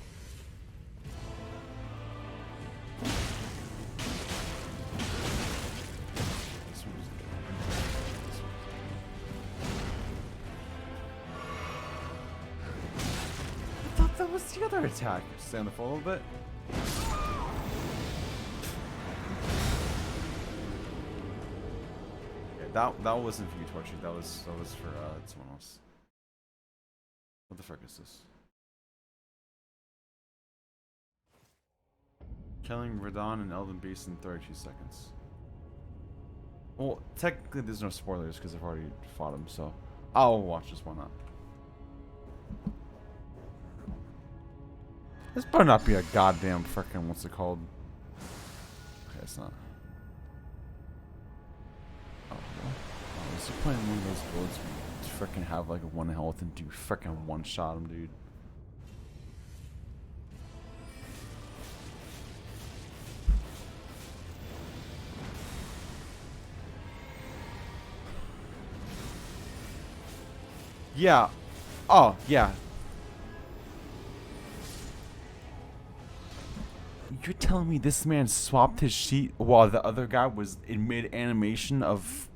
I thought that was the other attack. Stay on the floor a little bit. That wasn't for you, Torchy. That was for someone else. What the fuck is this? Killing Radon and Elden Beast in 32 seconds. Well, technically there's no spoilers because I've already fought him, so I'll watch this one up. This better not be a goddamn frickin' what's it called? Okay, it's not. Oh, well. Oh, is he playing one of those builds where you frickin' have like 1 health and do frickin' one shot him, dude? Yeah. Oh, yeah. You're telling me this man swapped his sheet while the other guy was in mid-animation of...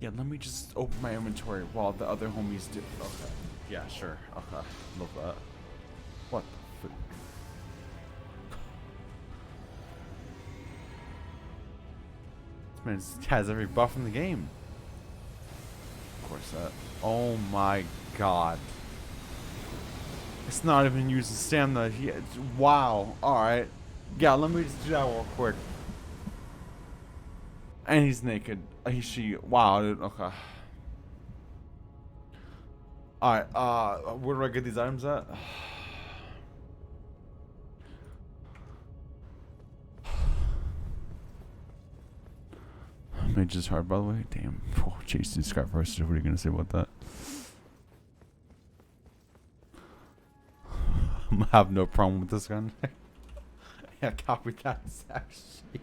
Yeah, let me just open my inventory while the other homies do... Okay. Yeah, sure. Okay. Love that. What the fuck? This man has every buff in the game. Of course that. Oh my god. It's not even using stamina. Wow. Alright. Yeah, let me just do that real quick. And he's naked. She. Wow, dude. Okay. Alright, where do I get these items at? Mage is hard, by the way. Damn. Oh, jeez, this guy first. What are you gonna say about that? I have no problem with this gun. Yeah, copy that exact sheet.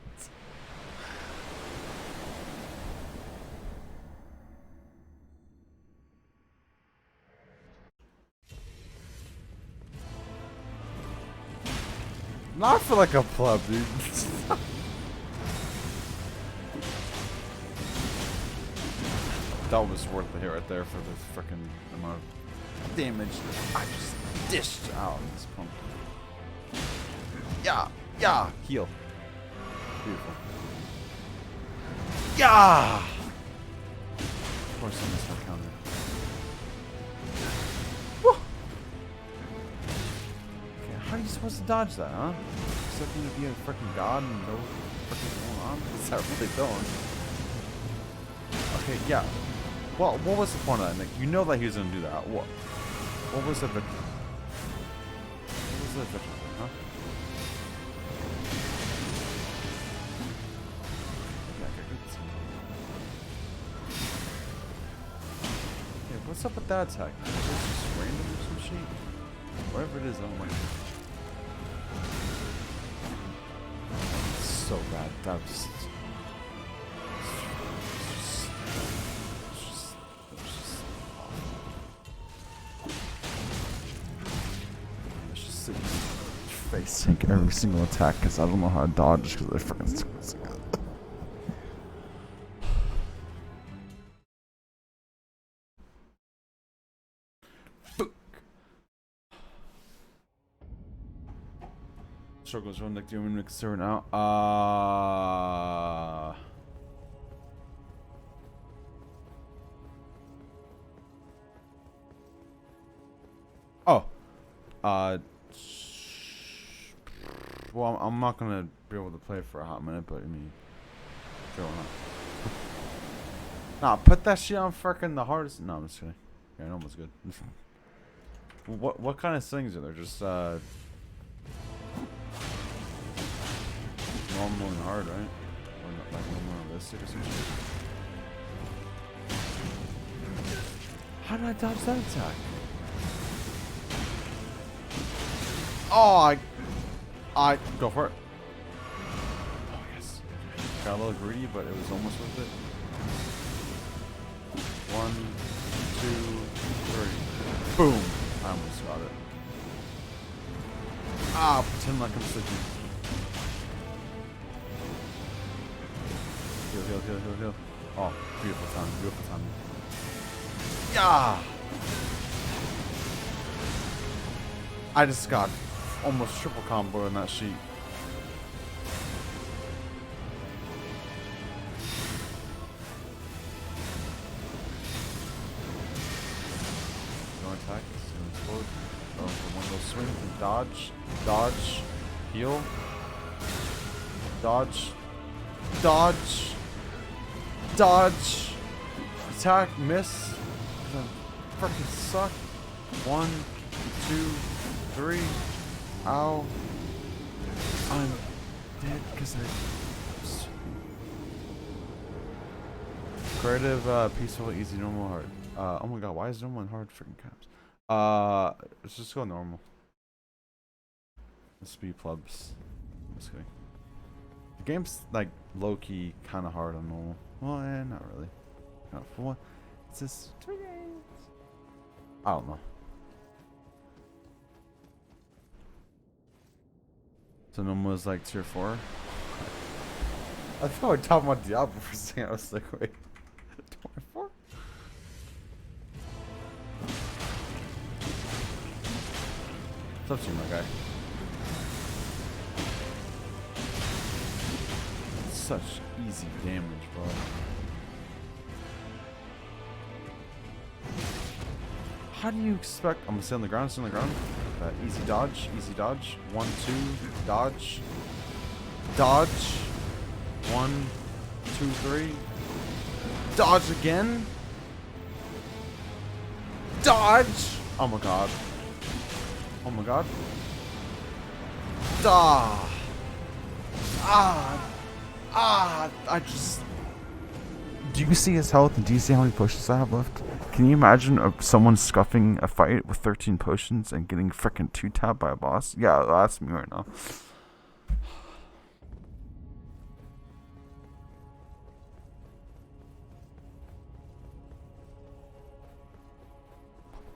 Not for like a pleb, dude. That was worth the hit right there for the freaking amount of damage that I just dished out in this pump. Yeah, yeah, heal. Beautiful. Yeah! Of course I missed my counter. Woo! Okay, how are you supposed to dodge that, huh? Expecting to be a freaking god and know what freaking going on? What's that really doing? Okay, yeah. Well, what was the point of that, Nick? You know that he was gonna do that. What was the victory? What was the victory, huh? Yeah, okay, good. Yeah, what's up with that attack? Is it just random or some shit? Whatever it is, I don't like it. It's so bad. That was just... face sink every single attack because I don't know how to dodge because they're freaking fuck. Struggles run like the human mixer now. Oh. Well, I'm not gonna be able to play for a hot minute, but I mean, go on. Nah, put that shit on freaking the hardest. No, I'm just kidding. Yeah, I know it's good. What kind of things are there? Just normal and hard, right? Or not, like normal and realistic or something. How did I dodge that attack? Oh, I go for it. Got a little greedy, but it was almost worth it. 1, 2, 3. Boom! I almost got it. Ah, pretend like I'm sleeping. Heal, heal, heal, heal, heal. Oh, beautiful time, beautiful time. Yeah! I just got almost triple combo in that sheet. Don't attack, it's gonna explode. Oh, for one of those swings and dodge, dodge, heal, dodge, dodge, dodge, attack, miss. Freaking suck. 1, 2, 3. Ow. I'm dead because I. Creative, peaceful, easy, normal, hard. Oh my god, why is normal and hard freaking caps? Let's just go normal. Let's be plebs. Just kidding. The game's like low key, kind of hard on normal. Well, not really. Not for one. It's just 3 games. I don't know. So normal is like tier 4. I thought we were talking about Diablo for a second. I was like, wait, 24? What's up to you, my guy? Such easy damage, bro. How do you expect? I'm gonna stay on the ground, stay on the ground. Easy dodge, easy dodge. 1, 2, dodge. Dodge. 1, 2, 3. Dodge again. Dodge. Oh my god. Oh my god. Ah. Ah. Ah. I just. Do you see his health and do you see how many potions I have left? Can you imagine someone scuffing a fight with 13 potions and getting frickin' 2-tapped by a boss? Yeah, that's me right now.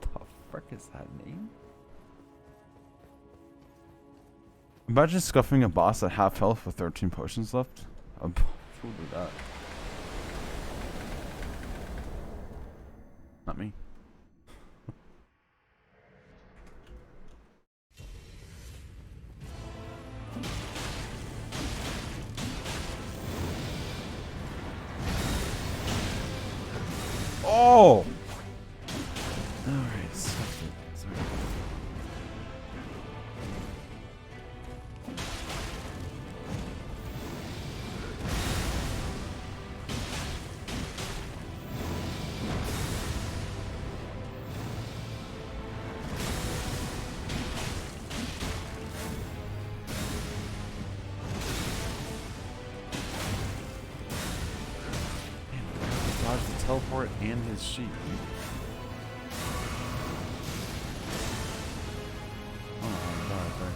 What the frick is that name? Imagine scuffing a boss at half health with 13 potions left. Who would do that? Not me. Oh! Alright, stuff it. Sorry. Dodge the teleport and his sheep. Oh my god, there.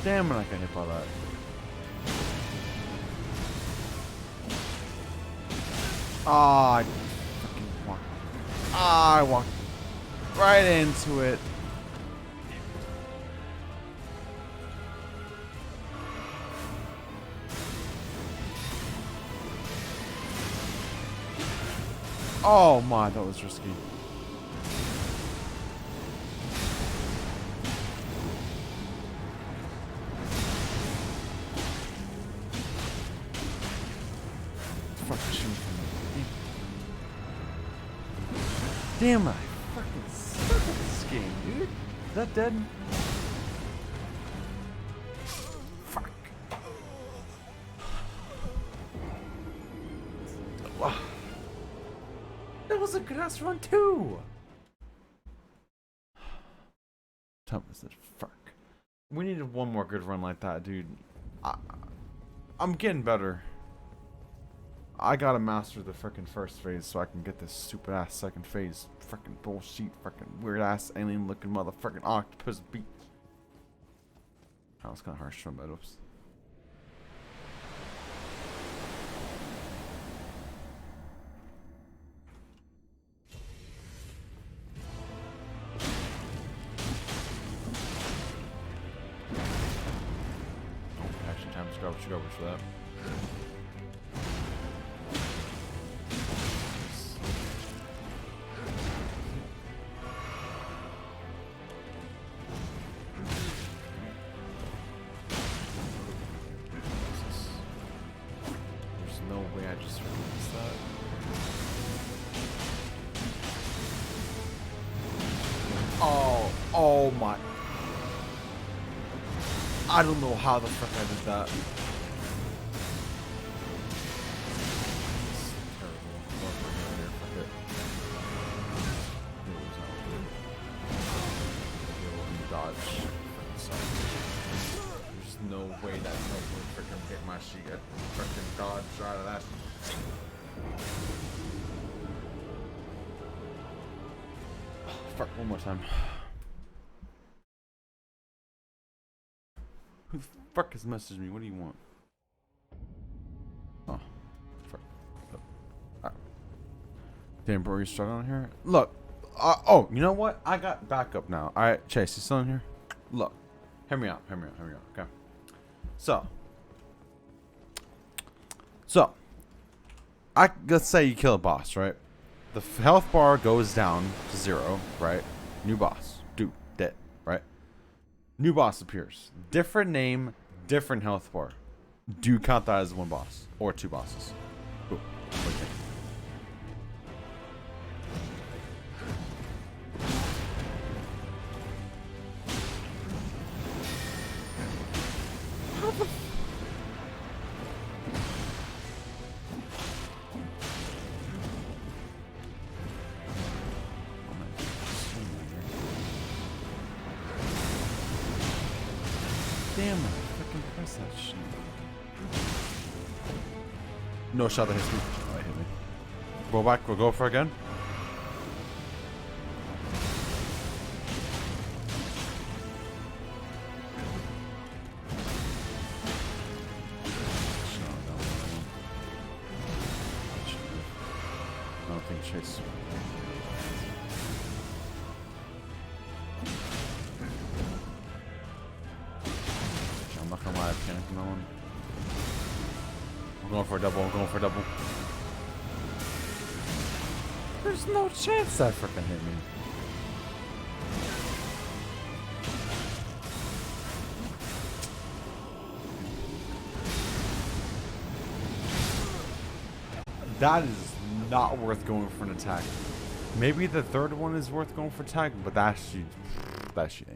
Damn it, I got hit by that. Ah, I fucking walked. Ah, I walked right into it. Oh my, that was risky. Fuck, shoot me. Damn it, I fucking suck at this game, dude. Is that dead? Fuck. Wow. That was a good ass run too. Tell me this. Fuck. We needed one more good run like that, dude. I'm getting better. I gotta master the frickin' first phase so I can get this stupid ass second phase. Frickin' bullshit, frickin' weird ass alien looking motherfucking octopus beat. That was kinda harsh from Meadows. garbage, garbage for that. There's no way I just released that. Oh my. I don't know how the fuck I did that. This is terrible. Fuck, we're going here. Fuck it. It was not good. Okay, well, we dodge. Fucking suck. There's no way that help would freaking hit my sheet. I freaking dodged out of that. Fuck, one more time. Who the fuck has messaged me? What do you want? Oh, fuck. Damn, bro, you're struggling here? Look. Oh, you know what? I got backup now. Alright, Chase, you still in here? Look. Hear me out. Hear me out. Hear me out. Okay. So. Let's say you kill a boss, right? The health bar goes down to 0, right? New boss. Dude, dead, right? New boss appears. Different name, different health bar. Do you count that as one boss? Or 2 bosses? Cool. What do you think? Damn, I freaking press that shit. No shot that hits me. Oh, it hit me. Go back, we'll go for it again. I don't think Chase. I'm not gonna lie, I panicked on that one. I'm going for a double, I'm going for a double. There's no chance that freaking hit me. That is not worth going for an attack. Maybe the third one is worth going for attack, but that shit ain't.